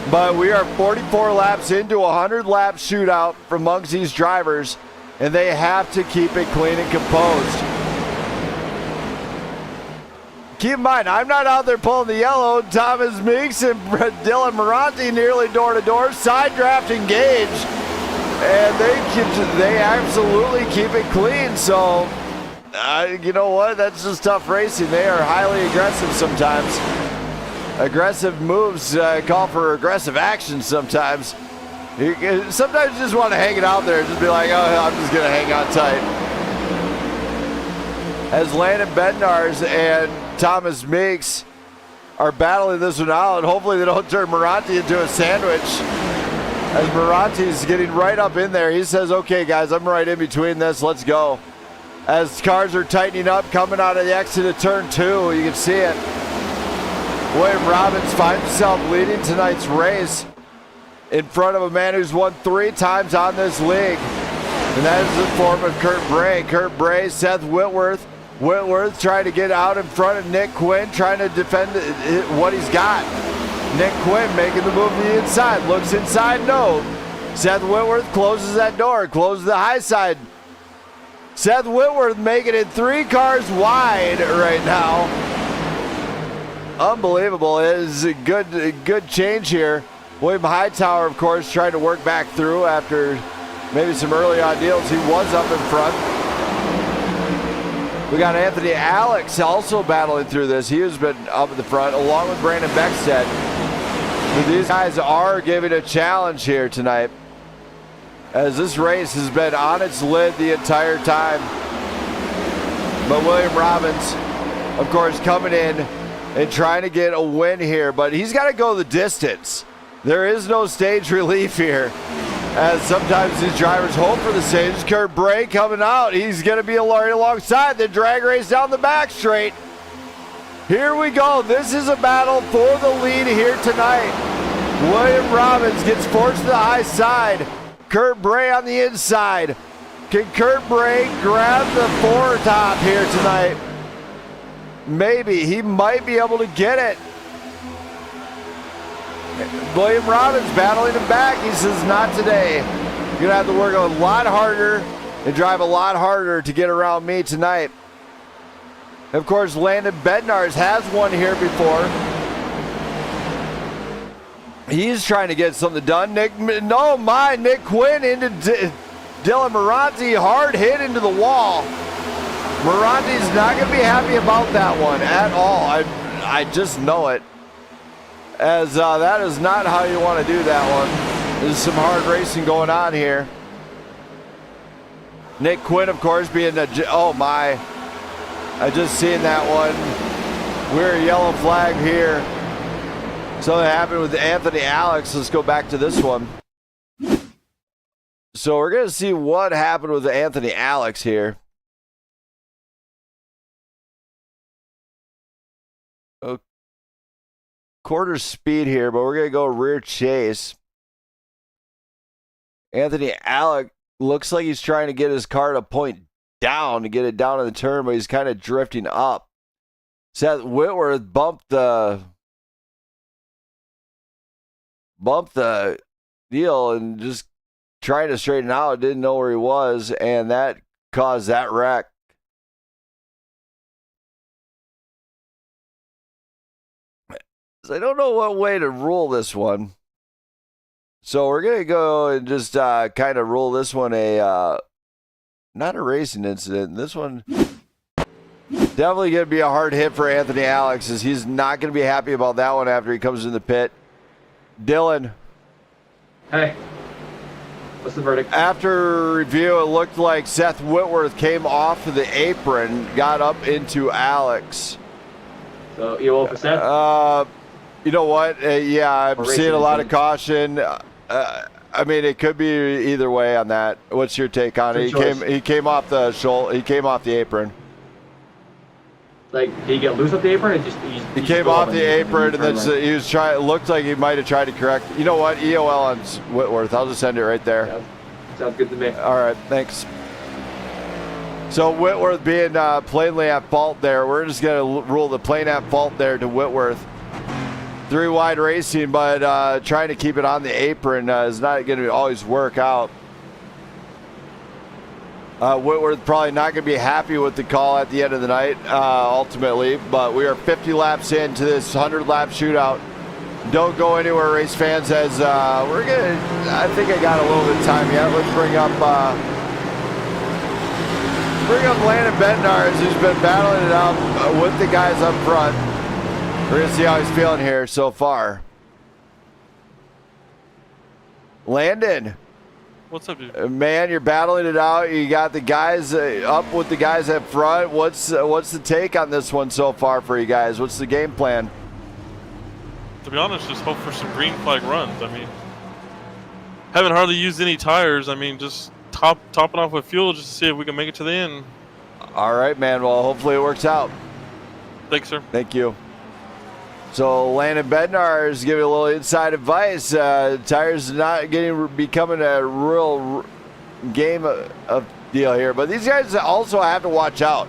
But we are 44 laps into a 100-lap shootout amongst these drivers, and they have to keep it clean and composed. Keep in mind, I'm not out there pulling the yellow. Thomas Meeks and Dylan Moranti nearly door-to-door. Side draft engaged. And they absolutely keep it clean. So, you know what? That's just tough racing. They are highly aggressive sometimes. Aggressive moves call for aggressive action sometimes. Sometimes you just want to hang it out there and just be like, oh, I'm just going to hang on tight. As Landon Bednarz and Thomas Meeks are battling this one out, and hopefully they don't turn Moranti into a sandwich. As Moranti's getting right up in there, he says, okay, guys, I'm right in between this. Let's go. As cars are tightening up, coming out of the exit of turn 2, you can see it. William Robbins finds himself leading tonight's race in front of a man who's won 3 times on this league. And that is in the form of Kurt Bray. Kurt Bray, Seth Whitworth. Whitworth trying to get out in front of Nick Quinn, trying to defend what he's got. Nick Quinn making the move to the inside. Looks inside, no. Seth Whitworth closes that door, closes the high side. Seth Whitworth making it 3 cars wide right now. Unbelievable. It is a good change here. William Hightower, of course, trying to work back through after maybe some early on deals. He was up in front. We got Anthony Alex also battling through this. He has been up at the front along with Brandon Beckstead. But these guys are giving a challenge here tonight, as this race has been on its lid the entire time. But William Robbins, of course, coming in and trying to get a win here, but he's got to go the distance. There is no stage relief here, as sometimes these drivers hope for the stage. Kurt Bray coming out. He's going to be alongside the drag race down the back straight. Here we go. This is a battle for the lead here tonight. William Robbins gets forced to the high side. Kurt Bray on the inside. Can Kurt Bray grab the foretop here tonight? Maybe. He might be able to get it. William Robbins battling him back. He says, not today. You're going to have to work a lot harder and drive a lot harder to get around me tonight. Of course, Landon Bednarz has won here before. He's trying to get something done. Nick Quinn into Dylan Moranti. Hard hit into the wall. Moranti's not going to be happy about that one at all. I just know it. As that is not how you want to do that one. There's some hard racing going on here. Nick Quinn, of course, being the... Oh, my. I just seen that one. We're a yellow flag here. Something happened with Anthony Alex. Let's go back to this one. So we're going to see what happened with Anthony Alex here. Quarter speed here, but we're going to go rear chase. Anthony Alex looks like he's trying to get his car to point down to get it down in the turn, but he's kind of drifting up. Seth Whitworth bumped the deal and just trying to straighten out, didn't know where he was, and that caused that wreck. I don't know what way to rule this one. So we're going to go and just kind of rule this one not a racing incident. This one definitely going to be a hard hit for Anthony Alex, as he's not going to be happy about that one after he comes in the pit. Dylan. Hey. What's the verdict? After review, it looked like Seth Whitworth came off of the apron, got up into Alex. So you all for Seth? You know what? Yeah, I'm seeing a lot of caution. I mean, it could be either way on that. What's your take on it? He came off the shoulder. He came off the apron. Like, did he get loose off the apron? He came off the apron, and then he was trying. It looked like he might have tried to correct. You know what? EOL on Whitworth. I'll just send it right there. Yeah, sounds good to me. All right, thanks. So Whitworth being plainly at fault there. We're just going to rule the plain at fault there to Whitworth. 3 wide racing, but trying to keep it on the apron is not going to always work out. Whitworth probably not going to be happy with the call at the end of the night, ultimately, but we are 50 laps into this 100-lap shootout. Don't go anywhere, race fans, as we're going to, I think I got a little bit of time yet. Let's bring up Landon Bednarz, who's been battling it out with the guys up front. We're going to see how he's feeling here so far. Landon. What's up, dude? Man, you're battling it out. You got the guys up with the guys up front. What's the take on this one so far for you guys? What's the game plan? To be honest, just hope for some green flag runs. I mean, haven't hardly used any tires. I mean, just topping off with fuel just to see if we can make it to the end. All right, man. Well, hopefully it works out. Thanks, sir. Thank you. So Landon Bednarz giving a little inside advice. Tires not becoming a real game of deal here, but these guys also have to watch out.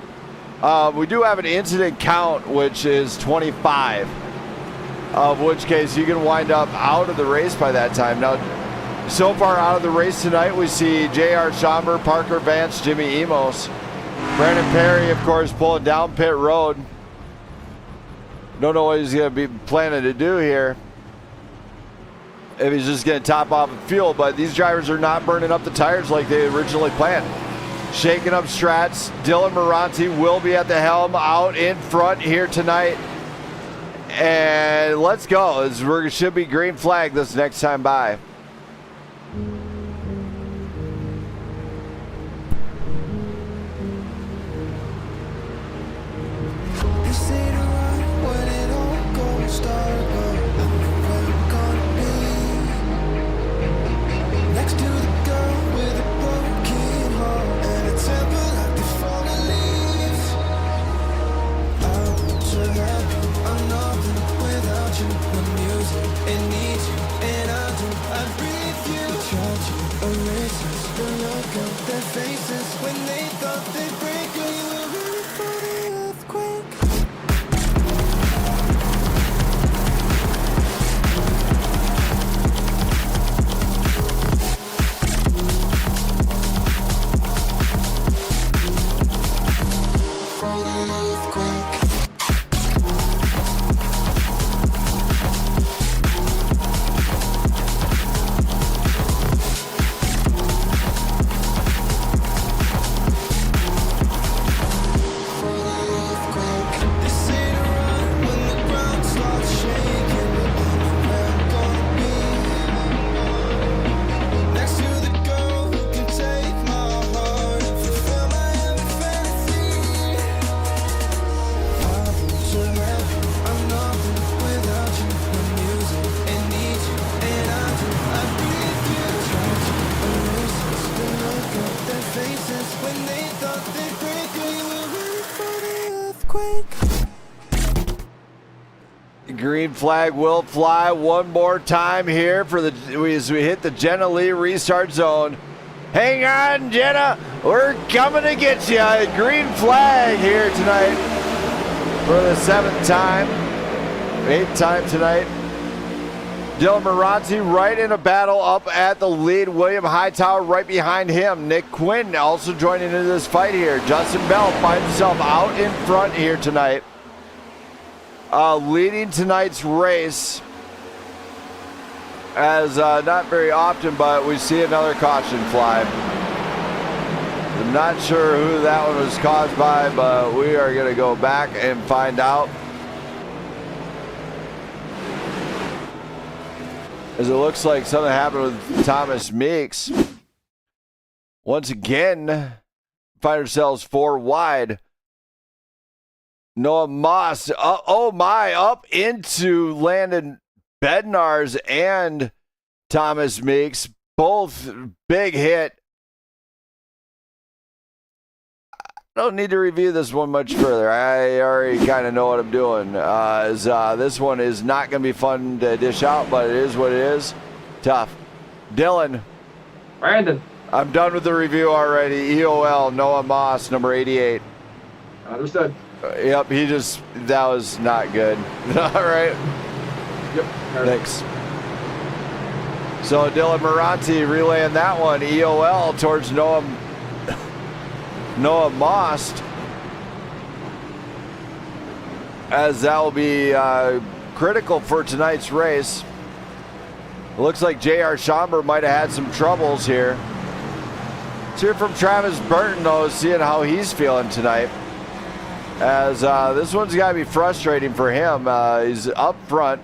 We do have an incident count, which is 25, of which case you can wind up out of the race by that time. Now, so far out of the race tonight, we see J.R. Schomburg, Parker Vance, Jimmy Emos, Brandon Perry, of course, pulling down pit road. Don't know what he's going to be planning to do here. If he's just going to top off with fuel, but these drivers are not burning up the tires like they originally planned. Shaking up strats. Dylan Moranti will be at the helm out in front here tonight. And let's go. It should be green flag this next time by. Green flag will fly one more time here for as we hit the Jenna Lee restart zone. Hang on, Jenna. We're coming to get you. Green flag here tonight for the 7th time. 8th time tonight. Dylan Moranti right in a battle up at the lead. William Hightower right behind him. Nick Quinn also joining into this fight here. Justin Bell finds himself out in front here tonight. Leading tonight's race, as not very often, but we see another caution fly. I'm not sure who that one was caused by, but we are going to go back and find out. As it looks like something happened with Thomas Meeks. Once again, find ourselves 4 wide. Noah Moss, up into Landon Bednarz and Thomas Meeks. Both big hit. I don't need to review this one much further. I already kind of know what I'm doing. This one is not going to be fun to dish out, but it is what it is. Tough. Dylan. Brandon. I'm done with the review already. EOL, Noah Moss, number 88. Understood. Yep, that was not good. All right. Yep. Thanks. So Dylan Moranti relaying that one. EOL towards Noah Most. As that will be critical for tonight's race. It looks like J.R. Schomburg might have had some troubles here. Let's hear from Travis Burton, though, seeing how he's feeling tonight. As this one's got to be frustrating for him. He's up front,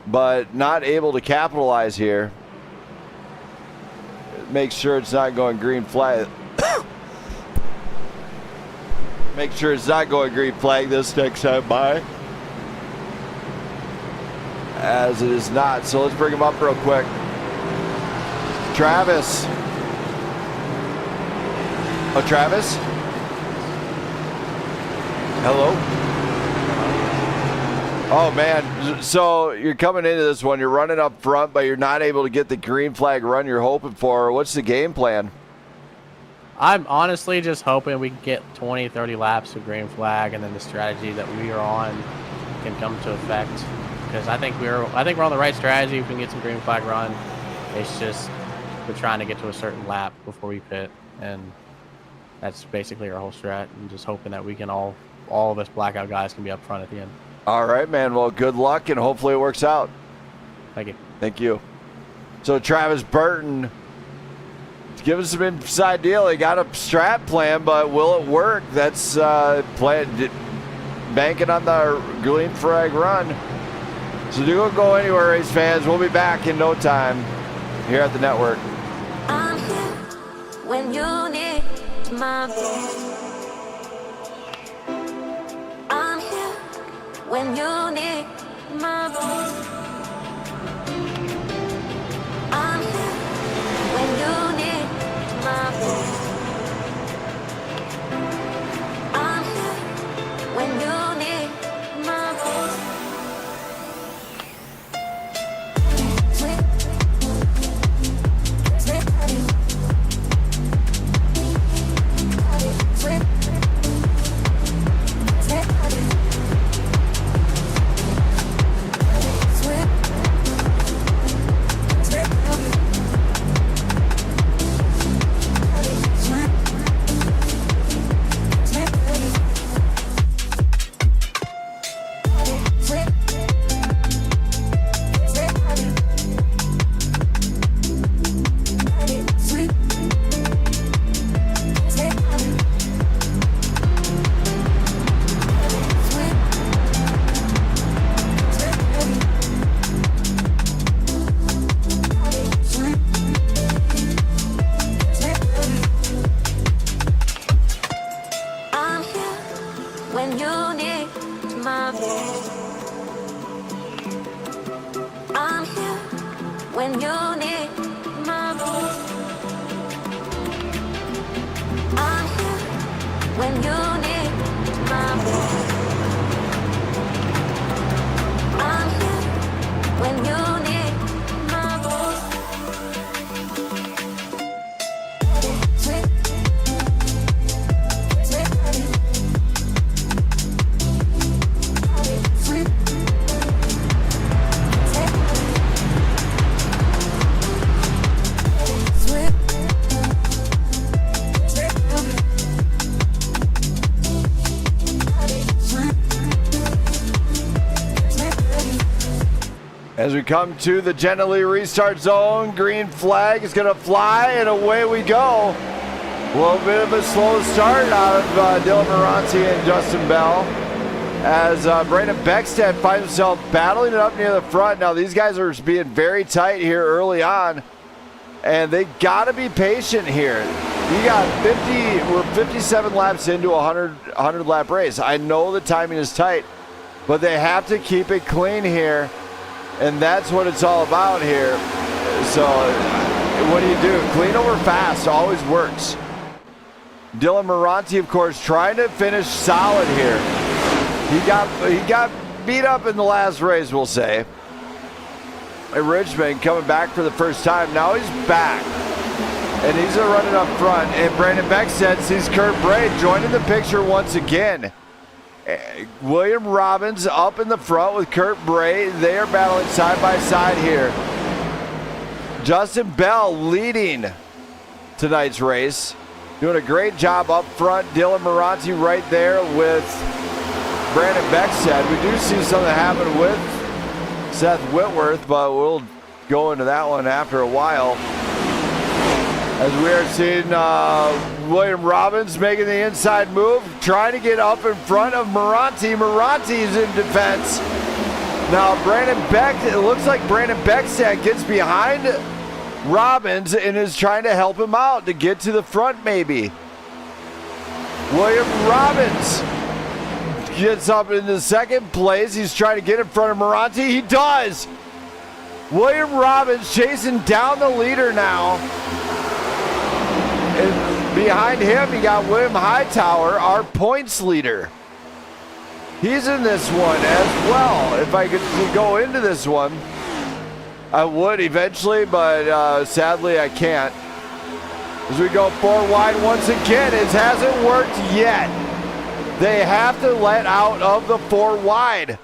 but not able to capitalize here. Make sure it's not going green flag. Make sure it's not going green flag this next time by. As it is not. So let's bring him up real quick. Travis. Oh, Travis? Hello? Oh, man. So you're coming into this one. You're running up front, but you're not able to get the green flag run you're hoping for. What's the game plan? I'm honestly just hoping we can get 20, 30 laps of green flag, and then the strategy that we are on can come to effect. Because I think we're on the right strategy. We can get some green flag run. It's just we're trying to get to a certain lap before we pit, and that's basically our whole strat. And just hoping that we can all of us Blackout guys can be up front at the end. All right, man. Well, good luck, and hopefully it works out. Thank you. Thank you. So Travis Burton, give us some inside deal. He got a strat plan, but will it work? That's banking on the green flag run. So don't go anywhere, race fans. We'll be back in no time here at the network. I'm here when you need my voice. I'm here when you need my voice. I'm here when you need my voice. I'm here when you need my voice. As we come to the gently restart zone, green flag is going to fly, and away we go. A little bit of a slow start out of Dylan Moranti and Justin Bell, as Brandon Beckstead finds himself battling it up near the front. Now, these guys are being very tight here early on, and they got to be patient here. You got we're 57 laps into a 100 lap race. I know the timing is tight, but they have to keep it clean here. And that's what it's all about here. So what do? Clean over fast always works. Dylan Moranti, of course, trying to finish solid here. He got beat up in the last race, we'll say. And Richmond coming back for the first time. Now he's back. And he's running up front. And Brandon Beckstead sees Kurt Bray joining the picture once again. William Robbins up in the front with Kurt Bray. They are battling side by side here. Justin Bell leading tonight's race. Doing a great job up front. Dylan Moranti right there with Brandon Beckstead. We do see something happen with Seth Whitworth, but we'll go into that one after a while. As we are seeing William Robbins making the inside move, trying to get up in front of Moranti. Moranti's in defense. Now it looks like Brandon Beckstead gets behind Robbins and is trying to help him out to get to the front maybe. William Robbins gets up into second place. He's trying to get in front of Moranti. He does. William Robbins chasing down the leader now. And behind him, you got William Hightower, our points leader. He's in this one as well. If I could go into this one, I would eventually, but sadly I can't. As we go 4 wide once again, it hasn't worked yet. They have to let out of the 4 wide.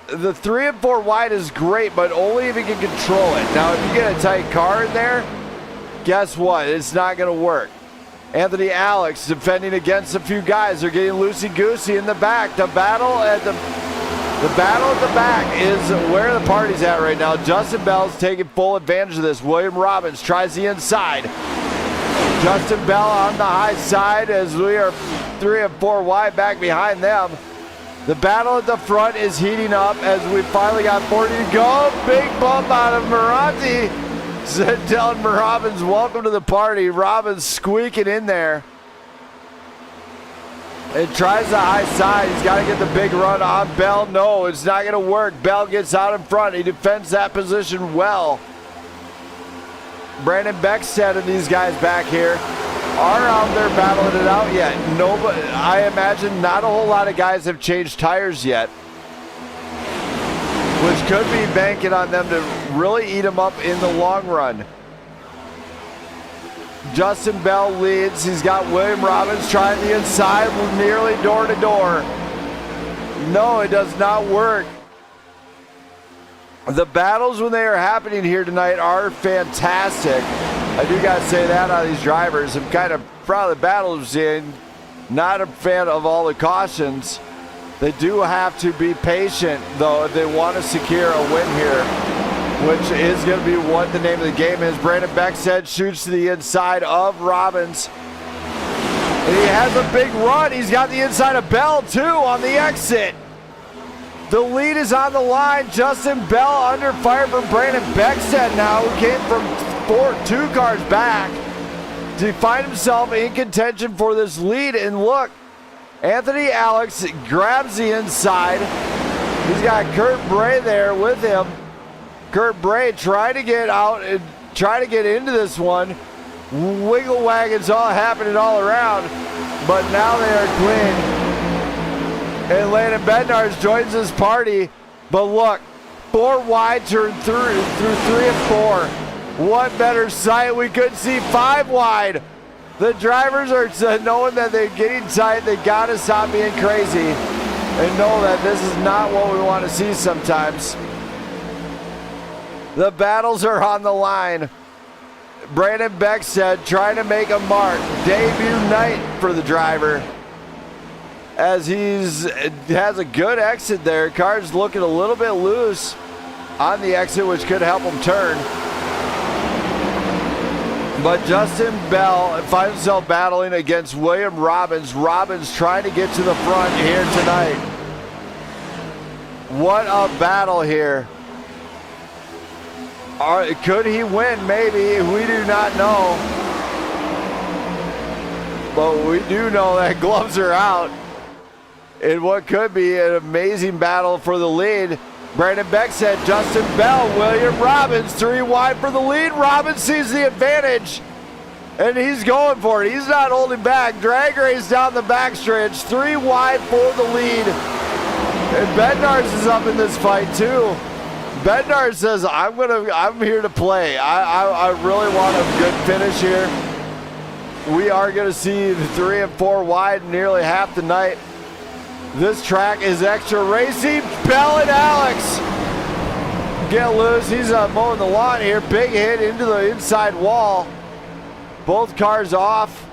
The 3 and 4 wide is great, but only if you can control it. Now, if you get a tight car in there, guess what? It's not going to work. Anthony Alex defending against a few guys. They're getting loosey-goosey in the back. The battle at the back is where the party's at right now. Justin Bell's taking full advantage of this. William Robbins tries the inside. Justin Bell on the high side as we are 3 and 4 wide back behind them. The battle at the front is heating up as we finally got 40 to go. Big bump out of Moranti. Said Dylan Robbins, welcome to the party. Robbins squeaking in there. It tries the high side. He's got to get the big run on Bell. No, it's not going to work. Bell gets out in front. He defends that position well. Brandon Beckstead and these guys back here are out there battling it out yet. Nobody, I imagine not a whole lot of guys have changed tires yet, which could be banking on them to really eat them up in the long run. Justin Bell leads. He's got William Robbins trying the inside, nearly door to door. No, it does not work. The battles when they are happening here tonight are fantastic. I do got to say that on these drivers. I'm kind of proud of the battles in. Not a fan of all the cautions. They do have to be patient, though, if they want to secure a win here, which is going to be what the name of the game is. Brandon Beckstead shoots to the inside of Robbins. And he has a big run. He's got the inside of Bell, too, on the exit. The lead is on the line. Justin Bell under fire from Brandon Beckstead now, who came from 2 cars back to find himself in contention for this lead. And look, Anthony Alex grabs the inside. He's got Kurt Bray there with him. Kurt Bray trying to get out and try to get into this one. Wiggle wagons all happening all around, but now they are clean. And Landon Bednarz joins this party. But look, 4 wide through 3 and 4. What better sight? We could see 5 wide. The drivers are knowing that they're getting tight. They got to stop being crazy and know that this is not what we want to see sometimes. The battles are on the line. Brandon Beckstead trying to make a mark. Debut night for the driver, as has a good exit there. Car's looking a little bit loose on the exit, which could help him turn. But Justin Bell finds himself battling against William Robbins. Robbins trying to get to the front here tonight. What a battle here. Could he win? Maybe. We do not know. But we do know that gloves are out in what could be an amazing battle for the lead. Brandon Beckstead, Justin Bell, William Robbins, 3 wide for the lead. Robbins sees the advantage, and he's going for it. He's not holding back. Drag race down the backstretch, 3 wide for the lead. And Bednarz is up in this fight too. Bednar says, I'm here to play. I really want a good finish here. We are going to see the 3 and 4 wide nearly half the night. This track is extra racy. Bell and Alex get loose. He's mowing the lawn here. Big hit into the inside wall. Both cars off.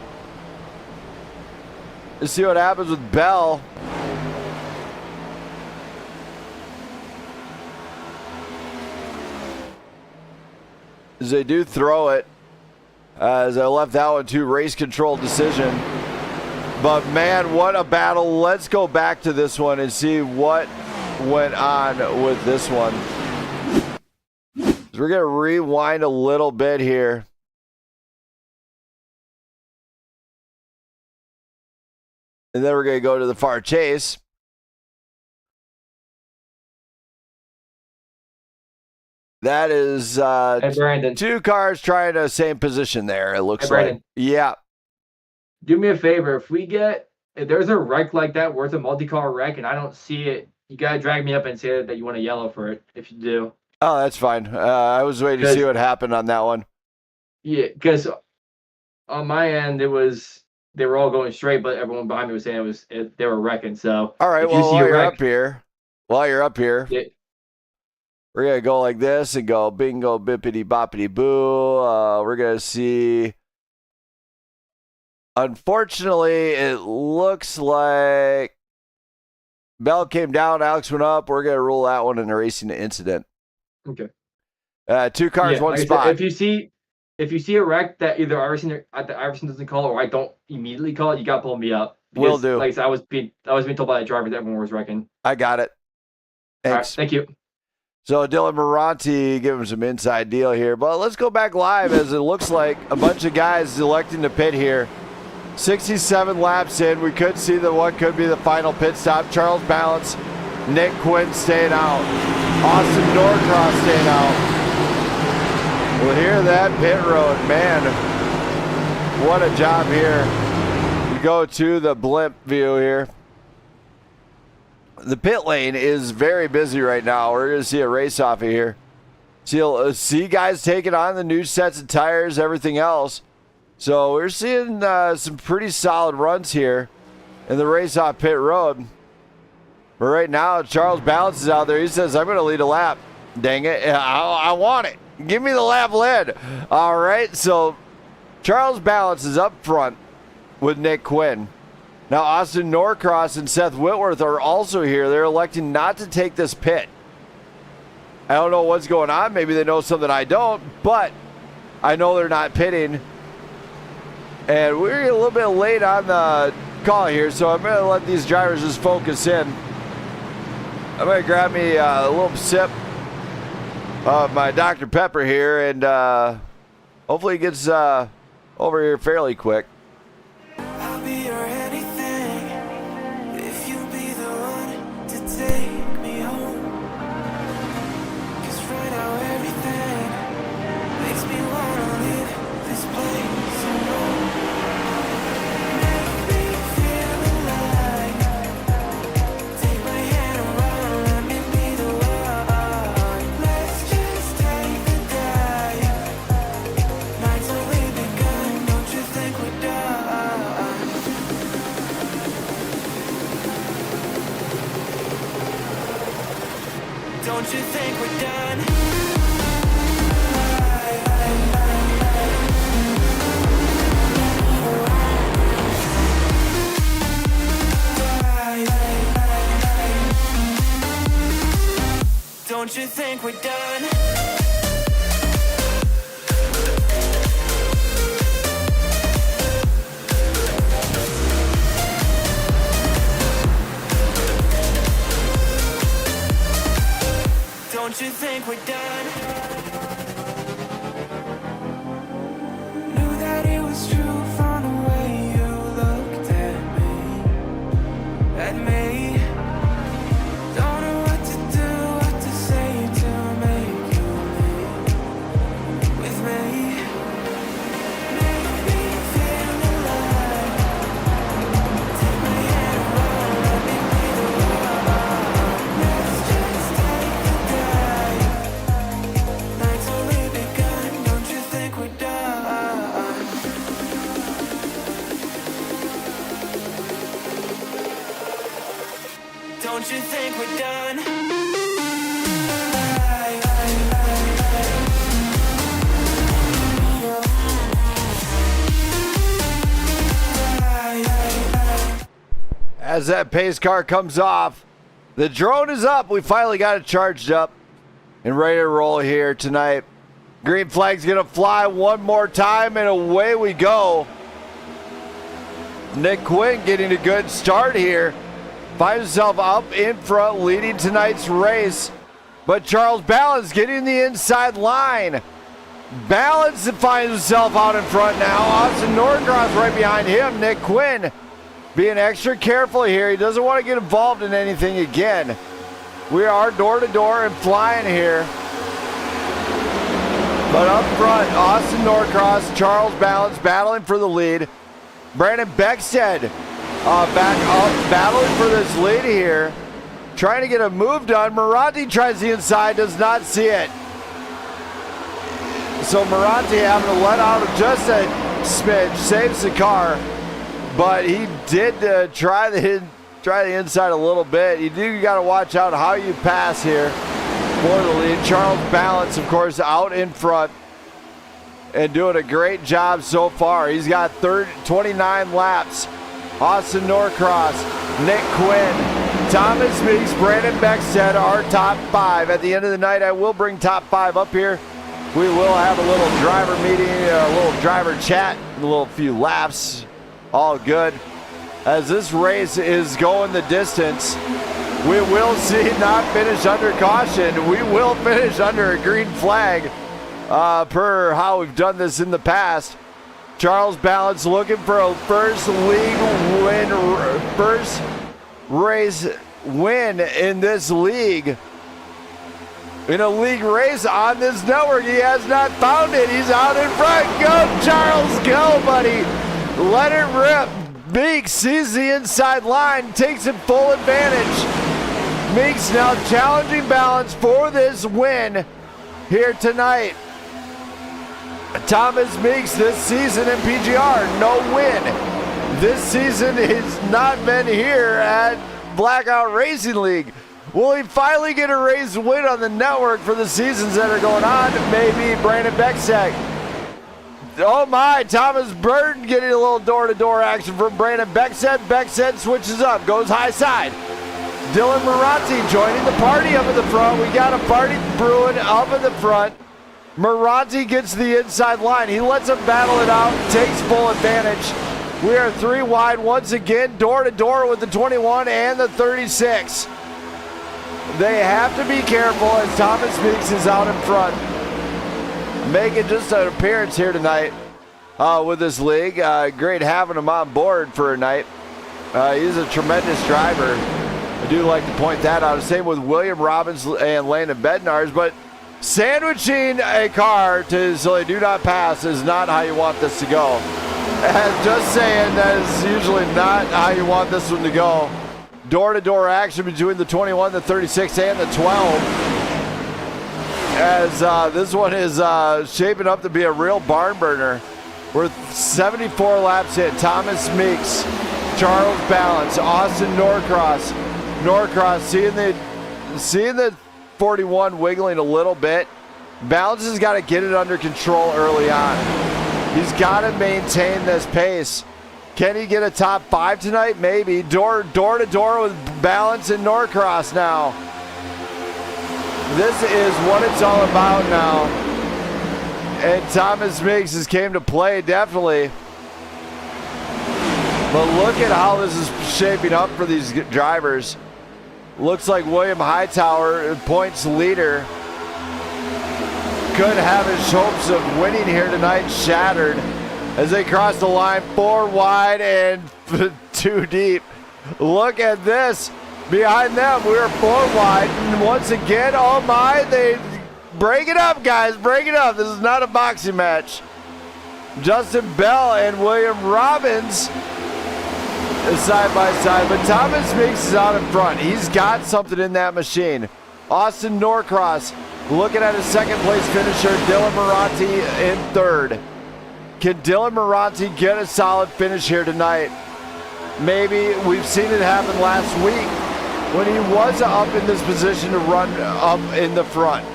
Let's see what happens with Bell. As they do throw it. As I left that one to race control decision. But man, what a battle. Let's go back to this one and see what went on with this one. So we're going to rewind a little bit here. And then we're going to go to the far chase. That is two cars trying the same position there, it looks like. Yeah. Do me a favor. If there's a wreck like that where it's a multi-car wreck and I don't see it, you got to drag me up and say that you want to yellow for it if you do. Oh, that's fine. I was waiting to see what happened on that one. Yeah, because on my end, they were all going straight, but everyone behind me was saying they were wrecking. So all right, well, while you're up here, yeah. We're going to go like this and go bingo, bippity, boppity, boo. We're going to see. Unfortunately, it looks like Bell came down, Alex went up. We're going to rule that one in a racing incident. Okay. 2 cars, one spot. If you see a wreck that either Iverson doesn't call or I don't immediately call it, you got to pull me up. Because, Will do. Like I said, I was being told by the driver that everyone was wrecking. I got it. Thanks. All right, thank you. So Dylan Moranti giving him some inside deal here. But let's go back live as it looks like a bunch of guys electing to pit here. 67 laps in. We could see what could be the final pit stop. Charles Balance, Nick Quinn staying out. Austin Norcross staying out. We'll hear that pit road. Man, what a job here. We go to the blimp view here. The pit lane is very busy right now. We're going to see a race off of here. See guys taking on the new sets of tires, everything else. So we're seeing some pretty solid runs here in the race off pit road. But right now, Charles Balance is out there. He says, I'm going to lead a lap. Dang it. I want it. Give me the lap lead. All right. So Charles Balance is up front with Nick Quinn. Now, Austin Norcross and Seth Whitworth are also here. They're electing not to take this pit. I don't know what's going on. Maybe they know something I don't, but I know they're not pitting. And we're a little bit late on the call here, so I'm going to let these drivers just focus in. I'm going to grab me a little sip of my Dr. Pepper here, and hopefully it gets over here fairly quick. Don't you think we're done? Don't you think we're done? Don't you think we're done? Knew that it was true from the way you looked at me. Don't know what to do, what to say to make you leave with me. Make me feel alive. Take my hand and run, let me be the one. Let's just take the dive. Don't you think we're done? As that pace car comes off, the drone is up. We finally got it charged up and ready to roll here tonight. Green flag's going to fly one more time, and away we go. Nick Quinn getting a good start here. Finds himself up in front, leading tonight's race. But Charles Balance getting the inside line. Balance finds himself out in front now. Austin Norcross right behind him. Nick Quinn being extra careful here. He doesn't want to get involved in anything again. We are door to door and flying here. But up front, Austin Norcross, Charles Balance battling for the lead. Brandon Beckstead back up, battling for this lead here. Trying to get a move done. Maranti tries the inside, does not see it. So Maranti having to let out just a smidge, saves the car. But he did try the inside a little bit. You do got to watch out how you pass here for the lead. Charles Balance, of course, out in front and doing a great job so far. He's got 29 laps. Austin Norcross, Nick Quinn, Thomas Meeks, Brandon Beckstead are top 5. At the end of the night, I will bring top 5 up here. We will have a little driver meeting, a little driver chat, a little few laps. All good. As this race is going the distance, we will see not finish under caution. We will finish under a green flag per how we've done this in the past. Charles Balance looking for a first race win in this league. In a league race on this network, he has not found it. He's out in front. Go, Charles, go, buddy. Let it rip. Meeks sees the inside line, takes it full advantage. Meeks now challenging Balance for this win here tonight. Thomas Meeks this season in PGR, no win. This season has not been here at Blackout Racing League. Will he finally get a race win on the network for the seasons that are going on? Maybe Brandon Beckstead. Oh my, Thomas Burton getting a little door-to-door action from Brandon Beckstead. Beckstead switches up, goes high side. Dylan Maranti joining the party up in the front. We got a party brewing up in the front. Maranti gets the inside line. He lets him battle it out, takes full advantage. We are 3 wide once again, door to door with the 21 and the 36. They have to be careful as Thomas Meeks is out in front. Making just an appearance here tonight with this league. Great having him on board for a night. He's a tremendous driver. I do like to point that out. Same with William Robbins and Landon Bednarz, but sandwiching a car so they do not pass is not how you want this to go. And just saying, that is usually not how you want this one to go. Door-to-door action between the 21, the 36, and the 12. As this one is shaping up to be a real barn burner. We're 74 laps in. Thomas Meeks, Charles Balance, Austin Norcross. Norcross seeing the 41 wiggling a little bit. Balance has got to get it under control early on. He's got to maintain this pace. Can he get a top 5 tonight? Maybe. Door to door with Balance and Norcross now. This is what it's all about now. And Thomas Meeks has came to play, definitely. But look at how this is shaping up for these drivers. Looks like William Hightower, points leader, could have his hopes of winning here tonight shattered as they cross the line 4 wide and 2 deep. Look at this. Behind them, we're 4 wide. And once again, oh my, they break it up, guys. Break it up. This is not a boxing match. Justin Bell and William Robbins side by side, but Thomas Meeks is out in front. He's got something in that machine. Austin Norcross looking at his second place finisher, Dylan Maranti in 3rd. Can Dylan Maranti get a solid finish here tonight? Maybe. We've seen it happen last week when he was up in this position to run up in the front.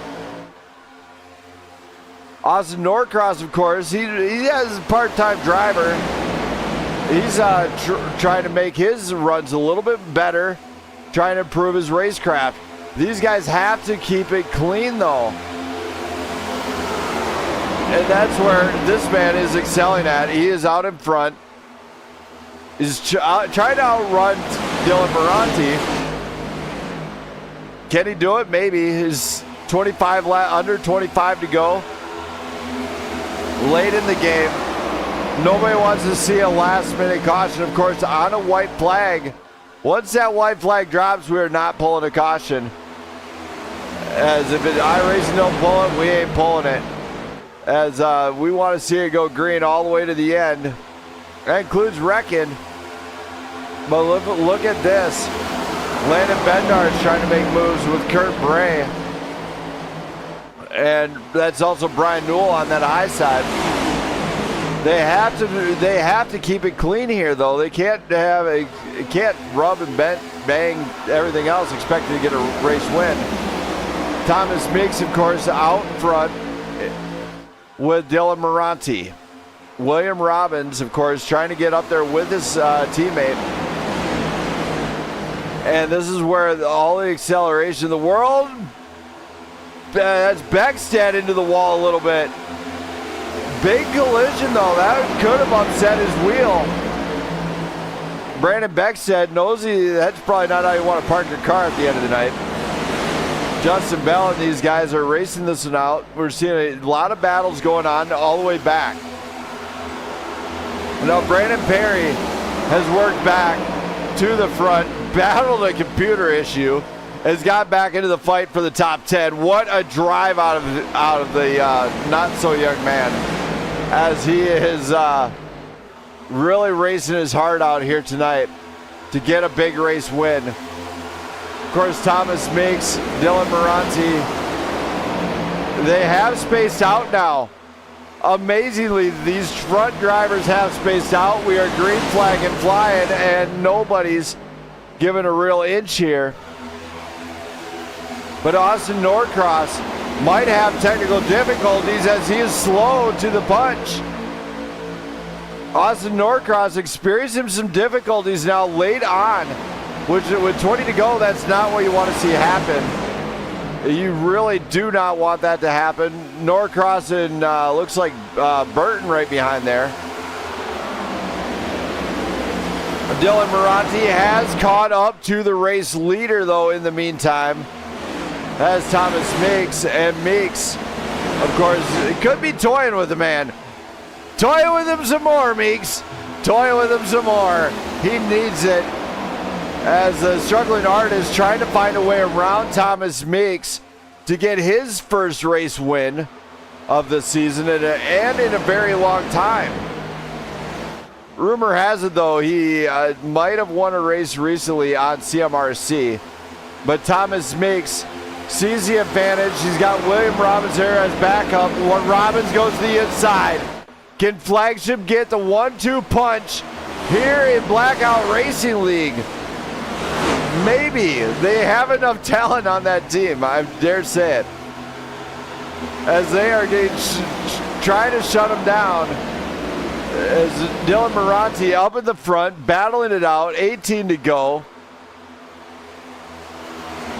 Austin Norcross, of course, he has a part-time driver. He's trying to make his runs a little bit better, trying to improve his racecraft. These guys have to keep it clean, though. And that's where this man is excelling at. He is out in front. He's trying to outrun Dylan Moranti. Can he do it? Maybe. His 25 under 25 to go. Late in the game. Nobody wants to see a last-minute caution, of course, on a white flag. Once that white flag drops, we are not pulling a caution. As if iRacing don't pull it, we ain't pulling it. As we want to see it go green all the way to the end. That includes wrecking. But look at this. Landon Bednar is trying to make moves with Kurt Bray. And that's also Brian Newell on that high side. They have to keep it clean here, though. They can't rub and bang everything else expecting to get a race win. Thomas Meeks, of course, out in front with Dylan Moranti. William Robbins, of course, trying to get up there with his teammate. And this is where all the acceleration in the world. That's Beckstead into the wall a little bit. Big collision, though. That could have upset his wheel. Brandon Beckstead knows that's probably not how you want to park your car at the end of the night. Justin Bell and these guys are racing this one out. We're seeing a lot of battles going on all the way back. Now Brandon Perry has worked back to the front, battled a computer issue, has got back into the fight for the top 10. What a drive out of the not so young man, as he is really racing his heart out here tonight to get a big race win. Of course, Thomas Meeks, Dylan Moranti, they have spaced out now. Amazingly, these front drivers have spaced out. We are green flagging flying, and nobody's giving a real inch here. But Austin Norcross might have technical difficulties as he is slow to the punch. Austin Norcross experiencing some difficulties now late on, which with 20 to go, that's not what you want to see happen. You really do not want that to happen. Norcross and looks like Burton right behind there. Dylan Moranti has caught up to the race leader, though, in the meantime. As Thomas Meeks, and Meeks, of course, could be toying with the man. Toying with him some more, Meeks. Toying with him some more. He needs it. As the struggling artist trying to find a way around Thomas Meeks to get his first race win of the season and in a very long time. Rumor has it, though, he might have won a race recently on CMRC, but Thomas Meeks sees the advantage. He's got William Robbins there as backup. When Robbins goes to the inside, can Flagship get the 1-2 punch here in Blackout Racing League? Maybe. They have enough talent on that team, I dare say it. As they are trying to shut him down. As Dylan Moranti up in the front, battling it out, 18 to go.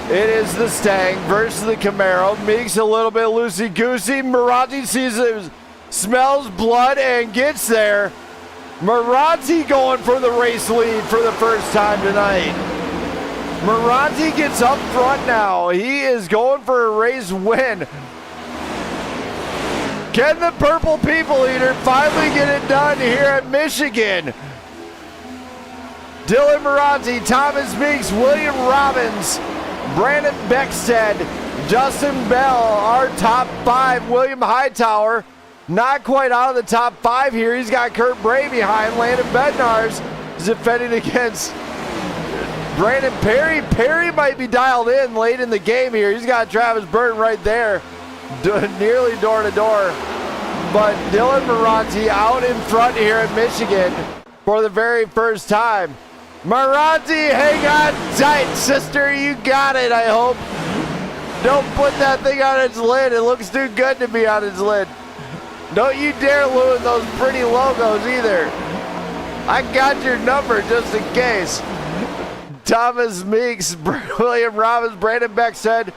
It is the Stang versus the Camaro. Meeks a little bit loosey-goosey. Moranti sees it, smells blood, and gets there. Moranti going for the race lead for the first time tonight. Moranti gets up front now. He is going for a race win. Can the Purple People Eater finally get it done here at Michigan? Dylan Moranti, Thomas Meeks, William Robbins, Brandon Beckstead, Justin Bell, our top 5. William Hightower, not quite out of the top 5 here. He's got Kurt Bray behind. Landon Bednar's defending against Brandon Perry. Perry might be dialed in late in the game here. He's got Travis Burton right there, nearly door to door. But Dylan Moranti out in front here in Michigan for the very first time. Moranti, hang on tight, sister. You got it, I hope. Don't put that thing on its lid. It looks too good to be on its lid. Don't you dare ruin those pretty logos either. I got your number just in case. Thomas Meeks, William Robbins, Brandon Beckstead,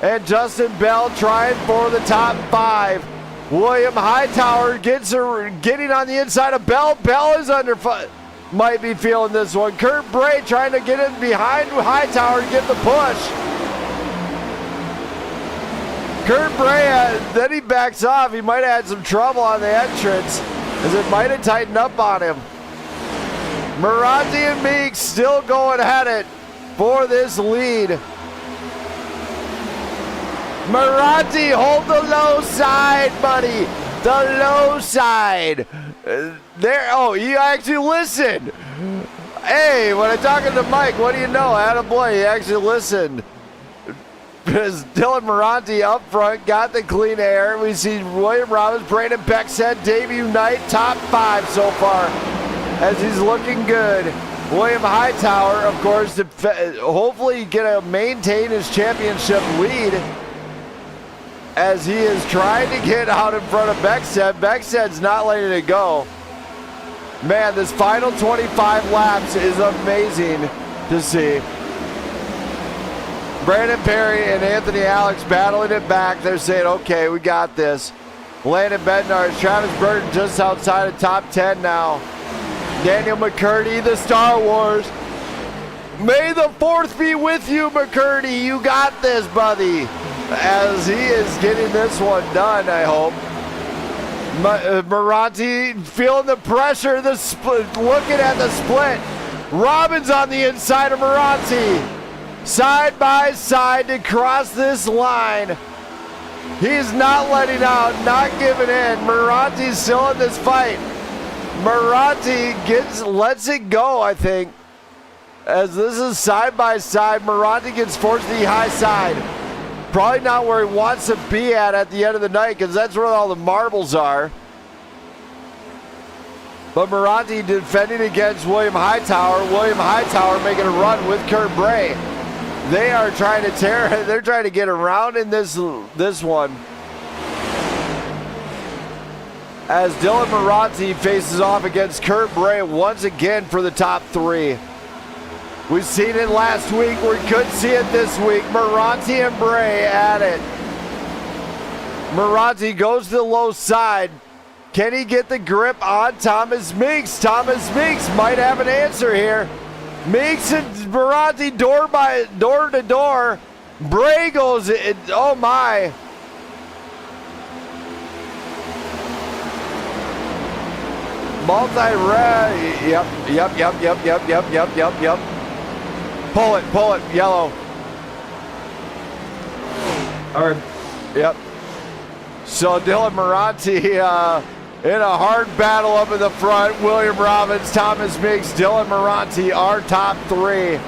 and Justin Bell trying for the top 5. William Hightower getting on the inside of Bell. Bell is under might be feeling this one. Kurt Bray trying to get in behind Hightower and get the push. Kurt Bray, then he backs off. He might have had some trouble on the entrance as it might have tightened up on him. Maranti and Meeks still going at it for this lead. Maranti, hold the low side, buddy. The low side. There. Oh, you actually listened. Hey, when I'm talking to Mike, what do you know? Attaboy, he actually listened. Because Dylan Maranti up front got the clean air. We see William Robbins, Brandon Beckstead, debut night, top 5 so far as he's looking good. William Hightower, of course, hopefully going to maintain his championship lead as he is trying to get out in front of Beckstead. Beckstead's not letting it go. Man, this final 25 laps is amazing to see. Brandon Perry and Anthony Alex battling it back. They're saying, okay, we got this. Landon Bednar, Travis Burton just outside of top 10 now. Daniel McCurdy, the Star Wars. May the 4th be with you, McCurdy. You got this, buddy. As he is getting this one done, I hope. Maranti feeling the pressure, the split, looking at the split. Robbins on the inside of Maranti. Side by side to cross this line. He's not letting out, not giving in. Maranti's still in this fight. Maranti lets it go, I think. As this is side by side, Maranti gets forced to the high side. Probably not where he wants to be at the end of the night, because that's where all the marbles are. But Maranti defending against William Hightower. William Hightower making a run with Kurt Bray. They are trying to they're trying to get around in this one. As Dylan Maranti faces off against Kurt Bray once again for the top 3. We've seen it last week. We could see it this week. Maranti and Bray at it. Maranti goes to the low side. Can he get the grip on Thomas Meeks? Thomas Meeks might have an answer here. Meeks and Maranti door to door. Bray goes, oh my. Multi-red, yep. Pull it, yellow. All right. Yep. So Dylan Maranti in a hard battle up in the front. William Robbins, Thomas Meeks, Dylan Maranti, our top 3.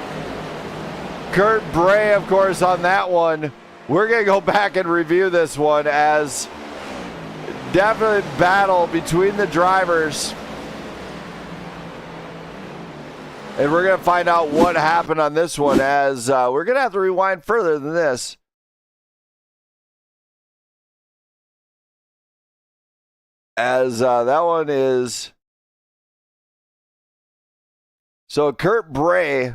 Kurt Bray, of course, on that one. We're going to go back and review this one as definite battle between the drivers. And we're going to find out what happened on this one as we're going to have to rewind further than this. As that one is. So Kurt Bray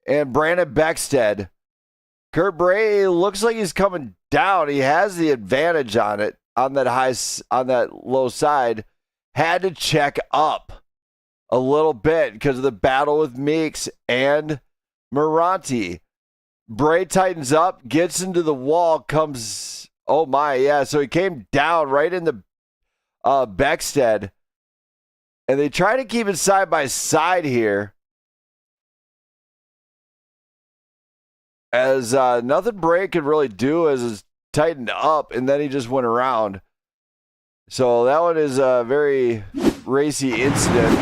and Brandon Beckstead. Kurt Bray looks like he's coming down. He has the advantage on it, on that low side. Had to check up a little bit because of the battle with Meeks and Maranti. Bray tightens up, gets into the wall, comes, oh my, yeah, so he came down right into Beckstead. And they try to keep it side by side here. As nothing Bray could really do is tightened up, and then he just went around. So that one is a very racy incident.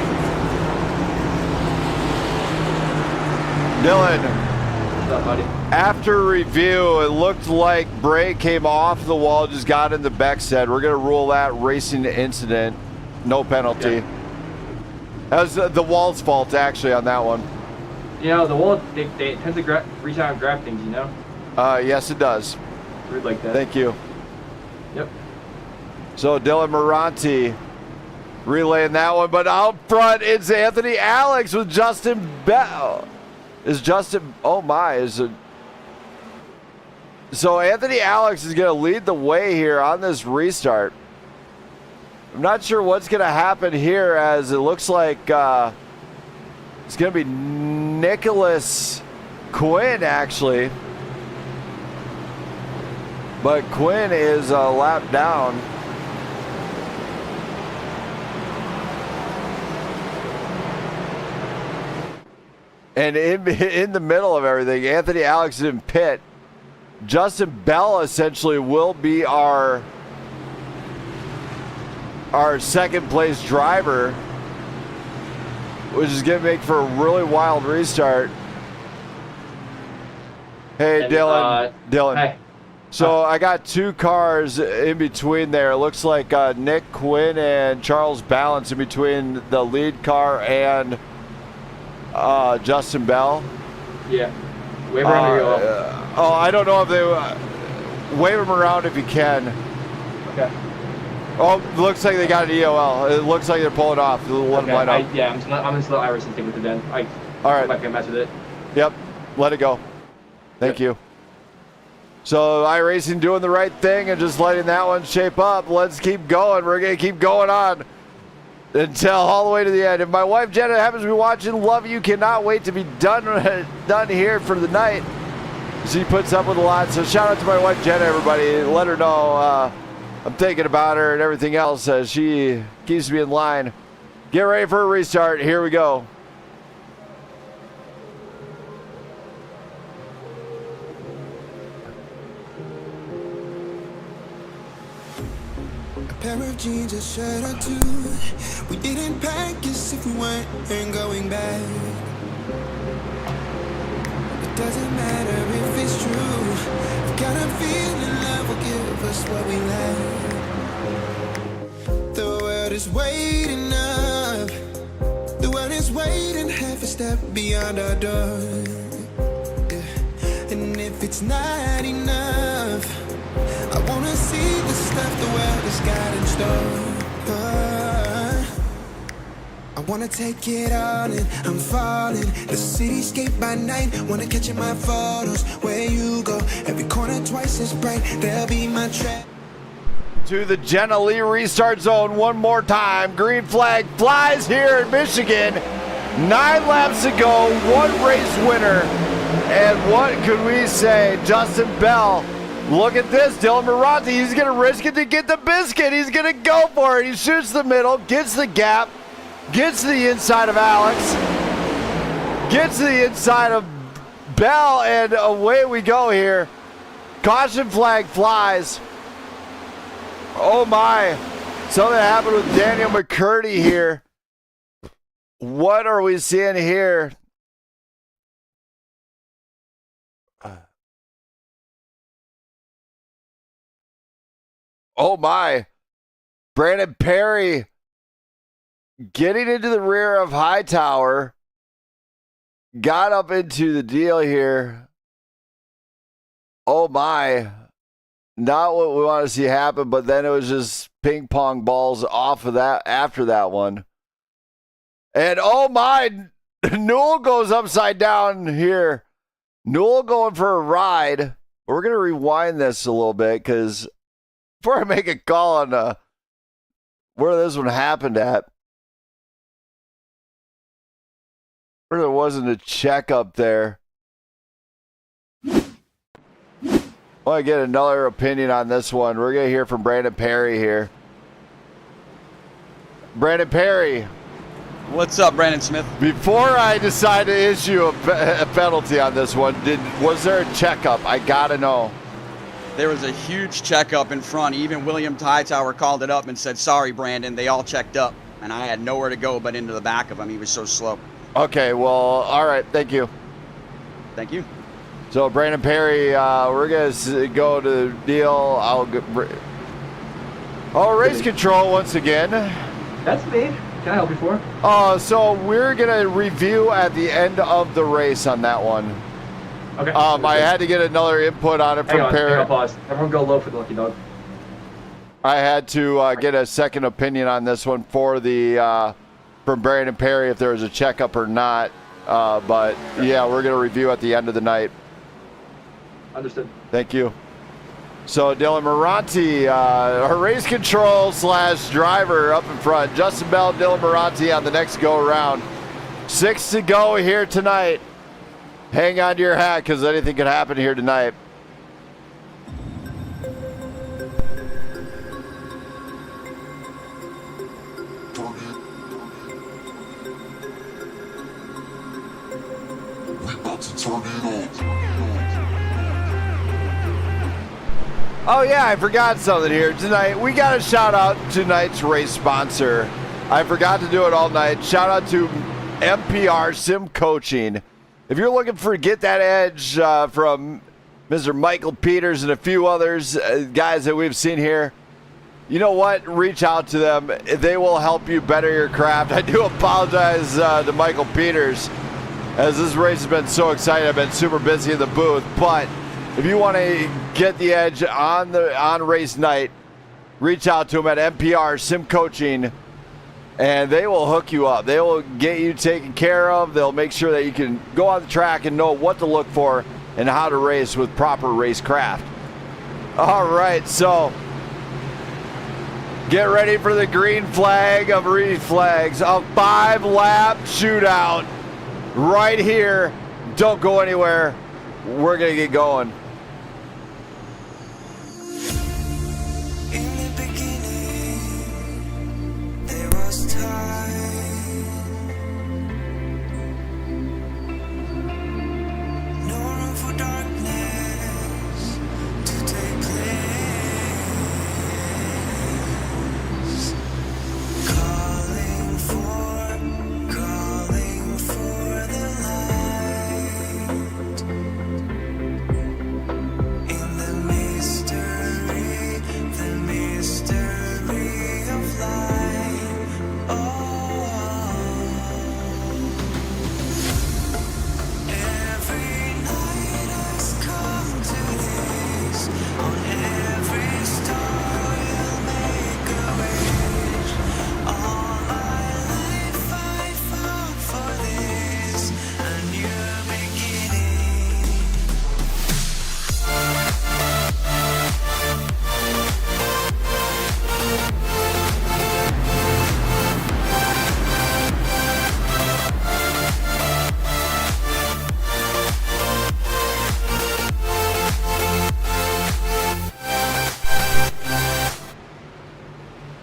Dylan, what's up, buddy? After review, it looked like Bray came off the wall, just got into Beckstead. We're going to rule that racing incident, no penalty. Okay. That was the wall's fault, actually, on that one. You know, the wall, they tend to reach out and grab things, you know? Yes, it does. Rude like that. Thank you. Yep. So Dylan Moranti relaying that one, but out front it's Anthony Alex with Justin Bell. Is Justin? Oh my! Is it? So Anthony Alex is going to lead the way here on this restart. I'm not sure what's going to happen here, as it looks like it's going to be Nicholas Quinn actually, but Quinn is a lap down. And in the middle of everything, Anthony Alex is in pit. Justin Bell essentially will be our second place driver, which is going to make for a really wild restart. Hey, And, Dylan. Hey. So I got two cars in between there. It looks like Nick Quinn and Charles Balance in between the lead car and Justin Bell. Yeah. Wave around the yellow. I don't know if they wave them around if you can. Okay. Oh, looks like they got an EOL. It looks like they're pulling off. Let them line up. Yeah, I'm gonna let Iverson stick with it then. All right. I can mess with it. Yep. Let it go. Thank you. So iRacing doing the right thing and just letting that one shape up. Let's keep going. We're gonna keep going on until all the way to the end. If my wife Jenna happens to be watching, love you. Cannot wait to be done here for the night. She puts up with a lot. So shout out to my wife Jenna, everybody. Let her know I'm thinking about her and everything else as she keeps me in line. Get ready for a restart. Here we go. A pair of jeans, a shirt or two. We didn't pack as if we weren't going back. It doesn't matter if it's true. I've got a feeling love will give us what we lack. The world is waiting up. The world is waiting half a step beyond our door. Yeah. And if it's not enough, I wanna see the stuff the world has got in store. I wanna take it all in, I'm falling. The cityscape by night, wanna catch in my photos. Where you go, every corner twice as bright. There'll be my trap. To the Jenna Lee restart zone one more time. Green flag flies here in Michigan. 9 laps to go, one race winner. And what could we say? Justin Bell. Look at this, Dylan Moranti. He's going to risk it to get the biscuit. He's going to go for it. He shoots the middle, gets the gap, gets to the inside of Alex, gets to the inside of Bell, and away we go here. Caution flag flies. Oh my. Something happened with Daniel McCurdy here. What are we seeing here? Oh my. Brandon Perry getting into the rear of Hightower. Got up into the deal here. Oh my. Not what we want to see happen, but then it was just ping pong balls off of that after that one. And oh my, Newell goes upside down here. Newell going for a ride. We're going to rewind this a little bit because before I make a call on where this one happened at, where there wasn't a check up there. I want to get another opinion on this one. We're going to hear from Brandon Perry here. Brandon Perry. What's up, Brandon Smith? Before I decide to issue a penalty on this one, was there a checkup? I got to know. There was a huge checkup in front. Even William Hightower called it up and said, sorry, Brandon, they all checked up. And I had nowhere to go but into the back of him. He was so slow. Okay, well, all right. Thank you. Thank you. So, Brandon Perry, we're going to go to the deal. Race control once again. That's me. Can I help you for? So we're gonna review at the end of the race on that one. Okay. I had to get another input on it from Hang on, pause. Everyone go low for the lucky dog. I had to get a second opinion on this one for the from Brandon Perry if there was a checkup or not. But yeah, we're gonna review at the end of the night. Understood. Thank you. So Dylan Moranti, our race control / driver up in front. Justin Bell, Dylan Moranti on the next go around. 6 to go here tonight. Hang on to your hat because anything could happen here tonight. Oh yeah, I forgot something here tonight. We got to shout out tonight's race sponsor. I forgot to do it all night. Shout out to MPR Sim Coaching. If you're looking for Get That Edge from Mr. Michael Peters and a few others, guys that we've seen here, you know what? Reach out to them. They will help you better your craft. I do apologize to Michael Peters as this race has been so exciting. I've been super busy in the booth, but if you want to get the edge on race night, reach out to them at MPR Sim Coaching, and they will hook you up. They will get you taken care of. They'll make sure that you can go on the track and know what to look for and how to race with proper racecraft. All right, so get ready for the green flag of reflags, a 5-lap shootout right here. Don't go anywhere. We're going to get going.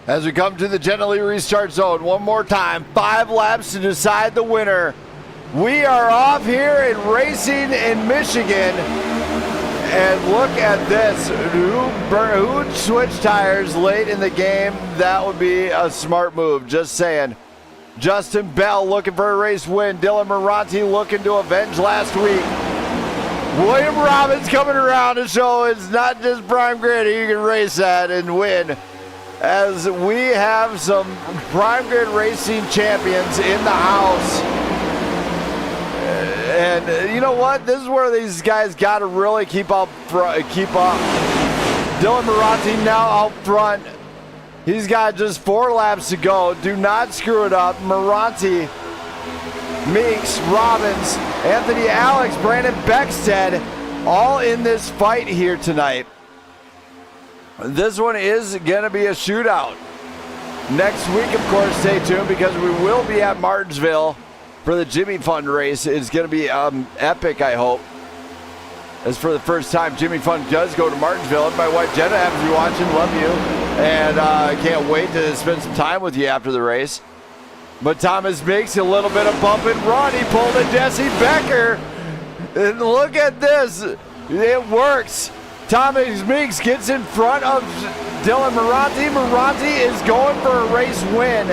As we come to the gently restart zone, one more time, 5 laps to decide the winner. We are off here in racing in Michigan. And look at this. Who switched tires late in the game? That would be a smart move, just saying. Justin Bell looking for a race win. Dylan Moranti looking to avenge last week. William Robbins coming around to show it's not just prime grid you can race at and win. As we have some prime grid racing champions in the house. And you know what? This is where these guys got to really keep up. Dylan Moranti now out front. He's got just 4 laps to go. Do not screw it up. Moranti, Meeks, Robbins, Anthony Alex, Brandon Beckstead, all in this fight here tonight. This one is going to be a shootout. Next week, of course, stay tuned because we will be at Martinsville for the Jimmy Fund race. It's going to be epic, I hope. As for the first time, Jimmy Fund does go to Martinsville. And my wife Jenna happens to be watching. Love you. And I can't wait to spend some time with you after the race. But Thomas makes a little bit of bump and run. He pulled a Jesse Becker. And look at this. It works. Thomas Meeks gets in front of Dylan Moranti. Moranti is going for a race win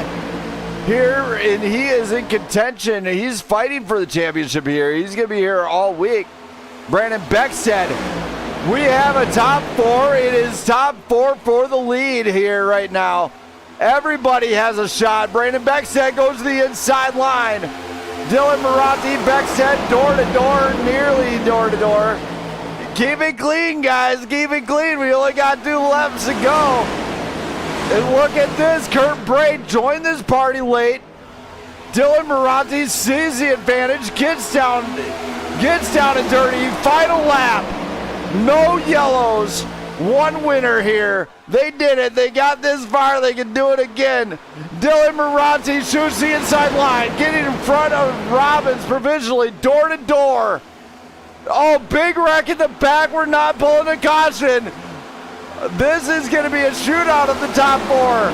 here, and he is in contention. He's fighting for the championship here. He's going to be here all week. Brandon Beckstead, we have a top 4. It is top 4 for the lead here right now. Everybody has a shot. Brandon Beckstead goes to the inside line. Dylan Maranti, Beckstead, door to door, nearly door to door. Keep it clean, guys. Keep it clean. We only got 2 laps to go. And look at this. Kurt Braid joined this party late. Dylan Maranti sees the advantage, gets down and dirty. Final lap. No yellows. 1 winner here. They did it. They got this far. They can do it again. Dylan Maranti shoots the inside line, getting in front of Robbins provisionally, door to door. Oh, big wreck in the back. We're not pulling a caution. This is going to be a shootout of the top 4.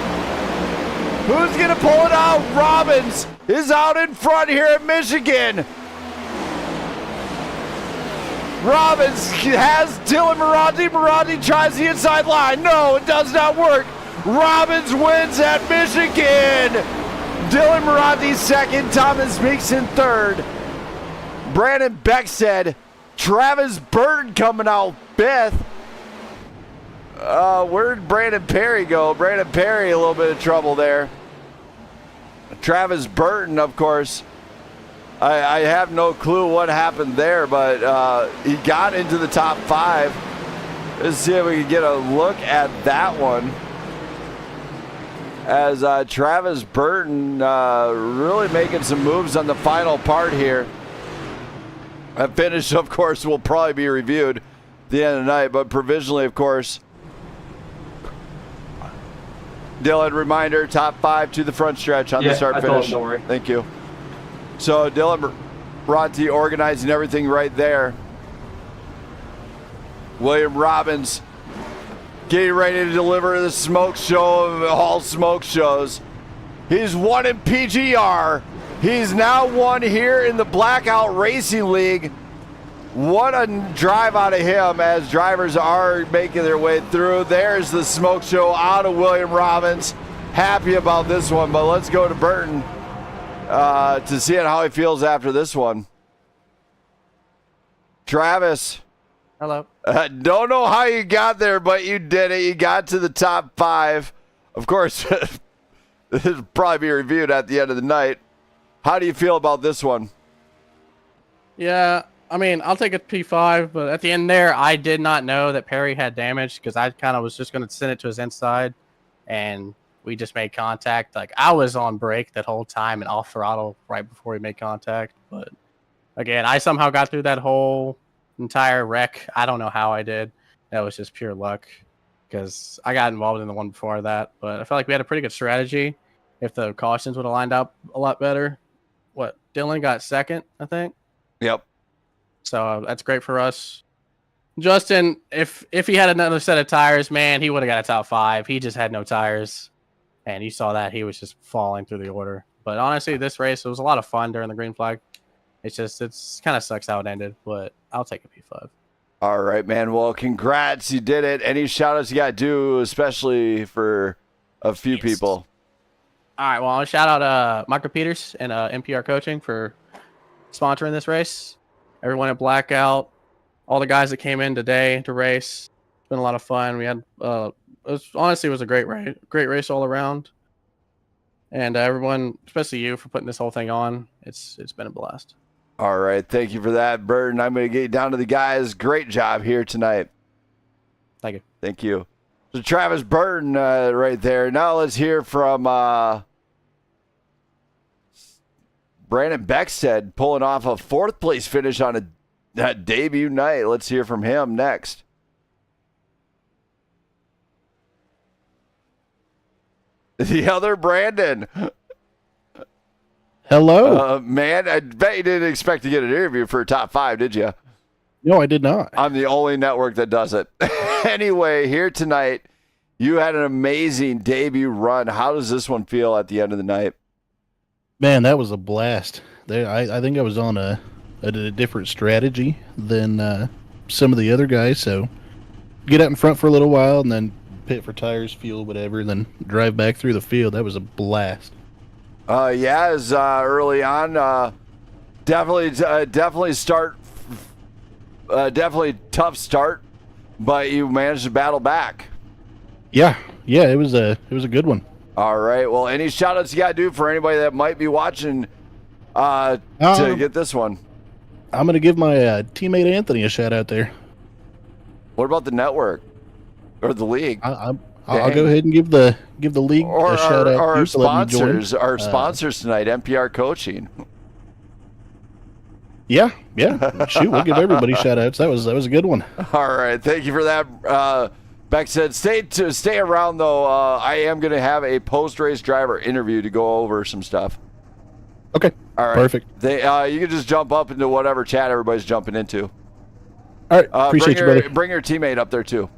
Who's going to pull it out? Robbins is out in front here at Michigan. Robbins has Dylan Maranti. Maranti tries the inside line. No, it does not work. Robbins wins at Michigan. Dylan Maranti second. Thomas Meeks in third. Brandon Beckstead. Travis Burton coming out 5th. Where'd Brandon Perry go? Brandon Perry, a little bit of trouble there. Travis Burton, of course. I have no clue what happened there, but he got into the top 5. Let's see if we can get a look at that one. As Travis Burton really making some moves on the final part here. A finish, of course, will probably be reviewed at the end of the night, but provisionally, of course. Dylan, reminder, top 5 to the front stretch on the start finish. Don't worry. Thank you. So Dylan Maranti organizing everything right there. William Robbins getting ready to deliver the smoke show of all smoke shows. He's won in PGR. He's now won here in the Blackout Racing League. What a drive out of him as drivers are making their way through. There's the smoke show out of William Robbins. Happy about this one, but let's go to Burton to see how he feels after this one. Travis. Hello. Don't know how you got there, but you did it. You got to the top 5. Of course, this will probably be reviewed at the end of the night. How do you feel about this one? Yeah, I mean, I'll take a P5, but at the end there, I did not know that Perry had damage because I kind of was just going to send it to his inside, and we just made contact. Like, I was on brake that whole time and off throttle right before we made contact. But, again, I somehow got through that whole entire wreck. I don't know how I did. That was just pure luck because I got involved in the one before that. But I felt like we had a pretty good strategy if the cautions would have lined up a lot better. What, Dylan got second, I think? Yep. So that's great for us. Justin, if he had another set of tires, man, he would have got a top 5. He just had no tires. And you saw that. He was just falling through the order. But honestly, this race, it was a lot of fun during the green flag. It's kind of sucks how it ended, but I'll take a P5. All right, man. Well, congrats. You did it. Any shout-outs you got to do, especially for a few people? All right, well, I'll shout out Michael Peters and MPR Coaching for sponsoring this race. Everyone at Blackout, all the guys that came in today to race. It's been a lot of fun. We had, it was a great race all around. And everyone, especially you, for putting this whole thing on. It's been a blast. All right, thank you for that, Burton. I'm going to get you down to the guys. Great job here tonight. Thank you. Thank you. So Travis Burton right there. Now let's hear from Brandon Beckstead pulling off a 4th place finish on a debut night. Let's hear from him next. The other Brandon. Hello. Man, I bet you didn't expect to get an interview for a top 5, did you? No, I did not. I'm the only network that does it. Anyway, here tonight, you had an amazing debut run. How does this one feel at the end of the night? Man, that was a blast. I think I was on a different strategy than some of the other guys. So get out in front for a little while and then pit for tires, fuel, whatever, and then drive back through the field. That was a blast. As early on, definitely tough start, but you managed to battle back. Yeah, it was a good one. All right. Well, any shout outs you got to do for anybody that might be watching to get this one? I'm going to give my teammate Anthony a shout out there. What about the network or the league? I'll go ahead and give the league or a shout out. Our to let me join. sponsors, our sponsors tonight, MPR Coaching. Yeah. Shoot, we'll give everybody shout outs. That was a good one. All right. Thank you for that. Beck said, stay around, though. I am going to have a post-race driver interview to go over some stuff. Okay. All right. Perfect. You can just jump up into whatever chat everybody's jumping into. All right. Appreciate you, brother. Bring your teammate up there, too.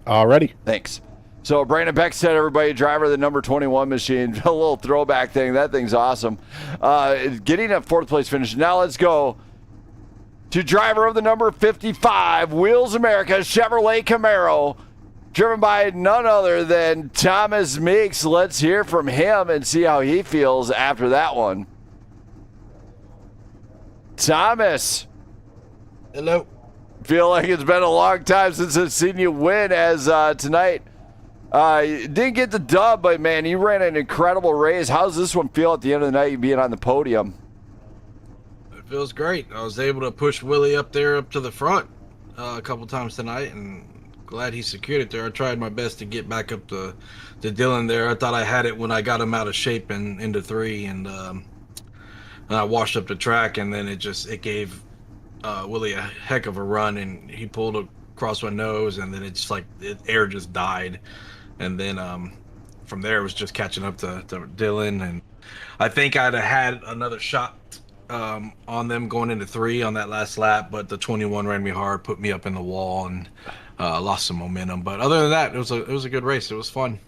Alrighty. Thanks. So Brandon Beck said, everybody, driver of the number 21 machine. A little throwback thing. That thing's awesome. Getting a 4th place finish. Now let's go to driver of the number 55, Wheels America Chevrolet Camaro, driven by none other than Thomas Meeks. Let's hear from him and see how he feels after that one. Thomas. Hello. Feel like it's been a long time since I've seen you win as tonight. Didn't get the dub, but, man, you ran an incredible race. How's this one feel at the end of the night, being on the podium? It feels great. I was able to push Willie up to the front a couple times tonight, and glad he secured it there. I tried my best to get back up to Dylan there. I thought I had it when I got him out of shape and into 3, and I washed up the track, and then it gave Willie a heck of a run, and he pulled across my nose, and then it's like air just died. And then from there it was just catching up to Dylan, and I think I'd have had another shot on them going into 3 on that last lap, but the 21 ran me hard, put me up in the wall, and lost some momentum. But other than that, it was a good race. It was fun.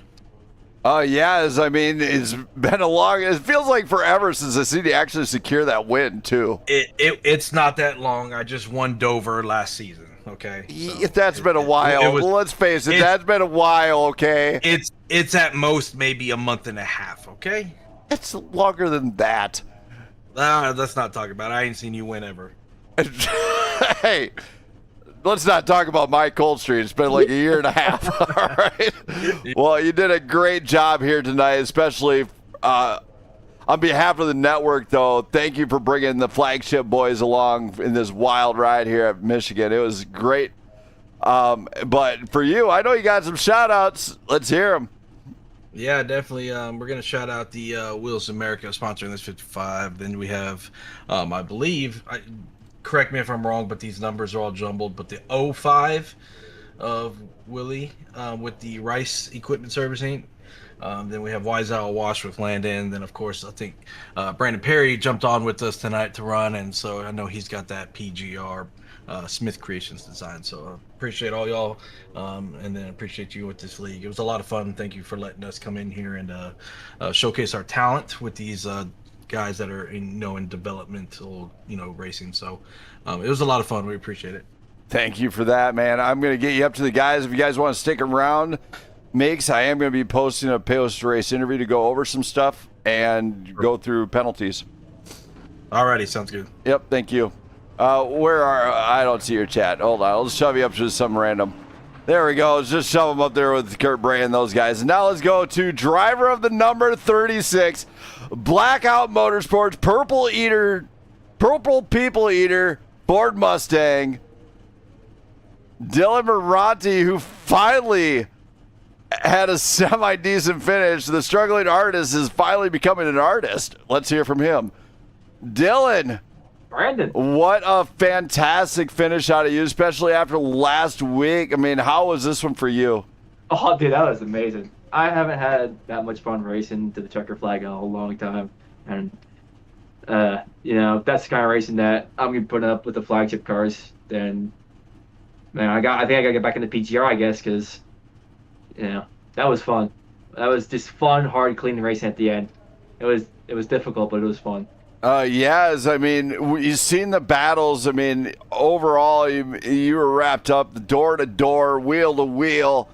It's been a long. It feels like forever since I seen you actually secure that win too. It's not that long. I just won Dover last season. Okay, That's been a while. Let's face it, that's been a while. Okay, it's at most maybe a month and a half. Okay, it's longer than that. Let's not talk about it. I ain't seen you win ever. Hey, let's not talk about my cold streak. It's been like a year and a half. All right. Well, you did a great job here tonight, especially on behalf of the network, though. Thank you for bringing the flagship boys along in this wild ride here at Michigan. It was great. But for you, I know you got some shout-outs. Let's hear them. Yeah, definitely. We're going to shout out the Wheels America sponsoring this 55. Then we have, I believe, correct me if I'm wrong, but these numbers are all jumbled, but the 05 of Willie with the Rice Equipment Servicing. Then we have Wise Owl Wash with Landon. Then, of course, I think Brandon Perry jumped on with us tonight to run, and so I know he's got that PGR Smith Creations design. So I appreciate all y'all, and then appreciate you with this league. It was a lot of fun. Thank you for letting us come in here and showcase our talent with these guys that are in developmental racing. So it was a lot of fun. We appreciate it. Thank you for that, man. I'm going to get you up to the guys. If you guys want to stick around, Mix, I am going to be posting a post-race interview to go over some stuff and go through penalties. Alrighty, sounds good. Yep, thank you. I don't see your chat. Hold on, I'll just shove you up to some random. There we go. Let's just shove them up there with Kurt Bray and those guys. And now let's go to driver of the number 36, Blackout Motorsports, Purple People Eater, Ford Mustang, Dylan Moranti, who finally had a semi-decent finish. The struggling artist is finally becoming an artist. Let's hear from him. Dylan. Brandon. What a fantastic finish out of you, especially after last week. I mean, how was this one for you? Oh, dude, that was amazing. I haven't had that much fun racing to the checker flag in a long time. And, that's the kind of racing that I'm going to put up with the flagship cars. Then, man, I think I got to get back into PGR, I guess, because, that was fun. That was just fun, hard, clean racing at the end. It was difficult, but it was fun. Yes, I mean, you've seen the battles. I mean, overall, you were wrapped up door to door, wheel to wheel,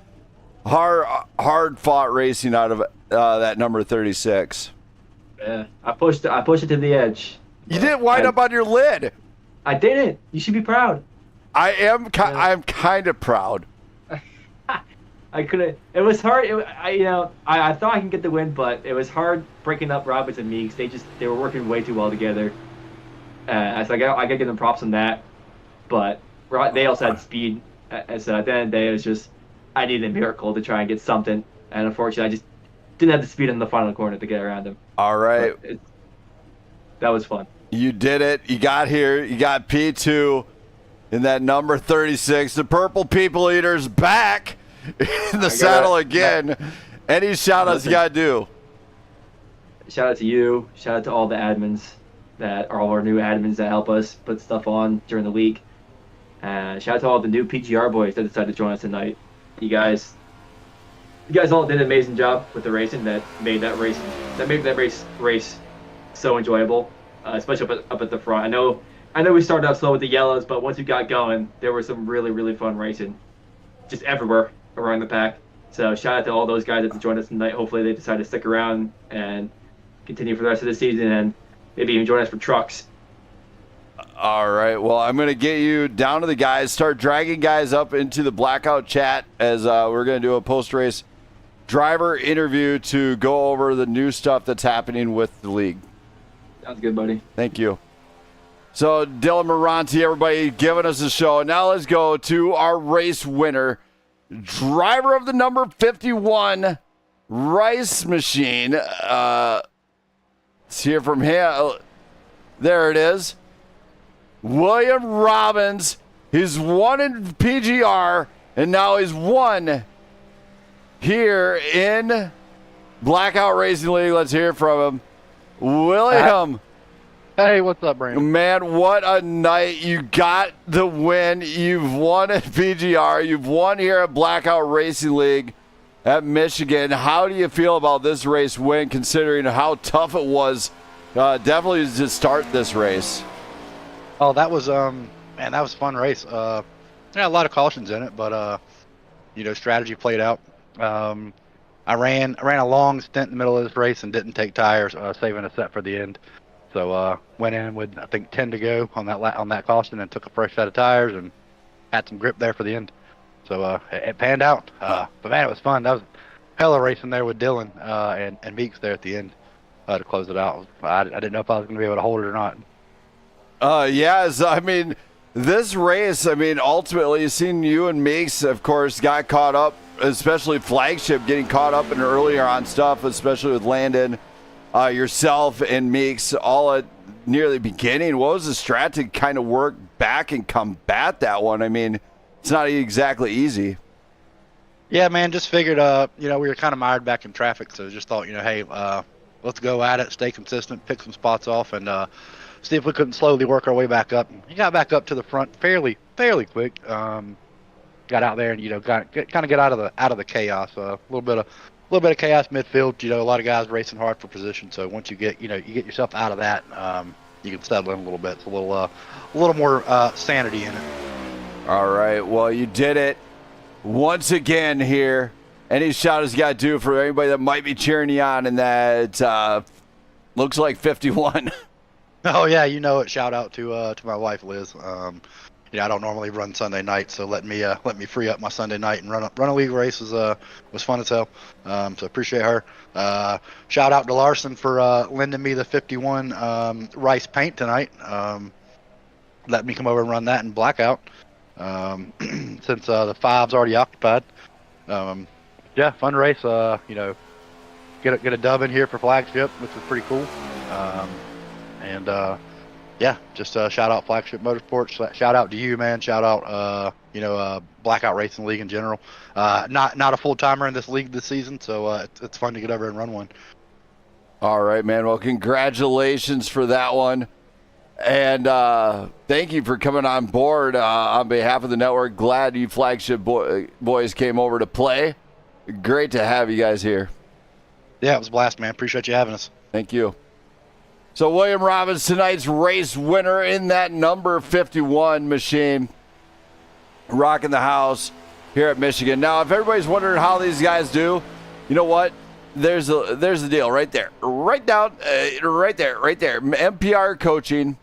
hard fought racing out of that number 36. Yeah, I pushed it to the edge. You didn't wind up on your lid. I didn't. You should be proud. I'm kind of proud. I couldn't. It was hard. I thought I can get the win, but it was hard breaking up Roberts and Meeks. They were working way too well together. So I got to give them props on that. But they also had speed. So at the end of the day, it was just I needed a miracle to try and get something, and unfortunately, I just didn't have the speed in the final corner to get around him. All right. That was fun. You did it. You got here. You got P2 in that number 36. The Purple People Eater's back in the saddle again. Any shout-outs you got to do? Shout out to you. Shout out to all the admins that are all our new admins that help us put stuff on during the week. Shout out to all the new PGR boys that decided to join us tonight. You guys all did an amazing job with the racing that made that race so enjoyable, especially up at the front. I know we started out slow with the yellows, but once we got going, there was some really, really fun racing just everywhere around the pack. So shout out to all those guys that joined us tonight. Hopefully they decide to stick around and continue for the rest of the season and maybe even join us for trucks. All right. Well, I'm going to get you down to the guys, start dragging guys up into the Blackout chat as we're going to do a post-race driver interview to go over the new stuff that's happening with the league. Sounds good, buddy. Thank you. So, Dylan Moranti, everybody giving us a show. Now let's go to our race winner, driver of the number 51 Rice Machine. Let's hear from him. There it is. William Robbins. He's won in PGR, and now he's won here in Blackout Racing League. Let's hear from him. William. Hey, what's up, Brandon? Man, what a night. You got the win. You've won at PGR. You've won here at Blackout Racing League at Michigan. How do you feel about this race win, considering how tough it was definitely to start this race? Oh, that was man, that was a fun race. Yeah, a lot of cautions in it, but strategy played out. I ran a long stint in the middle of this race and didn't take tires, saving a set for the end. So went in with I think 10 to go on that caution and took a fresh set of tires and had some grip there for the end. So it panned out. But man, it was fun. That was hella racing there with Dylan and Meeks there at the end to close it out. I didn't know if I was going to be able to hold it or not. Yes, I mean, this race, ultimately, you've seen you and Meeks, of course, got caught up, especially Flagship getting caught up in earlier on stuff, especially with Landon, yourself and Meeks, all at near the beginning. What was the strat to kind of work back and combat that one? I mean, it's not exactly easy. Yeah, man, just figured, we were kind of mired back in traffic, so just thought, hey, let's go at it, stay consistent, pick some spots off, and see if we couldn't slowly work our way back up. He got back up to the front fairly quick. Got out there and kind of get out of the chaos. A little bit of chaos midfield. A lot of guys racing hard for position. So once you get you get yourself out of that, you can settle in a little bit. It's a little more sanity in it. All right. Well, you did it once again here. Any shout outs you got to do for anybody that might be cheering you on in that looks like 51. Oh yeah, it. Shout out to my wife Liz. I don't normally run Sunday night, so let me free up my Sunday night and run a league race was fun as hell. So appreciate her. Shout out to Larson for lending me the 51 Rice paint tonight. Let me come over and run that in Blackout. Since the 5's already occupied. Yeah, fun race. Get a dub in here for Flagship, which was pretty cool. Just shout out Flagship Motorsports. Shout out to you, man. Shout out, Blackout Racing League in general. Not a full timer in this league this season, so it's fun to get over and run one. All right, man. Well, congratulations for that one, and thank you for coming on board on behalf of the network. Glad you Flagship boys came over to play. Great to have you guys here. Yeah, it was a blast, man. Appreciate you having us. Thank you. So William Robbins, tonight's race winner in that number 51 machine, rocking the house here at Michigan. Now, if everybody's wondering how these guys do, you know what? There's the deal right there. Right down, right there. MPR Coaching,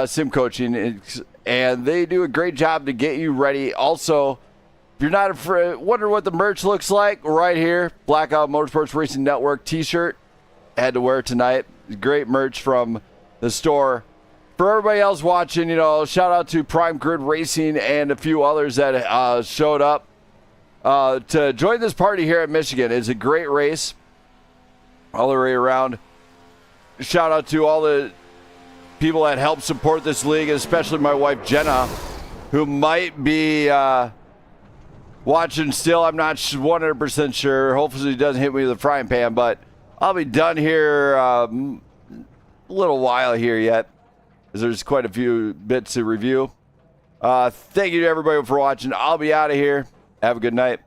Sim Coaching, and they do a great job to get you ready. Also, If you're not afraid, wonder what the merch looks like, right here, Blackout Motorsports Racing Network t-shirt. Had to wear it tonight. Great merch from the store. For everybody else watching, shout out to Prime Grid Racing and a few others that showed up to join this party here at Michigan. It's a great race all the way around. Shout out to all the people that help support this league, especially my wife Jenna, who might be watching still. I'm not 100% sure. Hopefully he doesn't hit me with a frying pan, but I'll be done here a little while here yet, because there's quite a few bits to review. Thank you to everybody for watching. I'll be out of here. Have a good night.